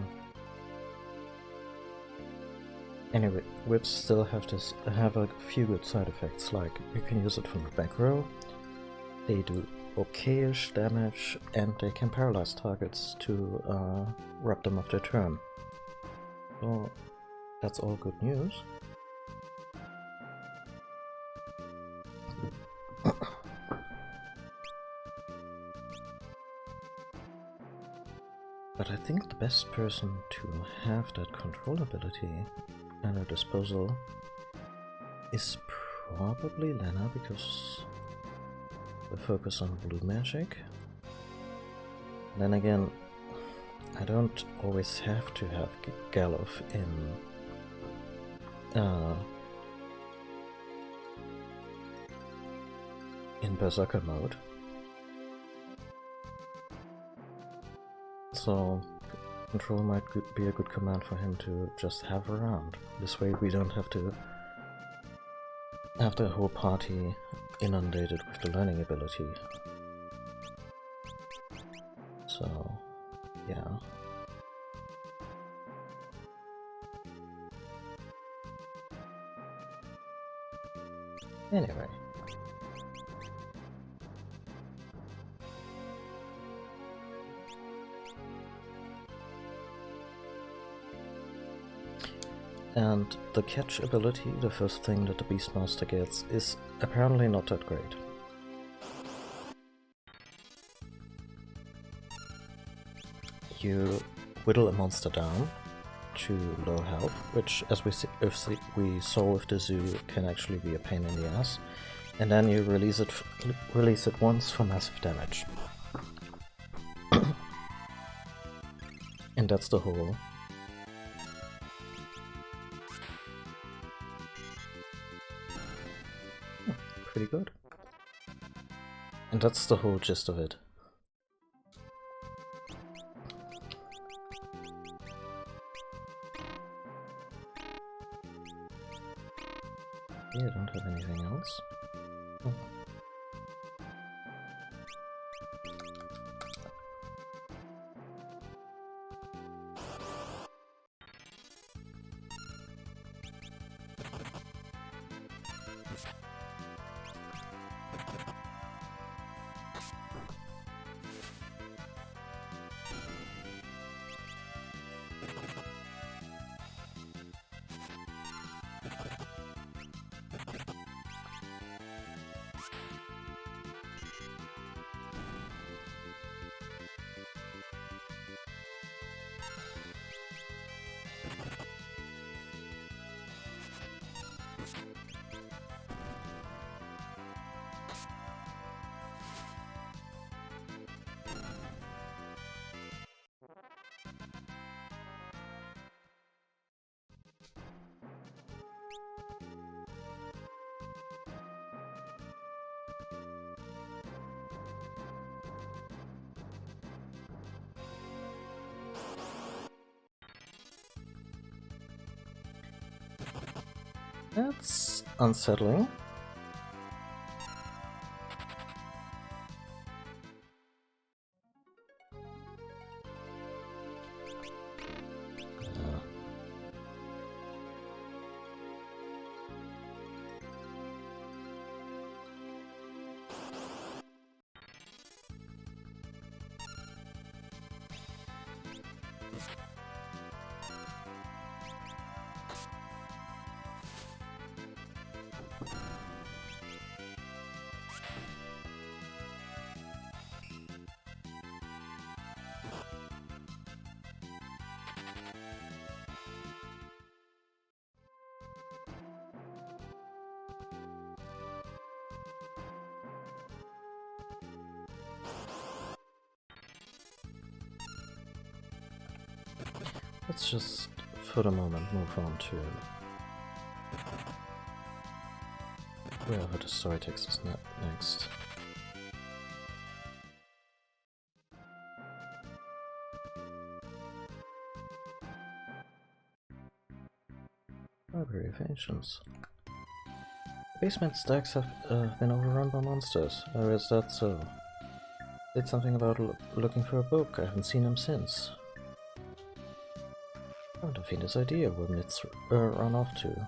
Anyway, whips still have a few good side effects, like you can use it from the back row, they do okayish damage, and they can paralyze targets to rob them of their turn. So that's all good news. But I think the best person to have that control ability at her disposal is probably Lena, because the focus on blue magic. Then again, I don't always have to have Galuf in Berserker mode. So control might be a good command for him to just have around. This way we don't have to have the whole party inundated with the learning ability. So, yeah. Anyway. And the catch ability, the first thing that the Beastmaster gets, is apparently not that great. You whittle a monster down to low health, which, as we saw with the zoo, can actually be a pain in the ass, and then you release it once for massive damage. And that's the whole. Pretty good. And that's the whole gist of it. Yeah, I don't have anything else. Oh. That's unsettling. Let's just, for the moment, move on to wherever the story takes us next. Library of Ancients. The basement stacks have been overrun by monsters. Or is that so? Did something about looking for a book. I haven't seen him since. I haven't the faintest idea where Mit's run off to.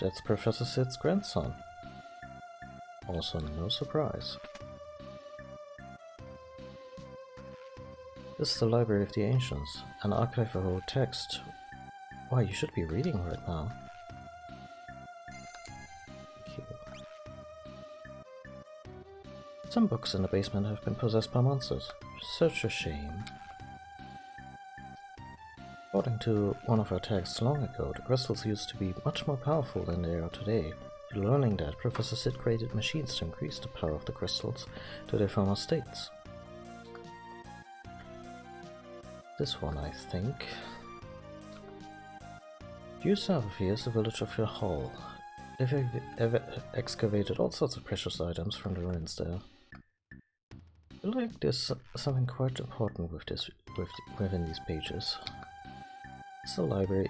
That's Professor Sid's grandson. Also, no surprise. This is the Library of the Ancients, an archive of old text. Why, you should be reading right now. Thank you. Some books in the basement have been possessed by monsters. Such a shame. According to one of our texts long ago, the crystals used to be much more powerful than they are today. Learning that, Professor Sid created machines to increase the power of the crystals to their former states. This one, I think. Due south of here is the village of Yahal. They've excavated all sorts of precious items from the ruins there. I feel like there's something quite important within these pages. It's the library.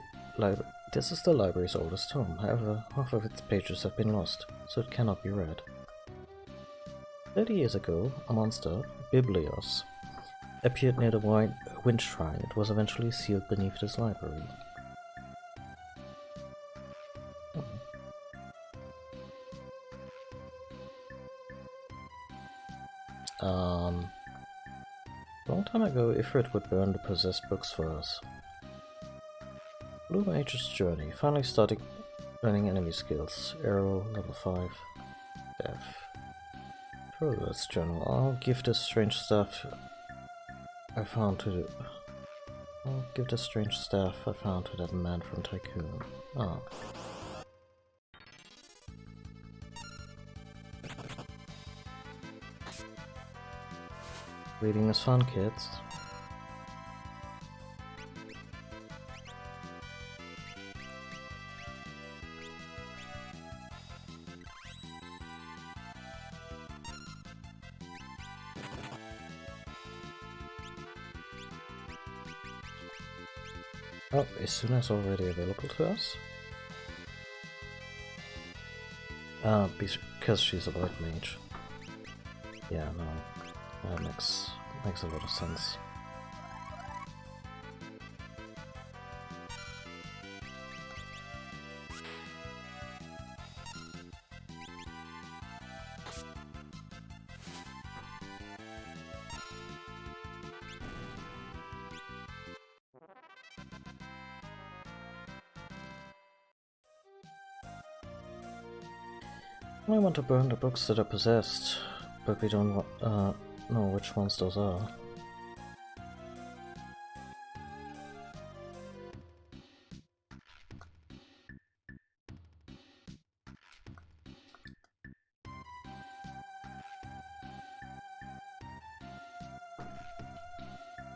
This is the library's oldest tome. However, half of its pages have been lost, so it cannot be read. 30 years ago, a monster, Biblios, appeared near the wind shrine. It was eventually sealed beneath this library. A long time ago, Ifrit would burn the possessed books for us. Blue Mage's Journey, finally starting learning enemy skills. Arrow, level 5, Death. Progress Journal, I'll give this strange staff I found to that man from Tycoon. Ah. Reading is fun, kids. Oh, is Suna's already available to us? Because she's a white mage. Yeah, no. That makes a lot of sense. I want to burn the books that are possessed, but we don't know which ones those are.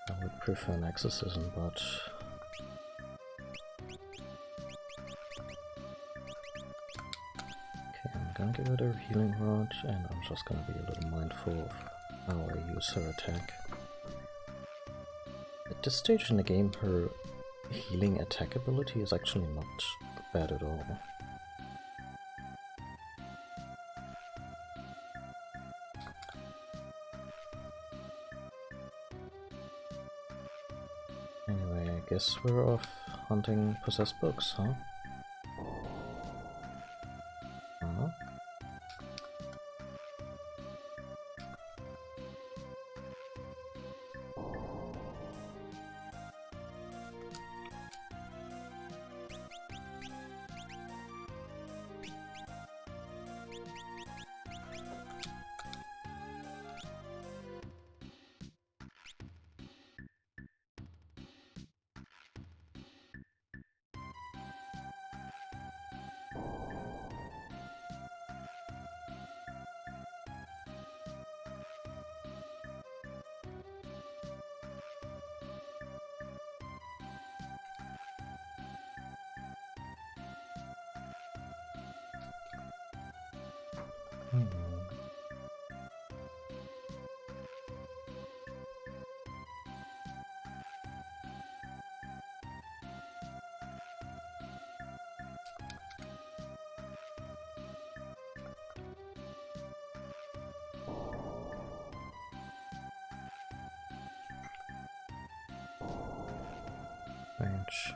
I would prefer an exorcism, but... Okay, I'm gonna give her a healing rod, and I'm just gonna be a little mindful of how I use her attack. At this stage in the game, her healing attack ability is actually not bad at all. Anyway, I guess we're off hunting possessed books, huh? Hmm. Range.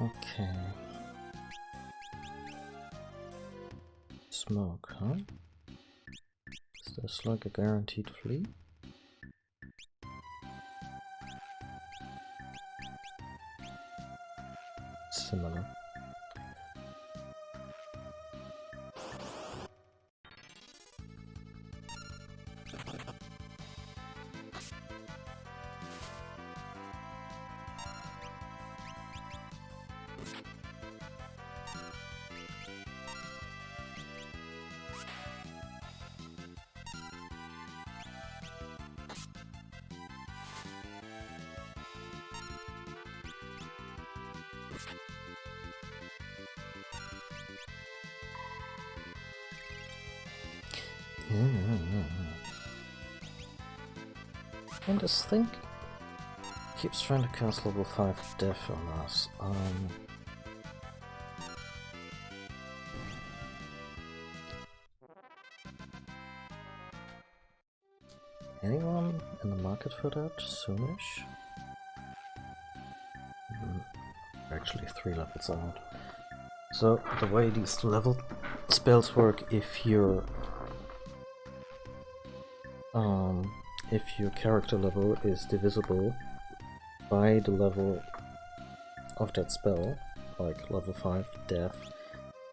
Okay. Smoke, huh? Is this like a guaranteed flea? Similar. And this thing keeps trying to cast level 5 death on us. Anyone in the market for that soonish? Actually 3 levels out. So the way these level spells work, if your character level is divisible by the level of that spell, like level 5 death,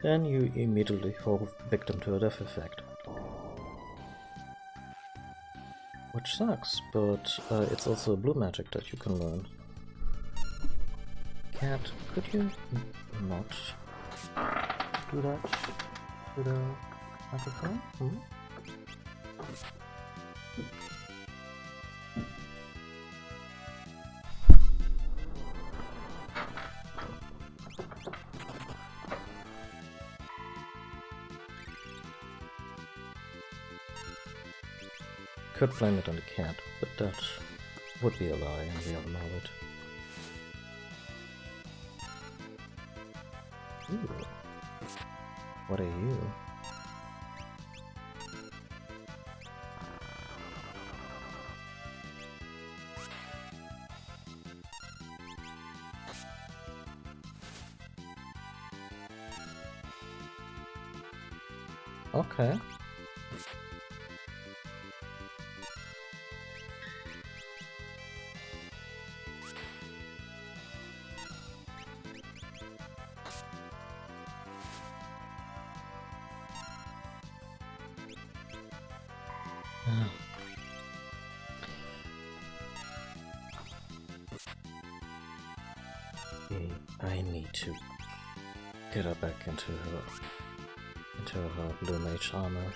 then you immediately fall victim to a death effect. Which sucks, but it's also a blue magic that you can learn. Cat, could you not do that to the microphone? Hmm? Could blame it on the cat, but that would be a lie and we all know it. Ooh. What are you? Okay. I need to get her back into her blue mage armor.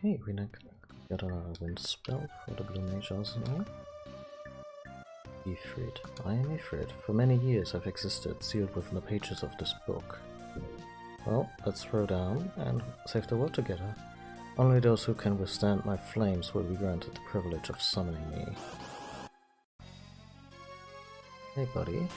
Hey, we got another wind spell for the Blue Mage Arsenal. Ifrit. I am Ifrit. For many years I've existed, sealed within the pages of this book. Well, let's throw down and save the world together. Only those who can withstand my flames will be granted the privilege of summoning me. Hey, buddy.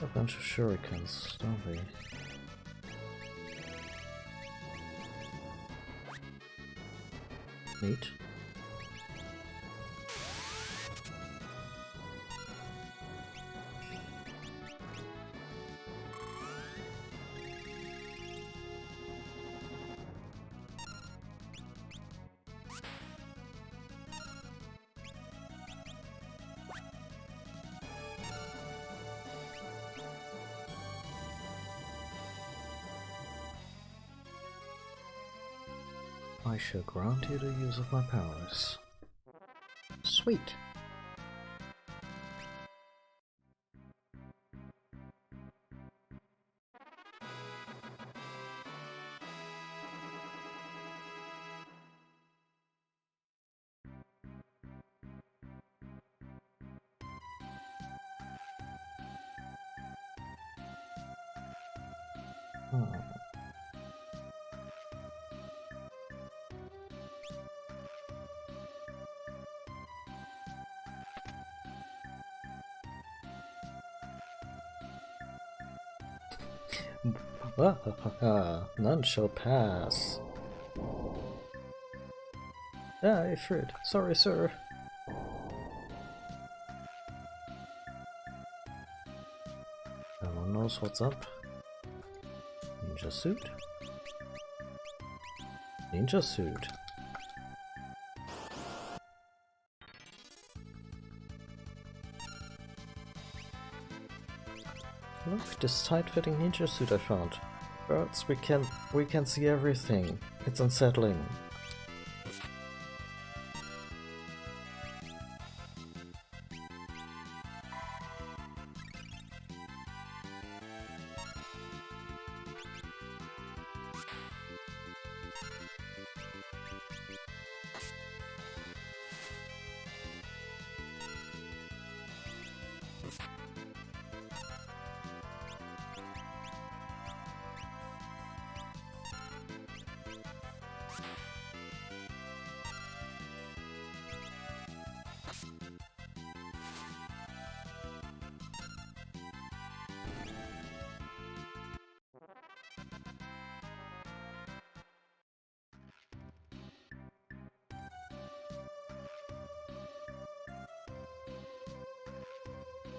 A bunch of shurikens, don't we? Neat. I shall grant you the use of my powers. Sweet! None shall pass. Ah, Ifrit. Sorry, sir. Everyone knows what's up. Ninja suit. Ninja suit. Look, this tight-fitting ninja suit I found. Birds, we can see everything. It's unsettling.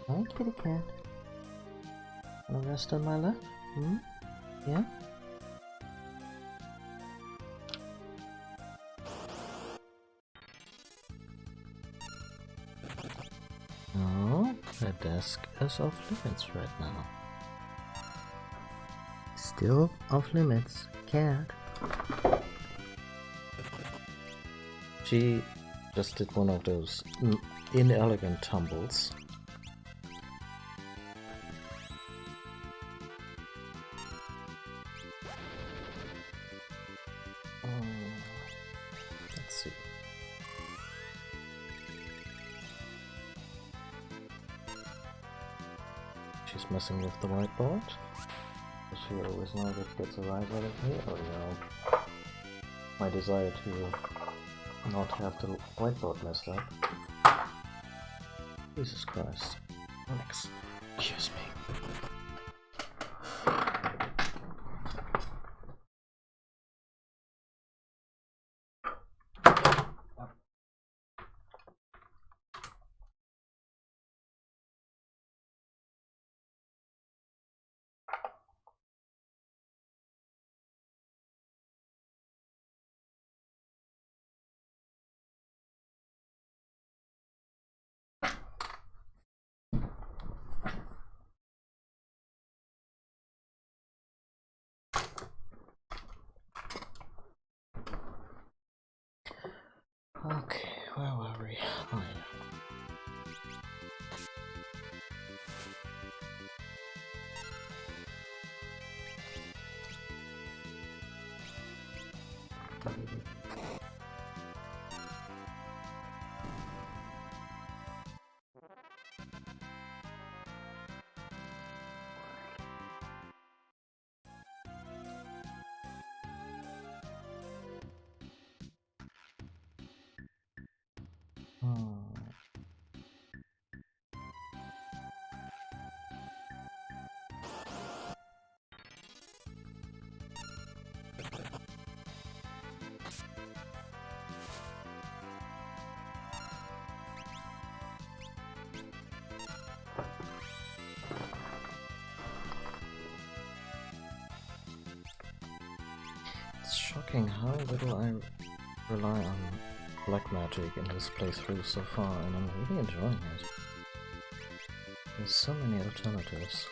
Hi, kitty cat. Wanna rest on my lap? Hmm? Yeah? Oh, the desk is off limits right now. Still off limits, cat. She just did one of those inelegant tumbles. Let's see. She's messing with the whiteboard. She always knows it gets a rise out of me, or my desire to not have the whiteboard messed up. Jesus Christ. Alex, excuse me. Okay, where were we? Oh, yeah. Hmm. It's shocking how little I rely on black magic in this playthrough so far, and I'm really enjoying it. There's so many alternatives.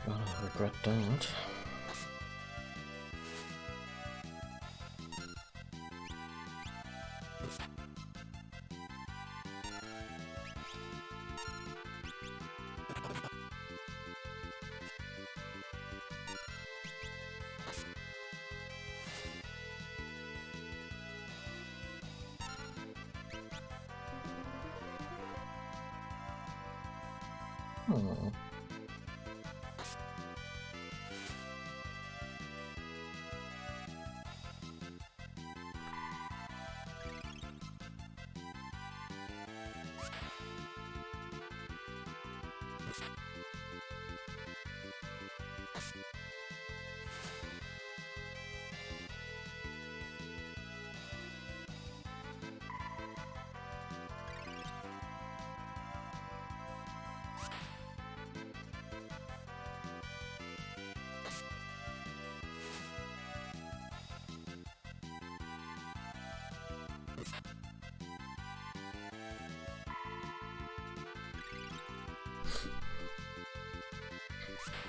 Gonna regret that. Hmm.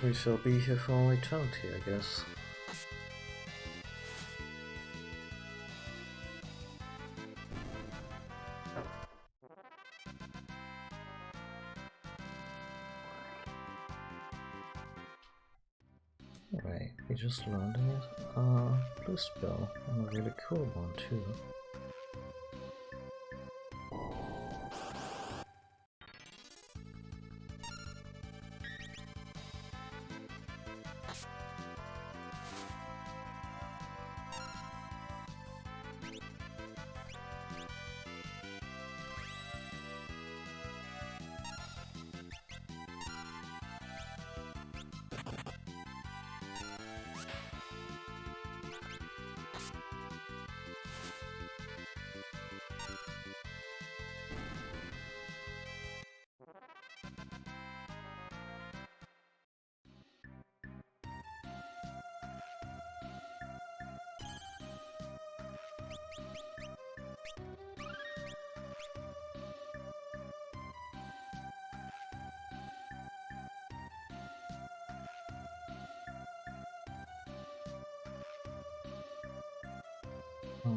We shall be here for all eternity, I guess. Right, we just learned it. Blue spell, and a really cool one too. Hmm.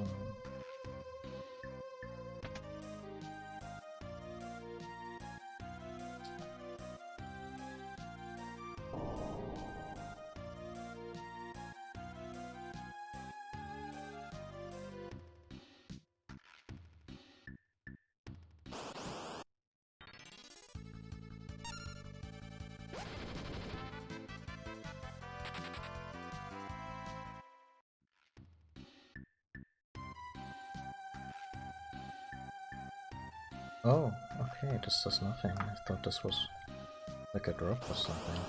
Oh, okay, this does nothing. I thought this was like a drop or something.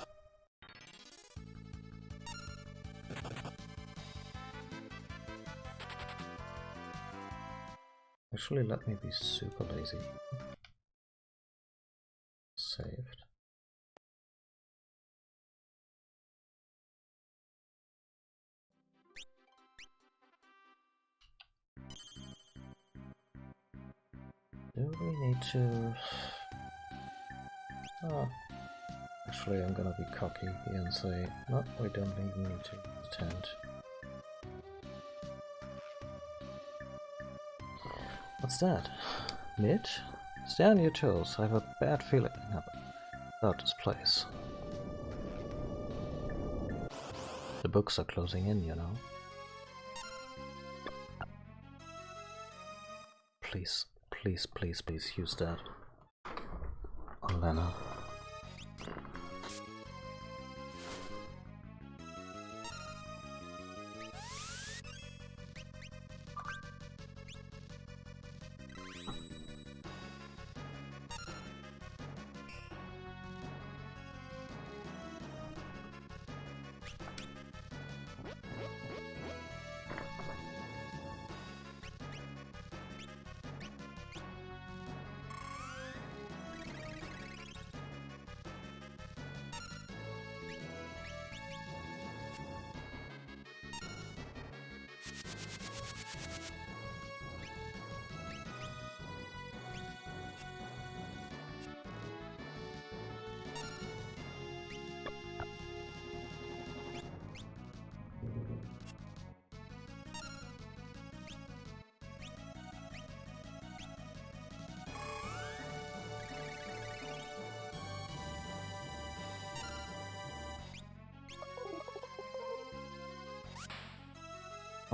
Actually, let me be super lazy. Saved. Do we need to... Oh, actually I'm gonna be cocky and say, no, we don't even need to attend. What's that? Mitch? Stay on your toes, I have a bad feeling about this place. The books are closing in, you know. Please, please, please, please use that on Lena.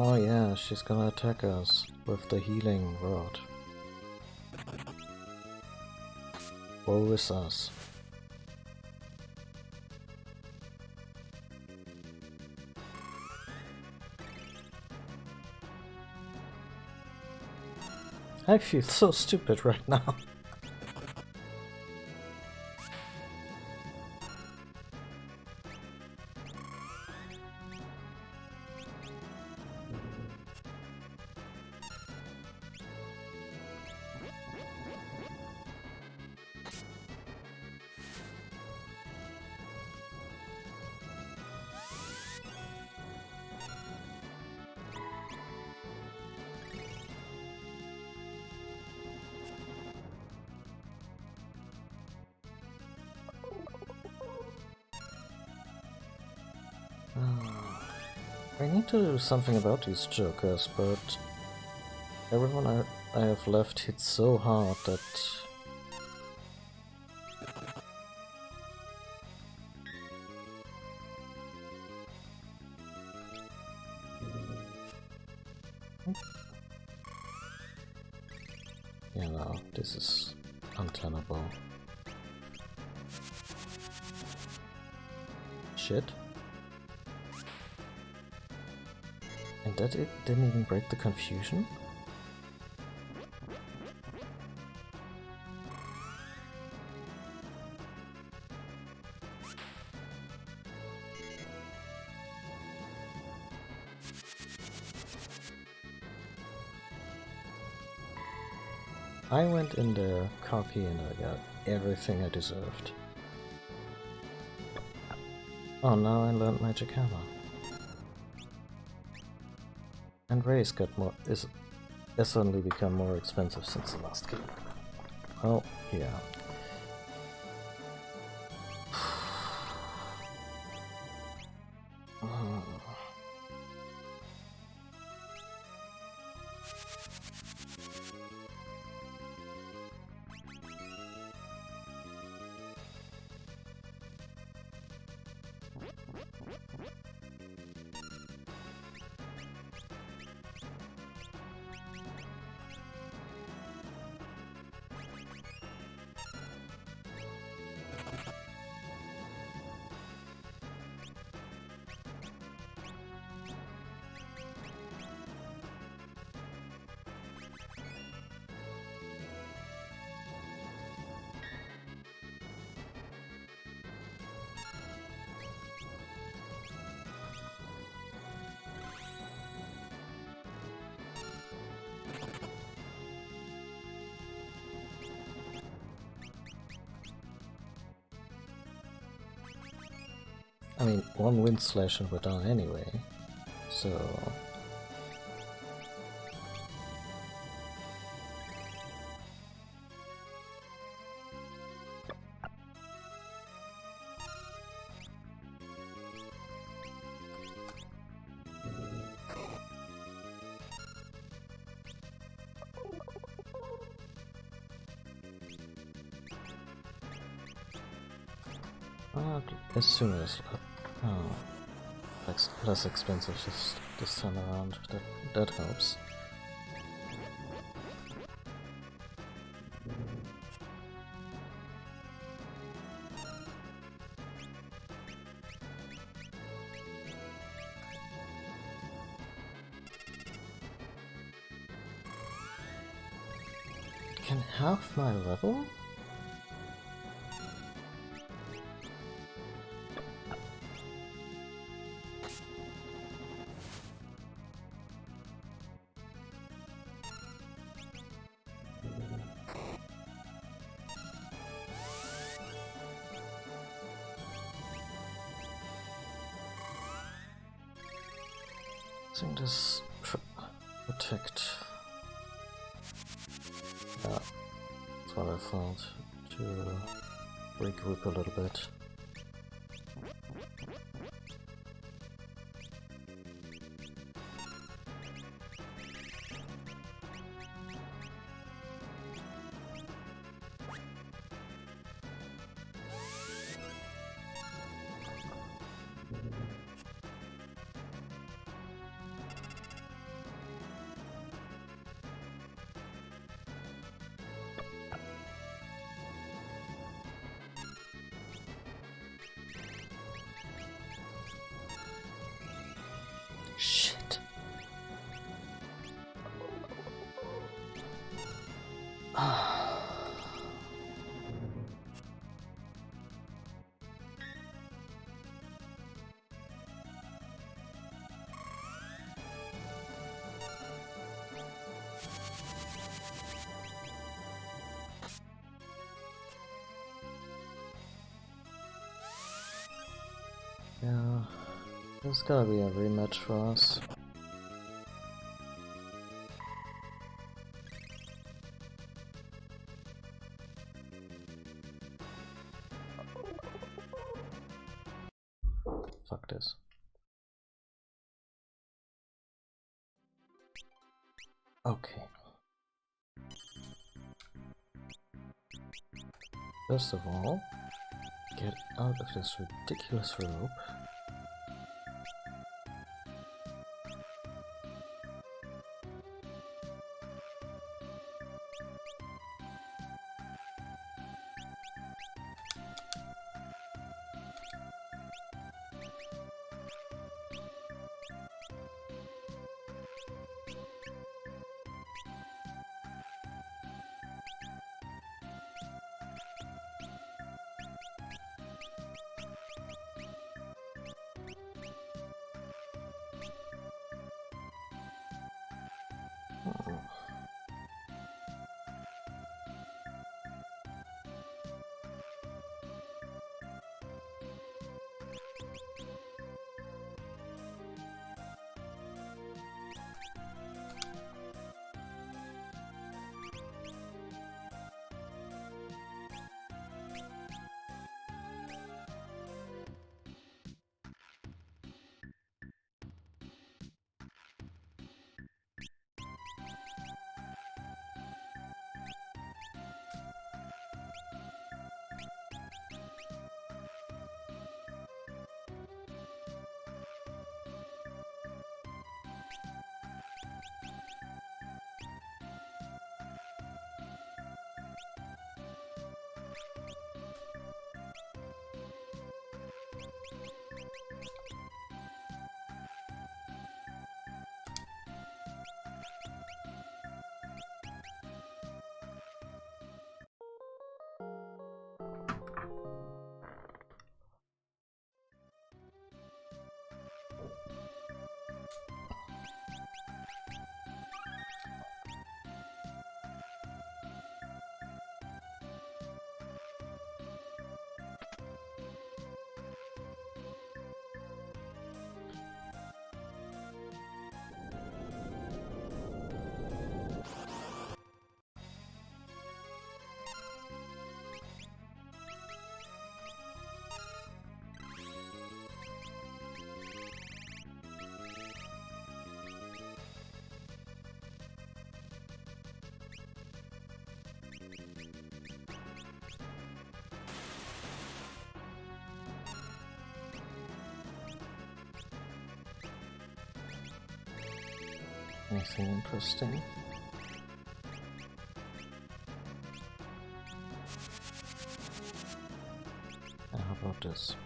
Oh yeah, she's gonna attack us with the healing rod. Woe is us. I feel so stupid right now. I need to do something about these jokers, but everyone I have left hit so hard that... Yeah, no, this is untenable. Shit. And that it didn't even break the confusion? I went in there cocky and I got everything I deserved. Oh, now I learned Magic Hammer. And Ray's got more has suddenly become more expensive since the last game. Oh, yeah. I mean, one wind slash and we're done anyway, so... as soon as less expensive this time around. That helps. Can half my level? I think this protect. Yeah, that's what I thought. To regroup a little bit. Shit. Yeah, there's gotta be a rematch for us. Fuck this. Okay. First of all, get out of this ridiculous rope. Anything interesting? How about this?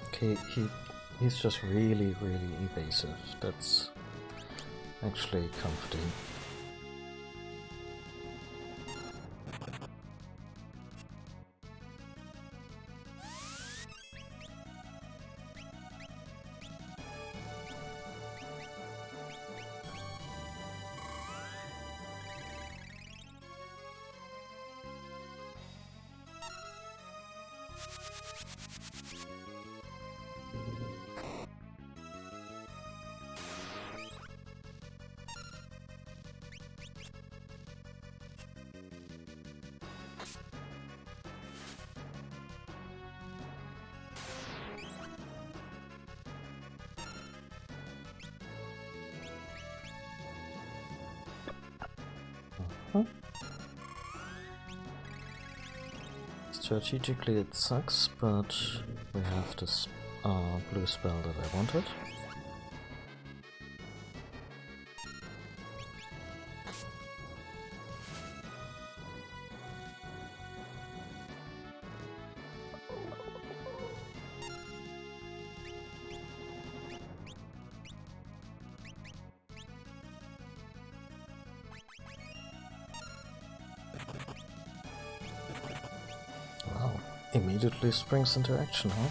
Okay, he's just really evasive. That's actually comforting. Strategically it sucks, but we have this blue spell that I wanted. Immediately springs into action, huh?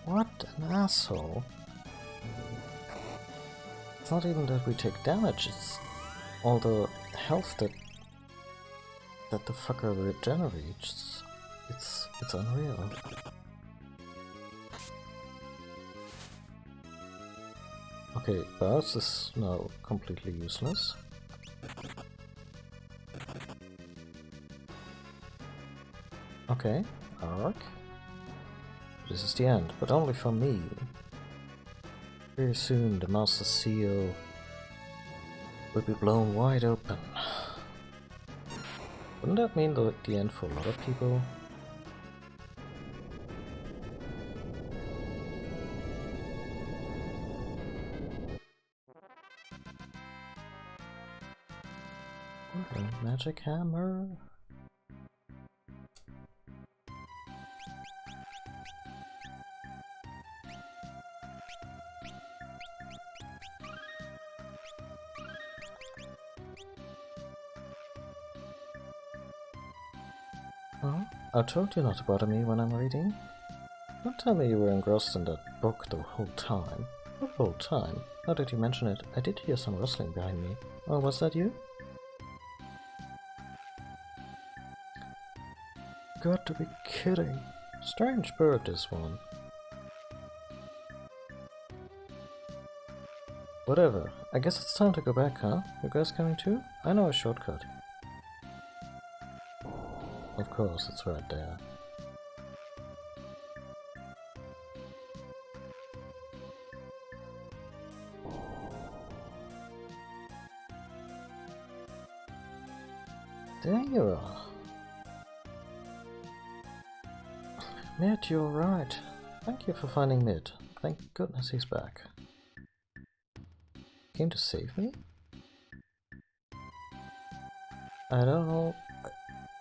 What an asshole. It's not even that we take damage, it's all the health that the fucker regenerates. It's unreal. Okay, Burst is now completely useless. Okay, Arc. This is the end, but only for me. Very soon the Master Seal will be blown wide open. Wouldn't that mean the end for a lot of people? Okay, magic hammer. Oh, I told you not to bother me when I'm reading. Don't tell me you were engrossed in that book the whole time. What whole time? Now that you mention it, I did hear some rustling behind me. Oh, was that you? Got to be kidding. Strange bird, this one. Whatever. I guess it's time to go back, huh? You guys coming too? I know a shortcut. Of course, it's right there. There you are. Mid, you're right. Thank you for finding Mid. Thank goodness he's back. Came to save me? I don't know.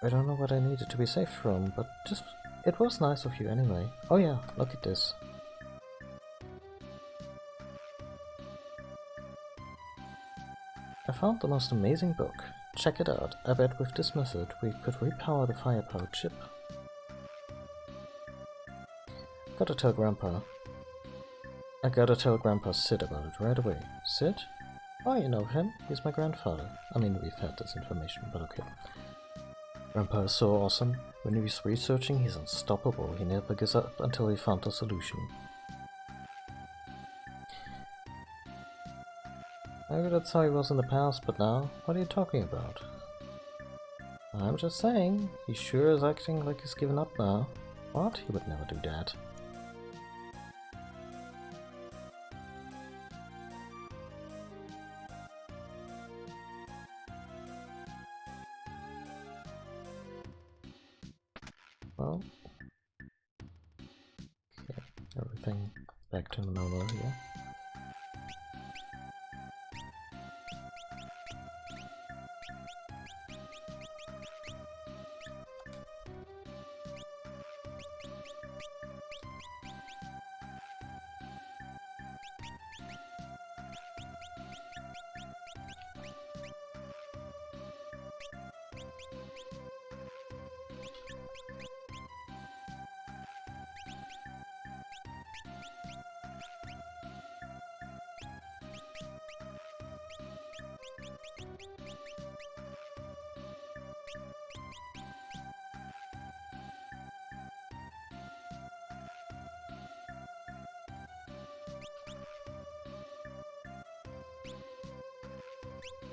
I don't know what I needed to be safe from, but just it was nice of you anyway. Oh yeah, look at this. I found the most amazing book. Check it out. I bet with this method we could repower the fire-powered ship. I gotta tell Grandpa Sid about it right away. Sid? Oh, you know him. He's my grandfather. I mean, we've had this information, but okay. Grandpa is so awesome. When he's researching, he's unstoppable. He never gives up until he found the solution. Maybe that's how he was in the past, but now, what are you talking about? I'm just saying, he sure is acting like he's given up now. What? He would never do that. Well, okay, everything back to normal here.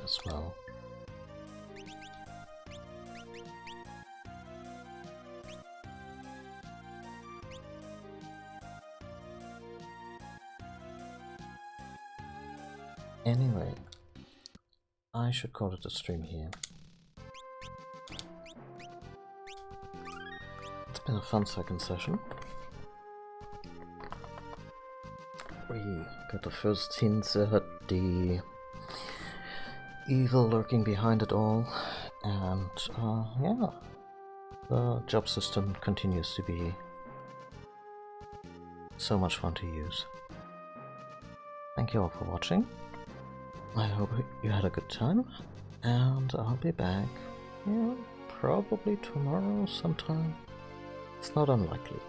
As well. Anyway, I should call it a stream here. It's been a fun second session. We got the first hints at the evil lurking behind it all, and yeah, the job system continues to be so much fun to use. Thank you all for watching. I hope you had a good time, and I'll be back, yeah, probably tomorrow sometime. It's not unlikely.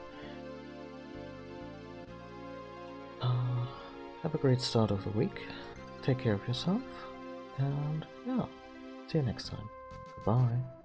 Have a great start of the week. Take care of yourself. And yeah, see you next time. Goodbye.